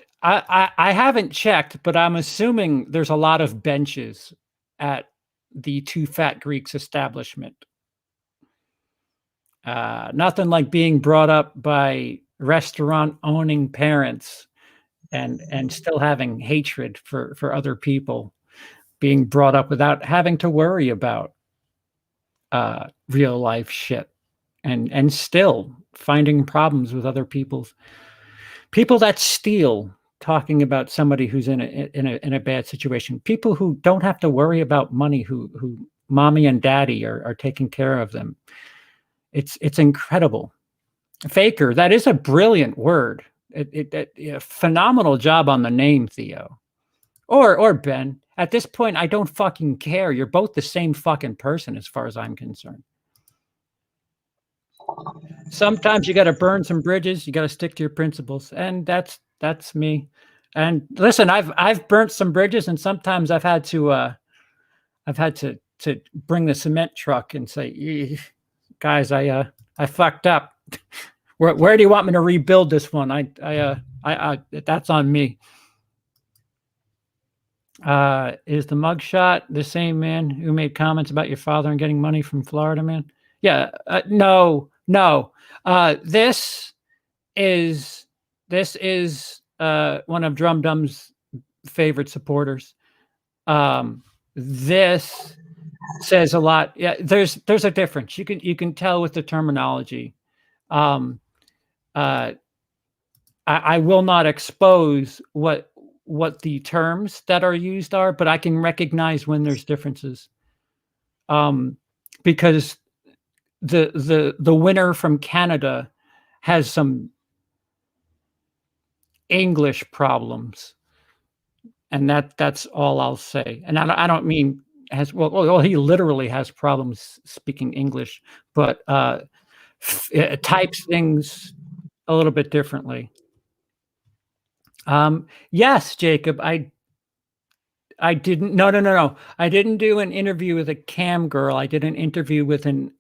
[SPEAKER 1] haven't checked, but I'm assuming there's a lot of benches at the Two Fat Greeks establishment. Nothing like being brought up by restaurant owning parents and still having hatred for other people, being brought up without having to worry about real life shit, and still finding problems with other people that steal, talking about somebody who's in a bad situation, people who don't have to worry about money, who mommy and daddy are taking care of them. It's incredible. Faker, that is a brilliant word. A phenomenal job on the name, Theo. Or Ben. At this point, I don't fucking care. You're both the same fucking person as far as I'm concerned. Sometimes you got to burn some bridges. You got to stick to your principles, and that's me. And listen, I've burnt some bridges, and sometimes I've had to bring the cement truck and say, guys, I fucked up. Where do you want me to rebuild this one? I that's on me. Is the mugshot the same man who made comments about your father and getting money from Florida Man? Yeah, no. This is one of Drum Dum's favorite supporters. This says a lot. Yeah, there's a difference. You can tell with the terminology. I will not expose what the terms that are used are, but I can recognize when there's differences. Because the winner from Canada has some English problems, and that's all I'll say. And I don't mean has he literally has problems speaking English, but types things a little bit differently. Yes, Jacob, I didn't. No. I didn't do an interview with a cam girl. I did an interview with an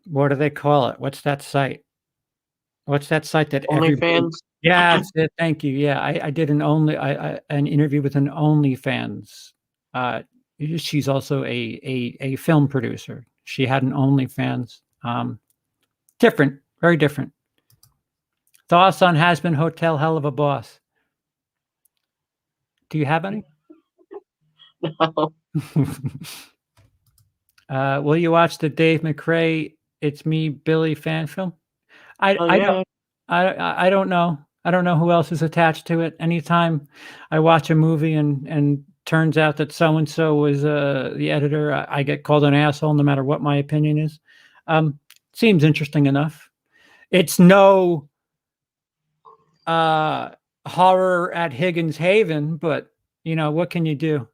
[SPEAKER 1] what do they call it? What's that site? What's that site that everybody?
[SPEAKER 2] OnlyFans.
[SPEAKER 1] Yeah, that's it. Thank you. Yeah, I did an interview with an OnlyFans. She's also a film producer. She had an OnlyFans. Different, very different. Thoughts on Has Been Hotel, Hell of a Boss? Do you have any?
[SPEAKER 2] No.
[SPEAKER 1] Will you watch the Dave McRae "It's Me, Billy" fan film? I
[SPEAKER 2] Oh
[SPEAKER 1] I don't
[SPEAKER 2] yeah.
[SPEAKER 1] I don't know. I don't know who else is attached to it. Anytime I watch a movie and turns out that so and so was the editor, I get called an asshole no matter what my opinion is. Seems interesting enough. It's no horror at Higgins Haven, but what can you do?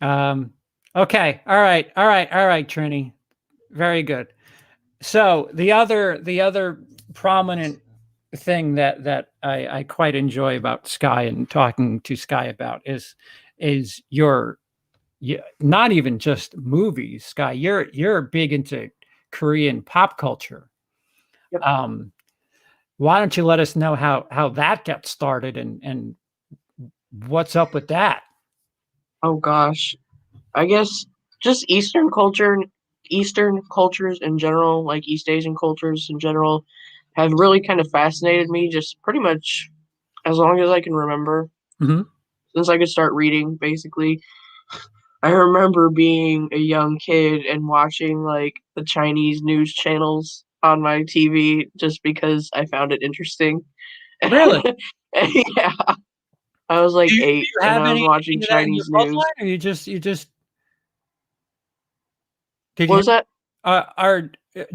[SPEAKER 1] Okay. All right, Trini. Very good. So the other prominent thing that I quite enjoy about Sky and talking to Sky about is your not even just movies, Sky. You're big into Korean pop culture.
[SPEAKER 2] Yep.
[SPEAKER 1] Why don't you let us know how that got started and what's up with that?
[SPEAKER 2] Oh gosh. I guess just Eastern cultures in general, like East Asian cultures in general, have really kind of fascinated me just pretty much as long as I can remember.
[SPEAKER 1] Mm-hmm.
[SPEAKER 2] Since I could start reading, basically. I remember being a young kid and watching like the Chinese news channels on my TV just because I found it interesting.
[SPEAKER 1] Really?
[SPEAKER 2] Yeah. I was like
[SPEAKER 1] Do
[SPEAKER 2] 8
[SPEAKER 1] you
[SPEAKER 2] and
[SPEAKER 1] have
[SPEAKER 2] I was
[SPEAKER 1] any
[SPEAKER 2] watching
[SPEAKER 1] of that in your
[SPEAKER 2] Chinese news.
[SPEAKER 1] bloodline, or you just did
[SPEAKER 2] What
[SPEAKER 1] you
[SPEAKER 2] was that?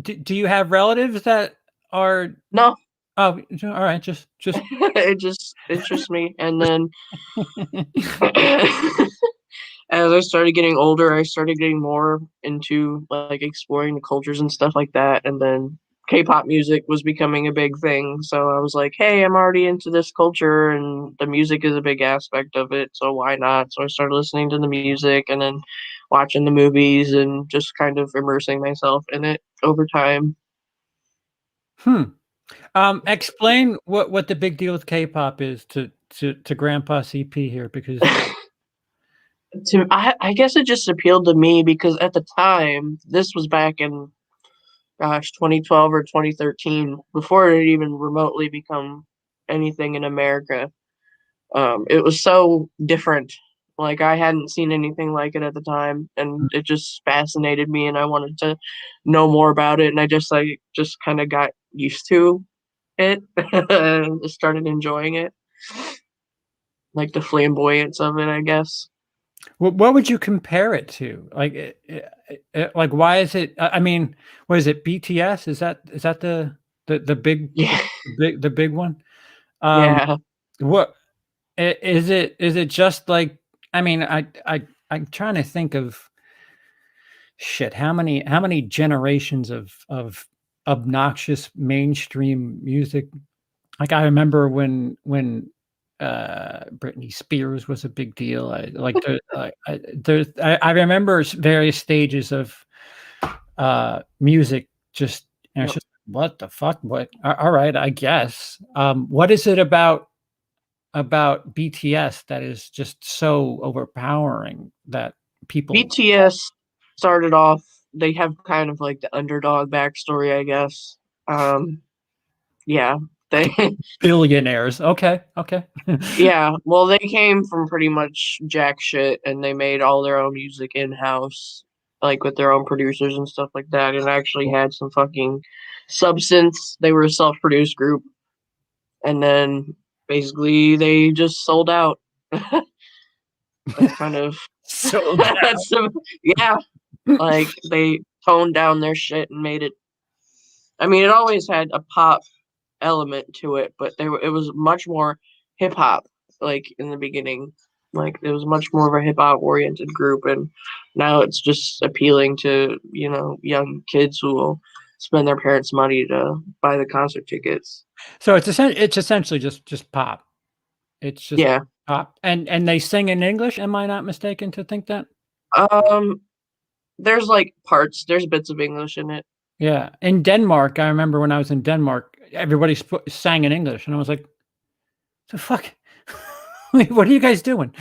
[SPEAKER 1] do you have relatives that are
[SPEAKER 2] No.
[SPEAKER 1] oh all right just
[SPEAKER 2] It just interests me. And then as I started getting older, I started getting more into like exploring the cultures and stuff like that. And then K-pop music was becoming a big thing. So I was like, hey, I'm already into this culture and the music is a big aspect of it. So why not? So I started listening to the music and then watching the movies and just kind of immersing myself in it over time.
[SPEAKER 1] explain what the big deal with K-pop is to Grandpa CP here, because
[SPEAKER 2] I guess it just appealed to me because at the time, this was back in, gosh, 2012 or 2013, before it had even remotely become anything in America. It was so different. Like I hadn't seen anything like it at the time, and it just fascinated me, and I wanted to know more about it. And I just kind of got used to it, and just started enjoying it, like the flamboyance of it, I guess.
[SPEAKER 1] what would you compare it to? Like why is it? I mean, what is it? BTS? Is that the
[SPEAKER 2] Yeah,
[SPEAKER 1] the big one? Um,
[SPEAKER 2] yeah.
[SPEAKER 1] what is it? Is it just like? I mean, I'm trying to think of shit. How many generations of obnoxious mainstream music? Like I remember when Britney Spears was a big deal. I remember various stages of music. Just it's
[SPEAKER 2] Yep.
[SPEAKER 1] just what the fuck? What? All right, I guess. What is it about BTS that is just so overpowering that people
[SPEAKER 2] BTS started off, they have kind of like the underdog backstory, I guess. Um, yeah, they,
[SPEAKER 1] billionaires? Okay, okay.
[SPEAKER 2] yeah, well, they came from pretty much jack shit and they made all their own music in house, like with their own producers and stuff like that, and actually had some fucking substance. They were a self produced group, and then basically they just sold out. That's kind of,
[SPEAKER 1] So
[SPEAKER 2] that's, yeah, like they toned down their shit and made it. I mean, it always had a pop element to it, but it was much more hip hop, like in the beginning. Like it was much more of a hip hop oriented group, and now it's just appealing to, young kids who will spend their parents' money to buy the concert tickets.
[SPEAKER 1] So it's essentially just pop. It's just
[SPEAKER 2] Yeah.
[SPEAKER 1] pop, and they sing in English. Am I not mistaken to think that?
[SPEAKER 2] Um, there's like there's bits of English in it.
[SPEAKER 1] Yeah. In Denmark, I remember when I was in Denmark, everybody sang in English, and I was like, "The fuck? What are you guys doing?"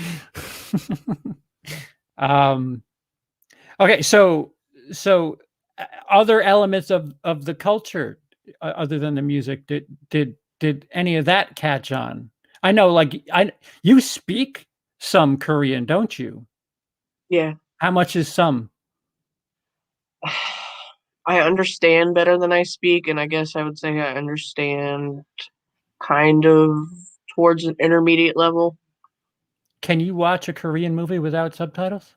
[SPEAKER 1] um. Okay. So other elements of the culture, other than the music, did any of that catch on? I know, like you speak some Korean, don't you?
[SPEAKER 2] Yeah.
[SPEAKER 1] How much is some?
[SPEAKER 2] I understand better than I speak, and I guess I would say I understand kind of towards an intermediate level.
[SPEAKER 1] Can you watch a Korean movie without subtitles?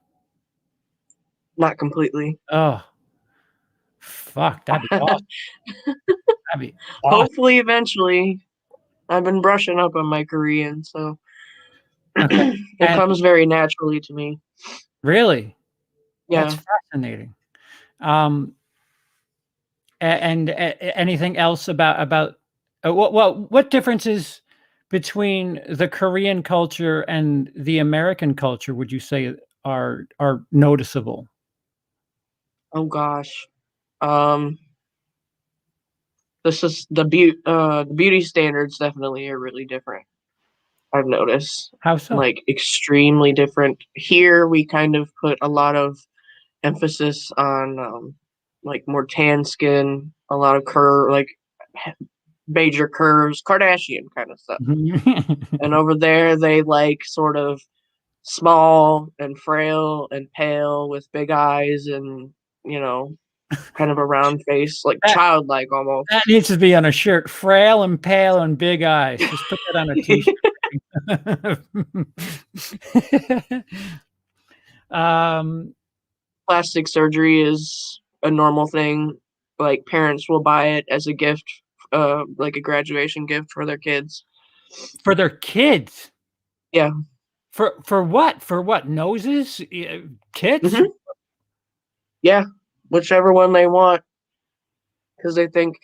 [SPEAKER 2] Not completely.
[SPEAKER 1] Oh, fuck, that'd be awesome. That'd be awesome.
[SPEAKER 2] Hopefully, eventually. I've been brushing up on my Korean, so
[SPEAKER 1] Okay.
[SPEAKER 2] it
[SPEAKER 1] And
[SPEAKER 2] comes very naturally to me.
[SPEAKER 1] really, that's
[SPEAKER 2] Yeah.
[SPEAKER 1] fascinating. Um, and anything else about what differences between the Korean culture and the American culture would you say are noticeable?
[SPEAKER 2] Oh gosh. Um, the beauty standards definitely are really different. I've noticed,
[SPEAKER 1] How so?
[SPEAKER 2] like extremely different. Here, we kind of put a lot of emphasis on like more tan skin, a lot of like major curves, Kardashian kind of stuff. And over there, they like sort of small and frail and pale with big eyes and, you know, kind of a round face, like
[SPEAKER 1] That
[SPEAKER 2] childlike almost.
[SPEAKER 1] that needs to be on a shirt. Frail and pale and big eyes. Just put that on a T-shirt. Um,
[SPEAKER 2] Plastic surgery is a normal thing. Like parents will buy it as a gift, like a graduation gift for their kids.
[SPEAKER 1] for their kids.
[SPEAKER 2] Yeah.
[SPEAKER 1] For what? For what? Noses? Tits?
[SPEAKER 2] Hmm. Yeah. Whichever one they want, because they think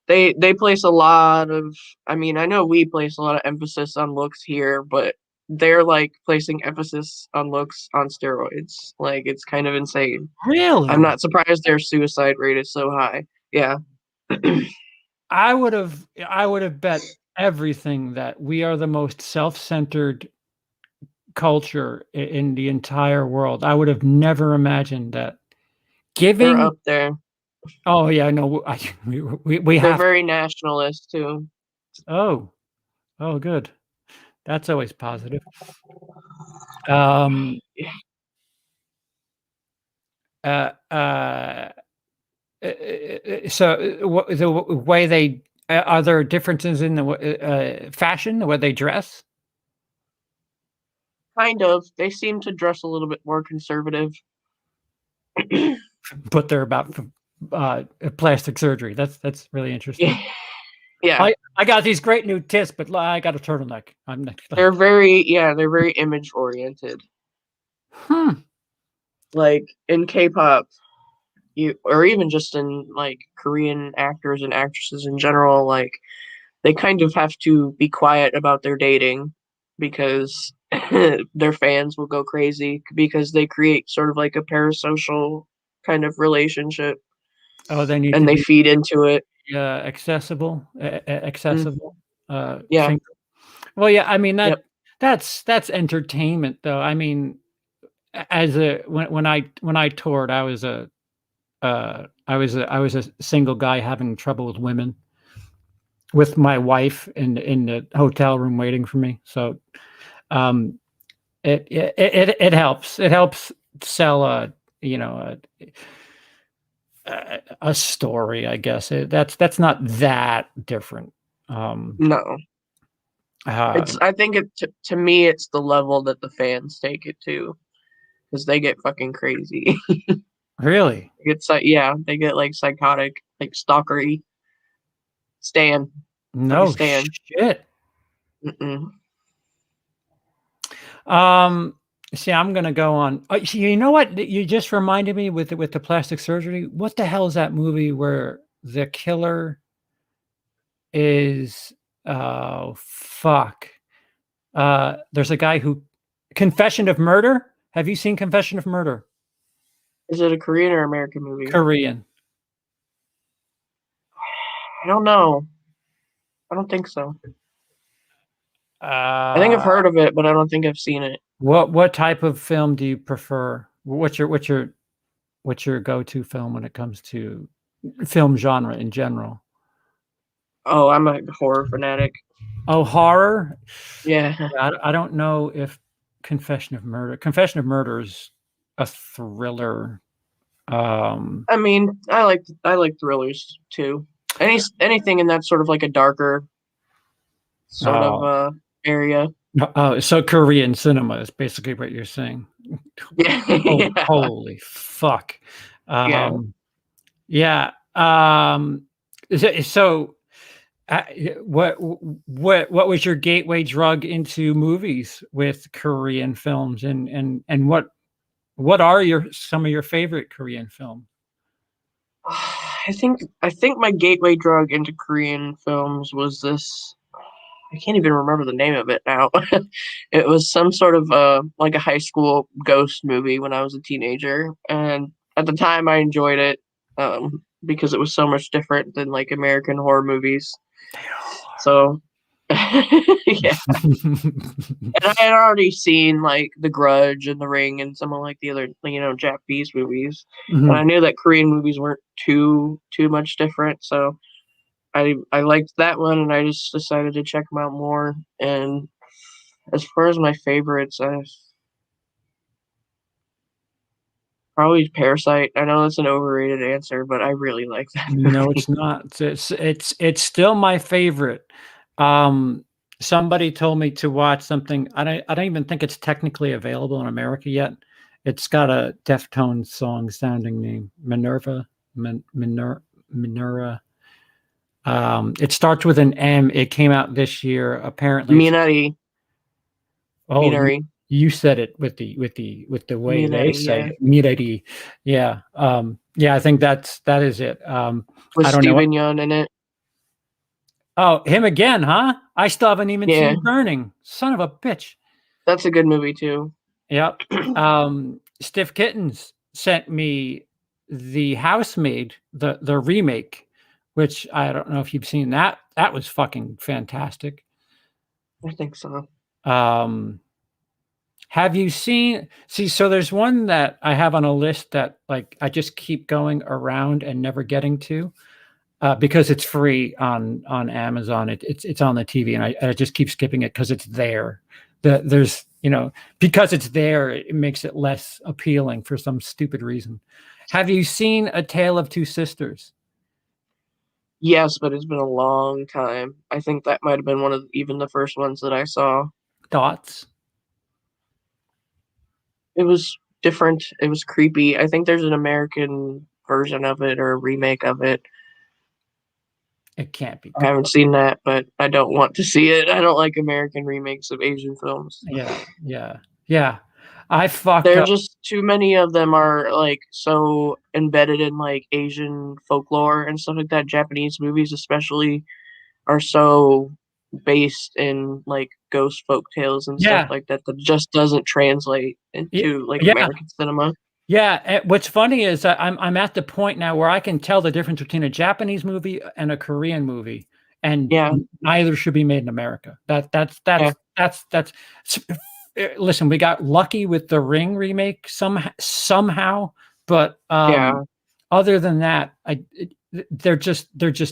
[SPEAKER 2] they place a lot of. I mean, I know we place a lot of emphasis on looks here, but they're like placing emphasis on looks on steroids. Like it's kind of insane. I'm
[SPEAKER 1] Really?
[SPEAKER 2] not surprised their suicide rate is so high. Yeah.
[SPEAKER 1] I would have bet everything that we are the most self-centered culture in the entire world. I would have never imagined that
[SPEAKER 2] They're
[SPEAKER 1] giving.
[SPEAKER 2] up there.
[SPEAKER 1] Oh yeah, no, we
[SPEAKER 2] They're
[SPEAKER 1] have.
[SPEAKER 2] very nationalist too.
[SPEAKER 1] Oh, oh, good. That's always positive. Um,
[SPEAKER 2] Yeah.
[SPEAKER 1] uh, uh, so the way they are there differences in the fashion, the way they dress?
[SPEAKER 2] Kind of. They seem to dress a little bit more conservative.
[SPEAKER 1] But they're about plastic surgery. That's really interesting.
[SPEAKER 2] Yeah. Yeah.
[SPEAKER 1] I got these great new tits, but I got a turtleneck. I'm not like,
[SPEAKER 2] They're very image oriented.
[SPEAKER 1] hmm.
[SPEAKER 2] Like in K-pop, or even just in like Korean actors and actresses in general, like they kind of have to be quiet about their dating because their fans will go crazy because they create sort of like a parasocial kind of relationship
[SPEAKER 1] Oh, they need to
[SPEAKER 2] and they
[SPEAKER 1] be
[SPEAKER 2] feed into it.
[SPEAKER 1] accessible,
[SPEAKER 2] Mm,
[SPEAKER 1] accessible.
[SPEAKER 2] yeah.
[SPEAKER 1] Thing. Well, yeah. I mean
[SPEAKER 2] Yep.
[SPEAKER 1] that's entertainment, though. I mean, as a when I toured, I was a single guy having trouble with women, with my wife in the hotel room waiting for me. So um, it helps. It helps sell you know a story, I guess. That's not that different. Um,
[SPEAKER 2] No.
[SPEAKER 1] uh,
[SPEAKER 2] I think to me it's the level that the fans take it to because they get fucking crazy.
[SPEAKER 1] really?
[SPEAKER 2] It's like, yeah, they get like psychotic, like stalkery. Stan.
[SPEAKER 1] No
[SPEAKER 2] Pakistan.
[SPEAKER 1] shit.
[SPEAKER 2] Mm-mm.
[SPEAKER 1] See, I'm gonna go on. You know what? You just reminded me with the plastic surgery. What the hell is that movie where the killer is? Oh fuck! There's a guy who Confession of Murder. Have you seen Confession of Murder?
[SPEAKER 2] Is it a Korean or American movie?
[SPEAKER 1] Korean.
[SPEAKER 2] I don't know. I don't think so. I think I've
[SPEAKER 1] Uh,
[SPEAKER 2] heard of it, but I don't think I've seen it.
[SPEAKER 1] what type of film do you prefer? What's your go-to film when it comes to film genre in general?
[SPEAKER 2] Oh, I'm a horror fanatic.
[SPEAKER 1] Oh, horror.
[SPEAKER 2] Yeah.
[SPEAKER 1] Yeah, I don't know if Confession of Murder is a thriller.
[SPEAKER 2] I mean, I like thrillers too. Anything in that sort of like a darker sort of
[SPEAKER 1] Oh,
[SPEAKER 2] area.
[SPEAKER 1] so Korean cinema is basically what you're saying.
[SPEAKER 2] Yeah.
[SPEAKER 1] Oh,
[SPEAKER 2] Yeah.
[SPEAKER 1] holy fuck.
[SPEAKER 2] Yeah.
[SPEAKER 1] Yeah. So, uh, what was your gateway drug into movies with Korean films, and what are some of your favorite Korean films?
[SPEAKER 2] I think my gateway drug into Korean films was this. I can't even remember the name of it now. It was some sort of like a high school ghost movie when I was a teenager, and at the time I enjoyed it because it was so much different than like American horror movies.
[SPEAKER 1] They all
[SPEAKER 2] So yeah, and I had already seen like The Grudge and The Ring and some of like the other Japanese movies, and I
[SPEAKER 1] Mhm.
[SPEAKER 2] knew that Korean movies weren't too much different. So I liked that one, and I just decided to check them out more. And as far as my favorites, I probably Parasite. I know that's an overrated answer, but I really like that
[SPEAKER 1] No,
[SPEAKER 2] movie.
[SPEAKER 1] it's not. It's still my favorite. Um, Somebody told me to watch something. I don't even think it's technically available in America yet. It's got a Deftones song sounding name, Minerva, Minerva. It starts with an M. It came out this year. Apparently, it's
[SPEAKER 2] Minari,
[SPEAKER 1] oh,
[SPEAKER 2] Minari,
[SPEAKER 1] you said it with the way they
[SPEAKER 2] Minari,
[SPEAKER 1] say
[SPEAKER 2] yeah,
[SPEAKER 1] it. Mirari. Yeah. Yeah, I think that is it.
[SPEAKER 2] with
[SPEAKER 1] I don't know.
[SPEAKER 2] Steven Yeun in it.
[SPEAKER 1] Oh, him again, huh? I still haven't even
[SPEAKER 2] Yeah,
[SPEAKER 1] seen Burning. Son of a bitch.
[SPEAKER 2] that's a good movie too.
[SPEAKER 1] Yep. Stiff Kittens sent me The Housemaid, the remake, which I don't know if you've seen that. That was fucking fantastic.
[SPEAKER 2] I think so.
[SPEAKER 1] Um, have you seen see, so there's one that I have on a list that like I just keep going around and never getting to. Because it's free on Amazon. It's on the TV, and I just keep skipping it because it's there. There's because it's there, it makes it less appealing for some stupid reason. Have you seen A Tale of Two Sisters?
[SPEAKER 2] Yes, but it's been a long time. I think that might have been one of even the first ones that I saw.
[SPEAKER 1] Thoughts?
[SPEAKER 2] It was different. It was creepy. I think there's an American version of it or a remake of it.
[SPEAKER 1] It can't be
[SPEAKER 2] I
[SPEAKER 1] good.
[SPEAKER 2] haven't seen that, but I don't want to see it. I don't like American remakes of Asian films.
[SPEAKER 1] Yeah, yeah, yeah. I fucked
[SPEAKER 2] There are
[SPEAKER 1] up.
[SPEAKER 2] just too many of them are like so embedded in like Asian folklore and stuff like that. Japanese movies especially are so based in like ghost folk tales and stuff
[SPEAKER 1] Yeah,
[SPEAKER 2] like that that just doesn't translate
[SPEAKER 1] yeah,
[SPEAKER 2] into like
[SPEAKER 1] yeah.
[SPEAKER 2] American cinema.
[SPEAKER 1] Yeah, what's funny is that I'm at the point now where I can tell the difference between a Japanese movie and a Korean movie, and
[SPEAKER 2] Yeah,
[SPEAKER 1] neither should be made in America.
[SPEAKER 2] yeah,
[SPEAKER 1] That's. Listen, we got lucky with the Ring remake somehow, but
[SPEAKER 2] yeah,
[SPEAKER 1] other than that, they're just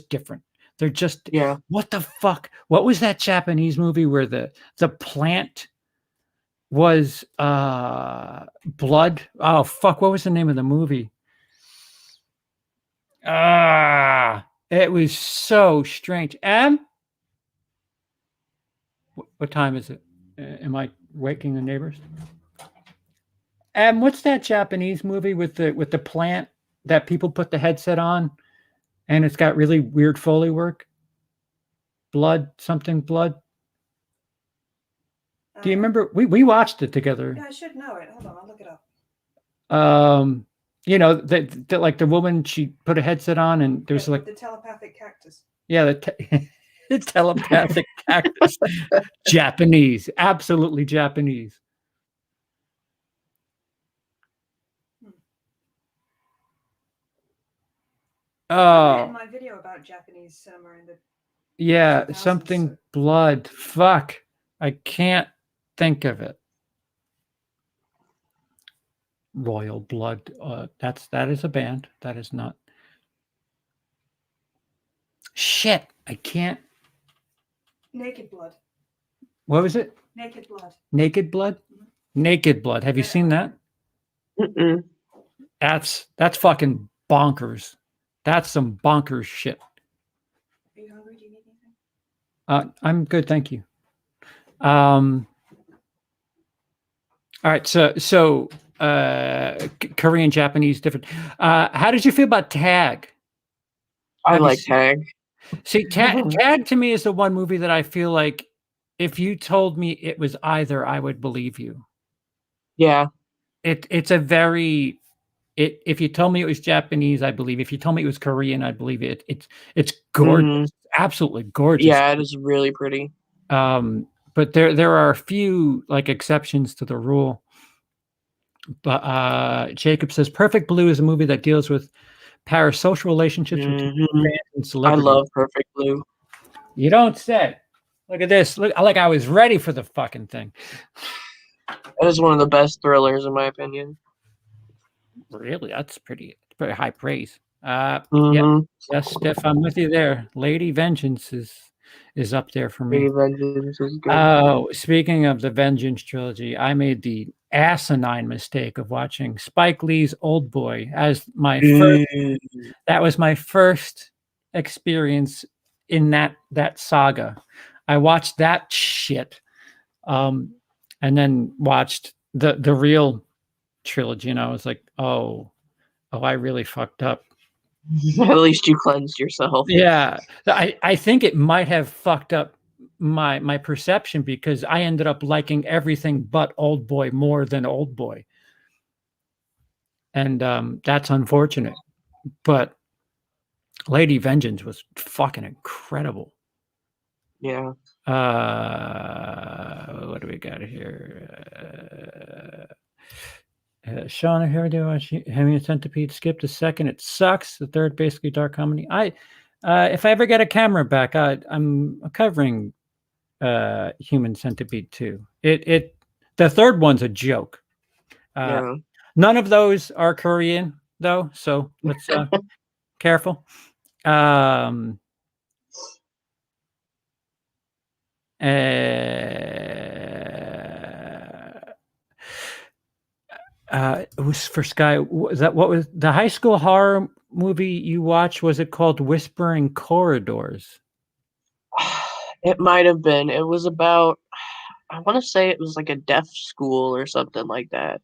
[SPEAKER 1] different. They're just
[SPEAKER 2] yeah.
[SPEAKER 1] what the fuck? What was that Japanese movie where the plant was blood? Oh fuck, what was the name of the movie? It was so strange. What time is it? Am I waking the neighbors? What's that Japanese movie with the plant that people put the headset on and it's got really weird Foley work? something blood. Do you remember? We watched it together.
[SPEAKER 3] Yeah, I should know it. Hold on, I'll look it up.
[SPEAKER 1] You know that like the woman, she put a headset on and there was like
[SPEAKER 3] the telepathic cactus.
[SPEAKER 1] Yeah, the telepathic cactus. Japanese, absolutely Japanese. Oh,
[SPEAKER 3] my video about Japanese cinema in the
[SPEAKER 1] yeah,
[SPEAKER 3] 2000s,
[SPEAKER 1] something blood. Fuck, I can't think of it. Royal Blood. That is a band. That is not. Shit, I can't.
[SPEAKER 3] Naked Blood.
[SPEAKER 1] What was it?
[SPEAKER 3] Naked Blood.
[SPEAKER 1] Naked Blood. Naked Blood. Have you seen that?
[SPEAKER 2] Mm-mm.
[SPEAKER 1] That's fucking bonkers. That's some bonkers shit.
[SPEAKER 3] Are you hungry? Do you need anything?
[SPEAKER 1] I'm good, thank you. All right, so Korean, Japanese, different. How did you feel about Tag?
[SPEAKER 2] I like Tag.
[SPEAKER 1] See, Tag to me is the one movie that I feel like if you told me it was either, I would believe you.
[SPEAKER 2] Yeah.
[SPEAKER 1] It's a very if you told me it was Japanese, I believe. If you told me it was Korean, I believe it. It's gorgeous, absolutely gorgeous.
[SPEAKER 2] Yeah, it is really pretty.
[SPEAKER 1] But there are a few like exceptions to the rule. But Jacob says Perfect Blue is a movie that deals with parasocial relationships between fans and
[SPEAKER 2] I
[SPEAKER 1] celebrities.
[SPEAKER 2] love Perfect Blue.
[SPEAKER 1] You don't say. Look at this. Look, like I was ready for the fucking thing.
[SPEAKER 2] That is one of the best thrillers, in my opinion.
[SPEAKER 1] Really, that's pretty high praise. Yeah, yes, Steph, I'm with you there. Lady Vengeance is up there for me.
[SPEAKER 2] Lady Vengeance is good.
[SPEAKER 1] Oh, speaking of the Vengeance trilogy, I made the asinine mistake of watching Spike Lee's Old Boy as my first. That was my first experience in that saga. I watched that shit, and then watched the real trilogy, and I was like, oh, I really fucked up.
[SPEAKER 2] At least you cleansed yourself.
[SPEAKER 1] Yeah, I think it might have fucked up my perception because I ended up liking everything but Old Boy more than Old Boy, and that's unfortunate. But Lady Vengeance was fucking incredible.
[SPEAKER 2] Yeah.
[SPEAKER 1] What do we got here? Sean, I heard you watch Having a Centipede. Skip the second. It sucks. The third, basically dark comedy. If I ever get a camera back, I'm covering Human Centipede 2. The third one's a joke.
[SPEAKER 2] Yeah.
[SPEAKER 1] None of those are Korean though, so let's careful. It was for Sky. What was the high school horror movie you watched? Was it called Whispering Corridors?
[SPEAKER 2] It might have been. It was about, I want to say it was like a deaf school or something like that.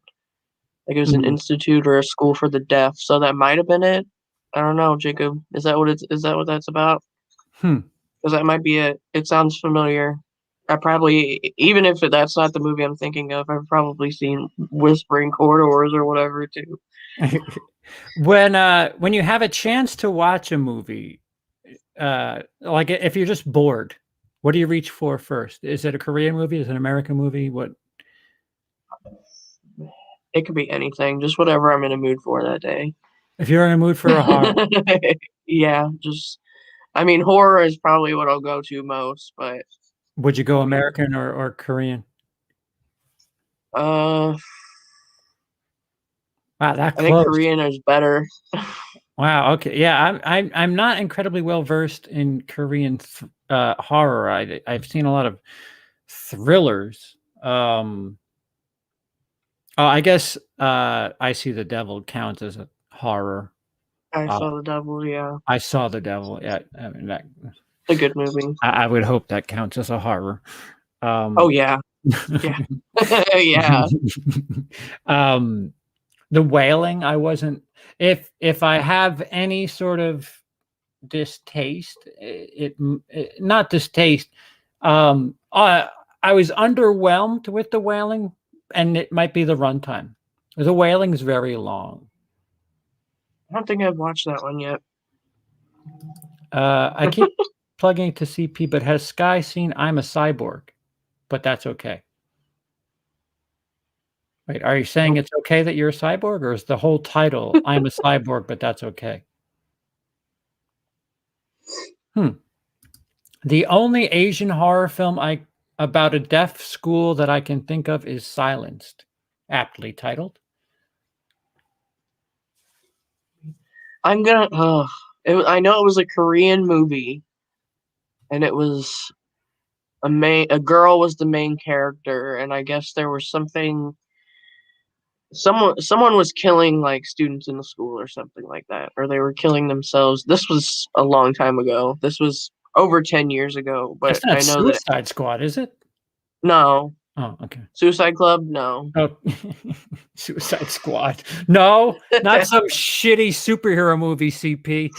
[SPEAKER 2] Like it was an institute or a school for the deaf. So that might have been it. I don't know, Jacob. Is that what that's about? Because that might be it. It sounds familiar. I probably, even if that's not the movie I'm thinking of, I've probably seen Whispering Corridors or whatever too.
[SPEAKER 1] When you have a chance to watch a movie, like if you're just bored, what do you reach for first? Is it a Korean movie? Is it an American movie? What?
[SPEAKER 2] It could be anything, just whatever I'm in a mood for that day.
[SPEAKER 1] If you're in a mood for a horror.
[SPEAKER 2] Yeah, I mean, horror is probably what I'll go to most, but.
[SPEAKER 1] Would you go American or Korean?
[SPEAKER 2] Wow,
[SPEAKER 1] that close.
[SPEAKER 2] I think Korean is better.
[SPEAKER 1] Wow. Okay. Yeah, I'm not incredibly well versed in Korean horror. I've seen a lot of thrillers. I guess I See the Devil counts as a horror.
[SPEAKER 2] I Saw the Devil. Yeah.
[SPEAKER 1] I Saw the Devil. Yeah, I mean that.
[SPEAKER 2] A good movie.
[SPEAKER 1] I would hope that counts as a horror.
[SPEAKER 2] Oh yeah. Yeah. Yeah.
[SPEAKER 1] The Wailing, I wasn't. If I have any sort of distaste. It not distaste. I was underwhelmed with the whaling, and it might be the runtime. The whaling is very long.
[SPEAKER 2] I don't think I've watched that one yet.
[SPEAKER 1] I keep plugging it to CP, but has Sky seen I'm a Cyborg? But that's okay. Wait, are you saying it's okay that you're a cyborg, or is the whole title I'm a cyborg, but that's okay? The only Asian horror film about a deaf school that I can think of is Silenced, aptly titled.
[SPEAKER 2] I'm gonna. I know it was a Korean movie, and it was a girl was the main character, and I guess there was something. Someone was killing like students in the school or something like that, or they were killing themselves. This was a long time ago. This was over 10 years ago, but
[SPEAKER 1] It's not
[SPEAKER 2] I know
[SPEAKER 1] Suicide Squad, is it?
[SPEAKER 2] no.
[SPEAKER 1] Oh, okay.
[SPEAKER 2] Suicide Club, no.
[SPEAKER 1] Oh, Suicide Squad. No, not some shitty superhero movie, CP.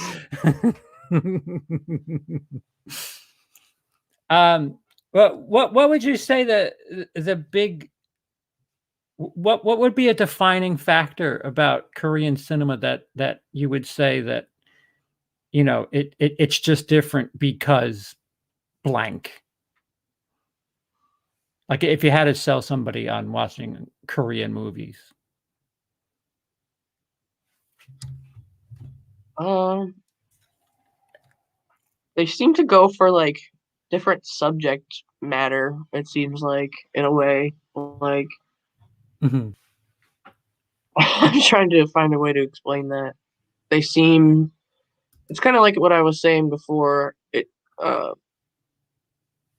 [SPEAKER 1] What would you say the big what would be a defining factor about Korean cinema that you would say that it's just different because blank? Like if you had to sell somebody on watching Korean movies.
[SPEAKER 2] They seem to go for like different subject matter, it seems like, in a way. Like
[SPEAKER 1] Mhm.
[SPEAKER 2] I'm trying to find a way to explain that. They seem it's kind of like what I was saying before. It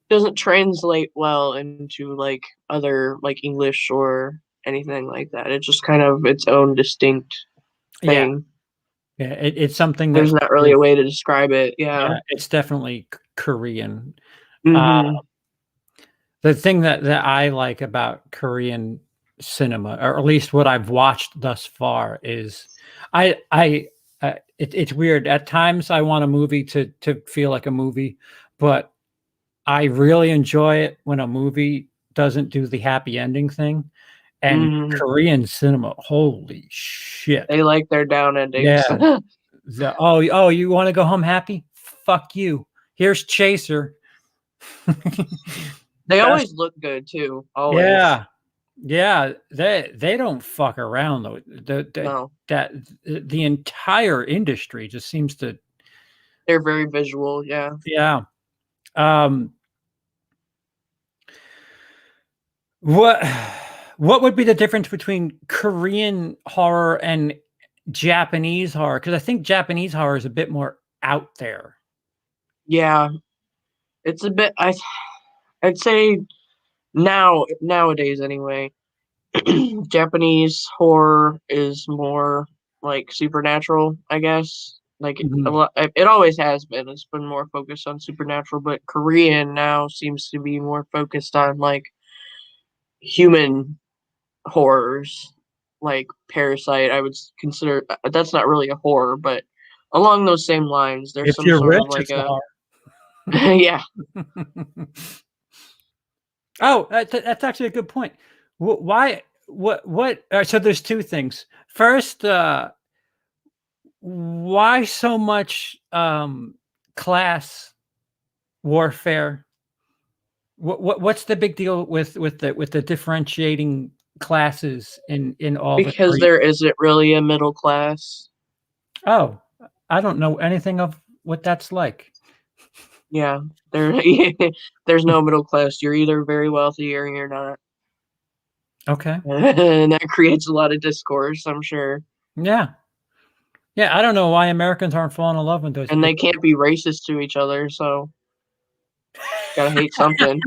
[SPEAKER 2] doesn't translate well into like other like English or anything like that. It's just kind of its own distinct thing.
[SPEAKER 1] Yeah, it's something
[SPEAKER 2] There's
[SPEAKER 1] that
[SPEAKER 2] not really a way to describe it. Yeah.
[SPEAKER 1] it's definitely Korean.
[SPEAKER 2] Mm-hmm.
[SPEAKER 1] The thing that I like about Korean cinema, or at least what I've watched thus far, is it's weird. At times, I want a movie to feel like a movie, but I really enjoy it when a movie doesn't do the happy ending thing. And Korean cinema, holy shit!
[SPEAKER 2] They like their down endings.
[SPEAKER 1] Yeah. Oh, you want to go home happy? Fuck you. Here's Chaser.
[SPEAKER 2] They always look good too. Always.
[SPEAKER 1] Yeah. They don't fuck around though.
[SPEAKER 2] No.
[SPEAKER 1] The entire industry just seems to.
[SPEAKER 2] They're very visual. Yeah.
[SPEAKER 1] Yeah. What would be the difference between Korean horror and Japanese horror? Because I think Japanese horror is a bit more out there.
[SPEAKER 2] Yeah, it's a bit. I'd say nowadays anyway, Japanese horror is more like supernatural, I guess. Like it always has been. It's been more focused on supernatural, but Korean now seems to be more focused on like human horrors, like Parasite. I would consider that's not really a horror, but along those same lines, there's
[SPEAKER 1] If
[SPEAKER 2] some
[SPEAKER 1] you're
[SPEAKER 2] sort
[SPEAKER 1] rich,
[SPEAKER 2] of like
[SPEAKER 1] it's a horror.
[SPEAKER 2] yeah.
[SPEAKER 1] Oh, that's actually a good point. Why? What? So there's two things. First, why so much class warfare? What's the big deal with the differentiating classes in all the
[SPEAKER 2] Because
[SPEAKER 1] three?
[SPEAKER 2] there isn't really a middle class.
[SPEAKER 1] Oh, I don't know anything of what that's like.
[SPEAKER 2] Yeah, there's no middle class. You're either very wealthy or you're not.
[SPEAKER 1] Okay.
[SPEAKER 2] And that creates a lot of discourse, I'm sure.
[SPEAKER 1] Yeah. Yeah, I don't know why Americans aren't falling in love with those
[SPEAKER 2] And
[SPEAKER 1] people.
[SPEAKER 2] they can't be racist to each other, so gotta hate something.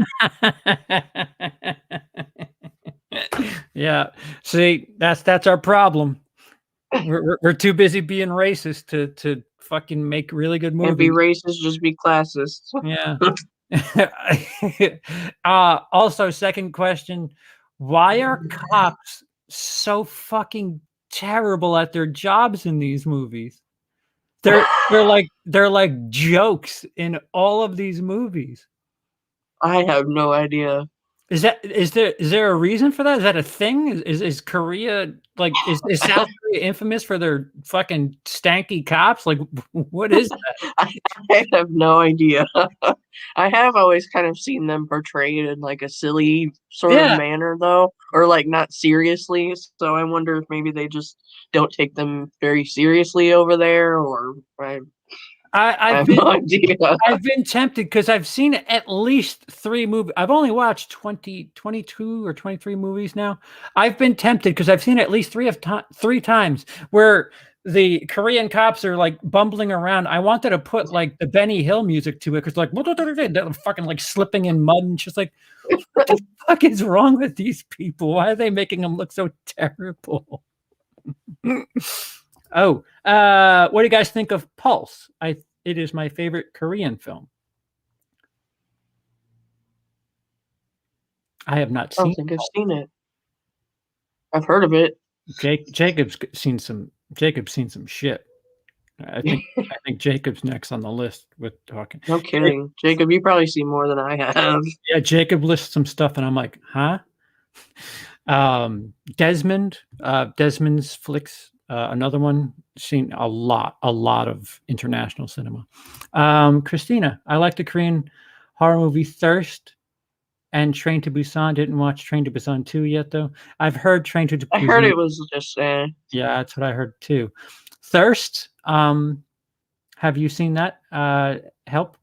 [SPEAKER 1] Yeah. See, that's our problem. We're too busy being racist to fucking make really good movies.
[SPEAKER 2] Can't be racist, just be classist.
[SPEAKER 1] Yeah. Also, second question, why are cops so fucking terrible at their jobs in these movies? they're like jokes in all of these movies.
[SPEAKER 2] I have no idea.
[SPEAKER 1] Is there a reason for that? Is that a thing? Is Korea like is South Korea infamous for their fucking stanky cops? Like, what is that?
[SPEAKER 2] I have no idea. I have always kind of seen them portrayed in like a silly sort of
[SPEAKER 1] Yeah,
[SPEAKER 2] manner though, or like not seriously. So I wonder if maybe they just don't take them very seriously over there, or I
[SPEAKER 1] I've
[SPEAKER 2] have
[SPEAKER 1] been
[SPEAKER 2] no idea.
[SPEAKER 1] I've been tempted because I've seen at least 3 movies. I've only watched 22 or 23 movies now. I've been tempted because I've seen at least 3 times where the Korean cops are like bumbling around. I wanted to put like the Benny Hill music to it because like they're fucking like slipping in mud and just like, what the fuck is wrong with these people? Why are they making them look so terrible? Oh, what do you guys think of Pulse? It is my favorite Korean film. I have not
[SPEAKER 2] I don't
[SPEAKER 1] seen.
[SPEAKER 2] think I've seen it. I've heard of it.
[SPEAKER 1] Jacob's seen some. Jacob's seen some shit. I think Jacob's next on the list with talking.
[SPEAKER 2] No kidding. Jacob, you probably see more than I have.
[SPEAKER 1] Yeah, Jacob lists some stuff, and I'm like, huh? Desmond's flicks. Another one, seen a lot of international cinema. Christina, I like the Korean horror movie Thirst and Train to Busan. Didn't watch Train to Busan 2 yet, though. I've heard Train to Busan.
[SPEAKER 2] I heard it was just
[SPEAKER 1] Yeah, that's what I heard too. Thirst. Have you seen that? Help?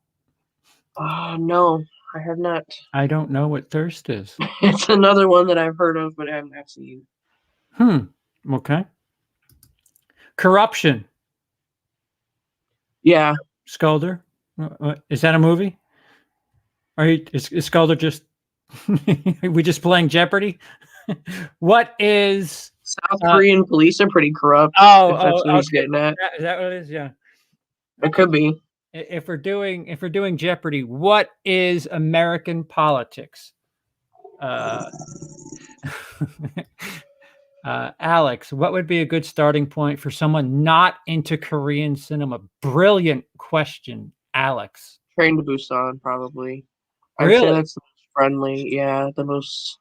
[SPEAKER 2] no, I have not.
[SPEAKER 1] I don't know what Thirst is.
[SPEAKER 2] It's another one that I've heard of, but I haven't seen.
[SPEAKER 1] Okay. Corruption.
[SPEAKER 2] Yeah.
[SPEAKER 1] Skulder. Is that a movie? Is Skulder just we just playing Jeopardy? What is
[SPEAKER 2] South Korean police are pretty corrupt.
[SPEAKER 1] Oh,
[SPEAKER 2] if that's what he's
[SPEAKER 1] okay.
[SPEAKER 2] getting at.
[SPEAKER 1] Is that what it is? Yeah.
[SPEAKER 2] It could be.
[SPEAKER 1] If we're doing Jeopardy, what is American politics? Alex, what would be a good starting point for someone not into Korean cinema? Brilliant question, Alex.
[SPEAKER 2] Train to Busan, probably.
[SPEAKER 1] Really?
[SPEAKER 2] I'd say that's the most friendly. Yeah, the most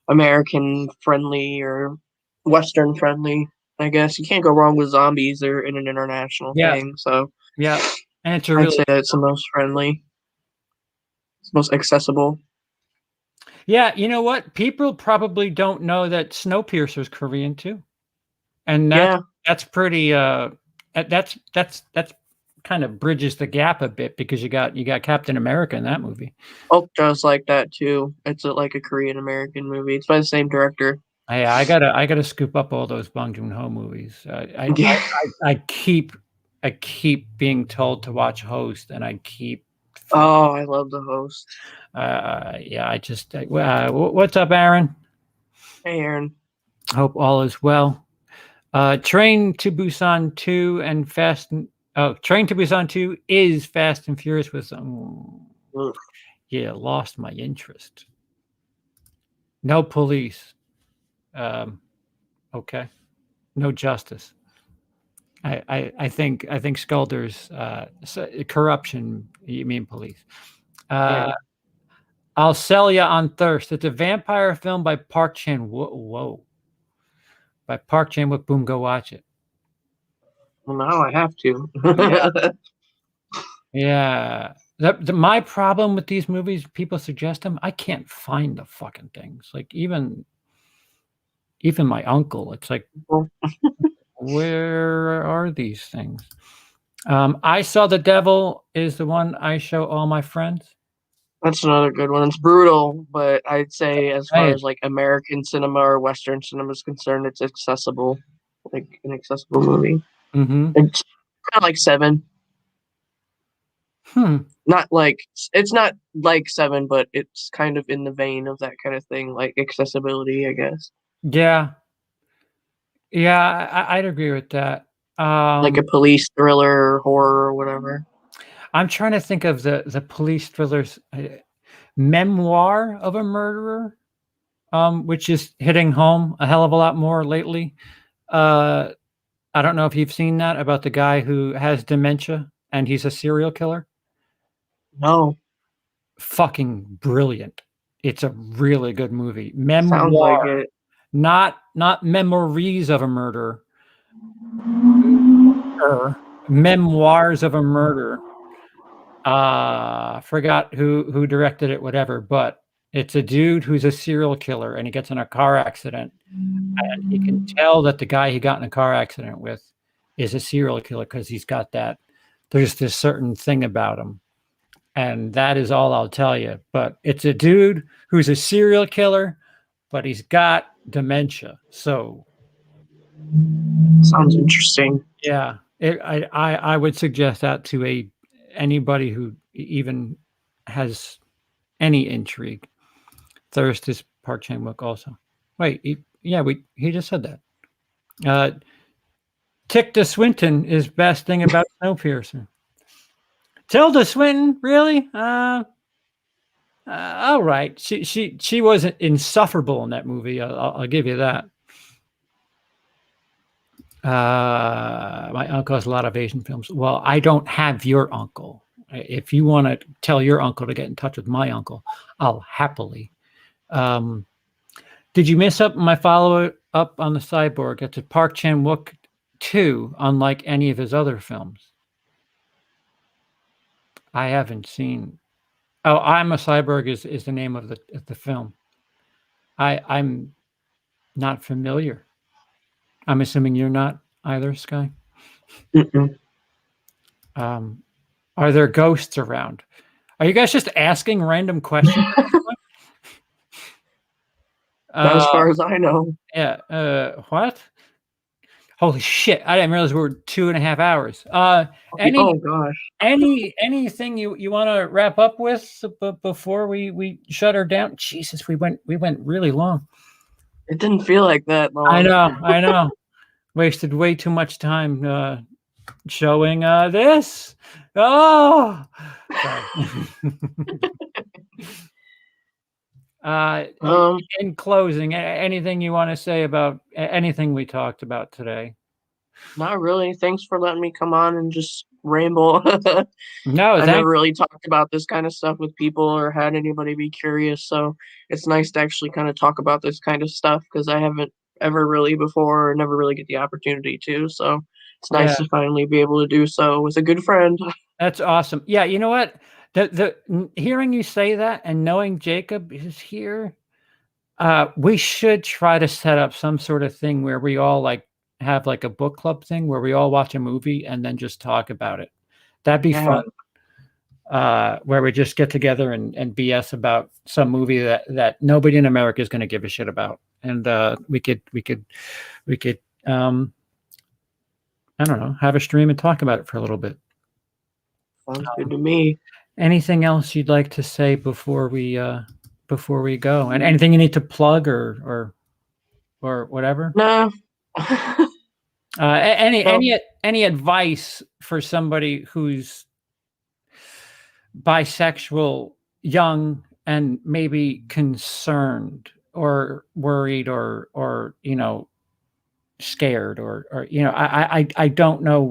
[SPEAKER 2] American friendly or Western friendly. I guess you can't go wrong with zombies. They're in an international thing, so
[SPEAKER 1] yeah, and it's
[SPEAKER 2] I'd say it's the most friendly. It's most accessible.
[SPEAKER 1] Yeah, you know what? People probably don't know that Snowpiercer's Korean too, and that's pretty. That's kind of bridges the gap a bit because you got Captain America in that movie.
[SPEAKER 2] Okja's like that too. It's like a Korean American movie. It's by the same director.
[SPEAKER 1] Yeah, I gotta scoop up all those Bong Joon-ho movies. I keep being told to watch Host, and I keep.
[SPEAKER 2] Oh, I love The Host.
[SPEAKER 1] Yeah, I just. What's up, Aaron?
[SPEAKER 2] Hey, Aaron.
[SPEAKER 1] Hope all is well. Train to Busan 2 and Train to Busan 2 is Fast and Furious with some. Yeah, lost my interest. No police. Okay. No justice. I think Skulder's corruption. You mean police?
[SPEAKER 2] Yeah.
[SPEAKER 1] I'll sell you on Thirst. It's a vampire film by Park Chan. Whoa. By Park Chan Wook. Boom. Go watch it.
[SPEAKER 2] Well, now I have to.
[SPEAKER 1] Yeah. My problem with these movies, people suggest them. I can't find the fucking things. Like even my uncle. It's like, where are these things? I Saw the Devil is the one I show all my friends.
[SPEAKER 2] That's another good one. It's brutal, but I'd say as far as like American cinema or Western cinema is concerned, it's accessible, like an accessible movie.
[SPEAKER 1] Mm-hmm.
[SPEAKER 2] It's kind of like Seven. It's not like Seven, but it's kind of in the vein of that kind of thing, like accessibility, I guess.
[SPEAKER 1] Yeah, I'd agree with that.
[SPEAKER 2] Like a police thriller or horror or whatever.
[SPEAKER 1] I'm trying to think of the police thrillers. Memoir of a Murderer, which is hitting home a hell of a lot more lately. I don't know if you've seen that about the guy who has dementia and he's a serial killer.
[SPEAKER 2] No,
[SPEAKER 1] Fucking brilliant. It's a really good movie.
[SPEAKER 2] sounds like
[SPEAKER 1] Memoir,
[SPEAKER 2] it.
[SPEAKER 1] not memories of a murder, memoirs of a murder. Forgot who directed it, whatever, but it's a dude who's a serial killer and he gets in a car accident and he can tell that the guy he got in a car accident with is a serial killer because he's got that. There's this certain thing about him. And that is all I'll tell you. But it's a dude who's a serial killer, but he's got dementia. So
[SPEAKER 2] Sounds interesting.
[SPEAKER 1] yeah, I would suggest that to anybody who even has any intrigue. Thirst is Park Chan-wook also. Wait, he just said that. Tilda Swinton is best thing about Snowpiercer. Tilda Swinton, really? All right. She wasn't insufferable in that movie. I'll give you that. My uncle has a lot of Asian films. Well, I don't have your uncle. If you want to tell your uncle to get in touch with my uncle, I'll happily. Did you miss up my follow up on the Cyborg? It's a Park Chan-wook 2, unlike any of his other films. I haven't seen. Oh, I'm a Cyborg is the name of the film. I'm not familiar. I'm assuming you're not either, Sky.
[SPEAKER 2] Mm-mm.
[SPEAKER 1] Are there ghosts around? Are you guys just asking random questions?
[SPEAKER 2] Not as far as I know.
[SPEAKER 1] Yeah. What? Holy shit! I didn't realize we were 2.5 hours.
[SPEAKER 2] Oh gosh.
[SPEAKER 1] Anything you want to wrap up with before we shut her down? Jesus, we went really long.
[SPEAKER 2] It didn't feel like that long.
[SPEAKER 1] I know. Wasted way too much time showing this. Oh. In closing, anything you want to say about anything we talked about today?
[SPEAKER 2] Not really. Thanks for letting me come on and just ramble.
[SPEAKER 1] No,
[SPEAKER 2] I never really talked about this kind of stuff with people or had anybody be curious. So it's nice to actually kind of talk about this kind of stuff because I haven't ever really before or never really get the opportunity to. So it's nice to finally be able to do so with a good friend.
[SPEAKER 1] That's awesome. Yeah, you know what? The hearing you say that and knowing Jacob is here, we should try to set up some sort of thing where we all have like a book club thing where we all watch a movie and then just talk about it. That'd be fun. Where we just get together and BS about some movie that nobody in America is going to give a shit about, and we could I don't know, have a stream and talk about it for a little bit.
[SPEAKER 2] Sounds good to me.
[SPEAKER 1] Anything else you'd like to say before we go? And anything you need to plug or whatever?
[SPEAKER 2] No.
[SPEAKER 1] Any advice for somebody who's bisexual, young, and maybe concerned or worried or scared or I don't know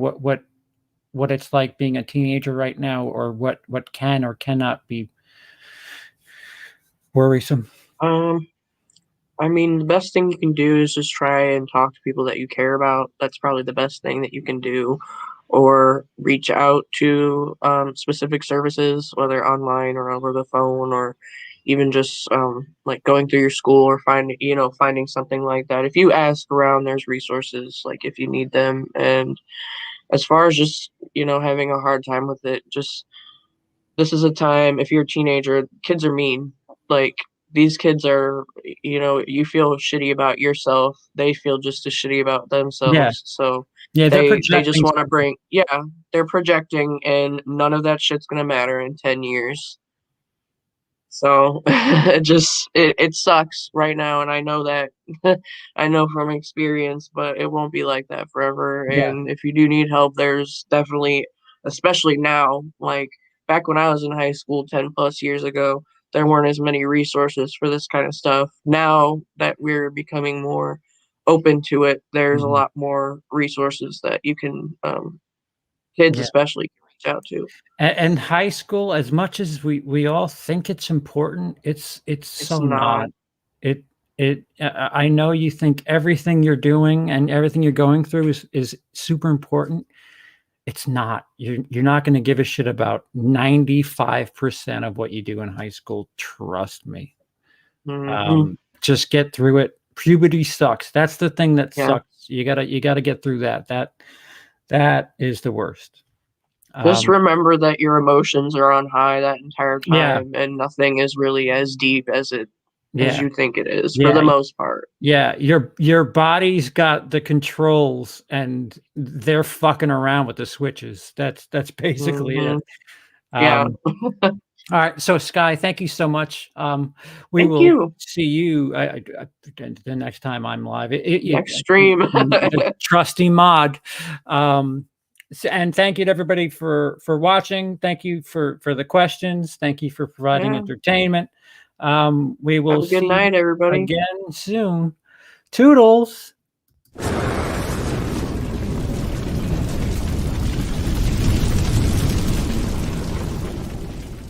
[SPEAKER 1] what it's like being a teenager right now or what can or cannot be worrisome.
[SPEAKER 2] I mean, the best thing you can do is just try and talk to people that you care about. That's probably the best thing that you can do. Or reach out to specific services, whether online or over the phone, or even just like going through your school or finding something like that. If you ask around, there's resources like if you need them. And as far as just having a hard time with it, just this is a time. If you're a teenager, kids are mean. Like these kids are, you feel shitty about yourself. They feel just as shitty about themselves.
[SPEAKER 1] Yeah.
[SPEAKER 2] So
[SPEAKER 1] they're
[SPEAKER 2] they just want to they're projecting, and none of that shit's gonna matter in 10 years. So it sucks right now, and I know that I know from experience, but it won't be like that forever.
[SPEAKER 1] Yeah.
[SPEAKER 2] And if you do need help, there's definitely, especially now, like back when I was in high school 10 plus years ago, there weren't as many resources for this kind of stuff. Now that we're becoming more open to it, there's a
[SPEAKER 1] Mhm.
[SPEAKER 2] lot more resources that you can, kids
[SPEAKER 1] Yeah.
[SPEAKER 2] especially can reach out to.
[SPEAKER 1] And high school, as much as we all think it's important, it's
[SPEAKER 2] It's
[SPEAKER 1] so
[SPEAKER 2] not.
[SPEAKER 1] not. It I know you think everything you're doing and everything you're going through is super important. It's not. You're not going to give a shit about 95% of what you do in high school. Trust me.
[SPEAKER 2] Mhm.
[SPEAKER 1] Just get through it. Puberty sucks. That's the thing that
[SPEAKER 2] Yeah.
[SPEAKER 1] sucks. You gotta get through that. That is the worst.
[SPEAKER 2] Just
[SPEAKER 1] Um,
[SPEAKER 2] remember that your emotions are on high that entire
[SPEAKER 1] yeah,
[SPEAKER 2] time, and nothing is really as deep as
[SPEAKER 1] yeah,
[SPEAKER 2] you think it is for
[SPEAKER 1] yeah.
[SPEAKER 2] the most part.
[SPEAKER 1] Yeah, your body's got the controls and they're fucking around with the switches. That's basically it.
[SPEAKER 2] Mhm. Yeah.
[SPEAKER 1] Um, all right, so Sky, thank you so much. We
[SPEAKER 2] Thank
[SPEAKER 1] will
[SPEAKER 2] you.
[SPEAKER 1] see you the next time I'm live.
[SPEAKER 2] Next stream.
[SPEAKER 1] The trusty mod. And thank you to everybody for watching. Thank you for the questions. Thank you for providing
[SPEAKER 2] Yeah.
[SPEAKER 1] entertainment. We will
[SPEAKER 2] Have a good
[SPEAKER 1] see you
[SPEAKER 2] night, everybody.
[SPEAKER 1] again soon. Toodles.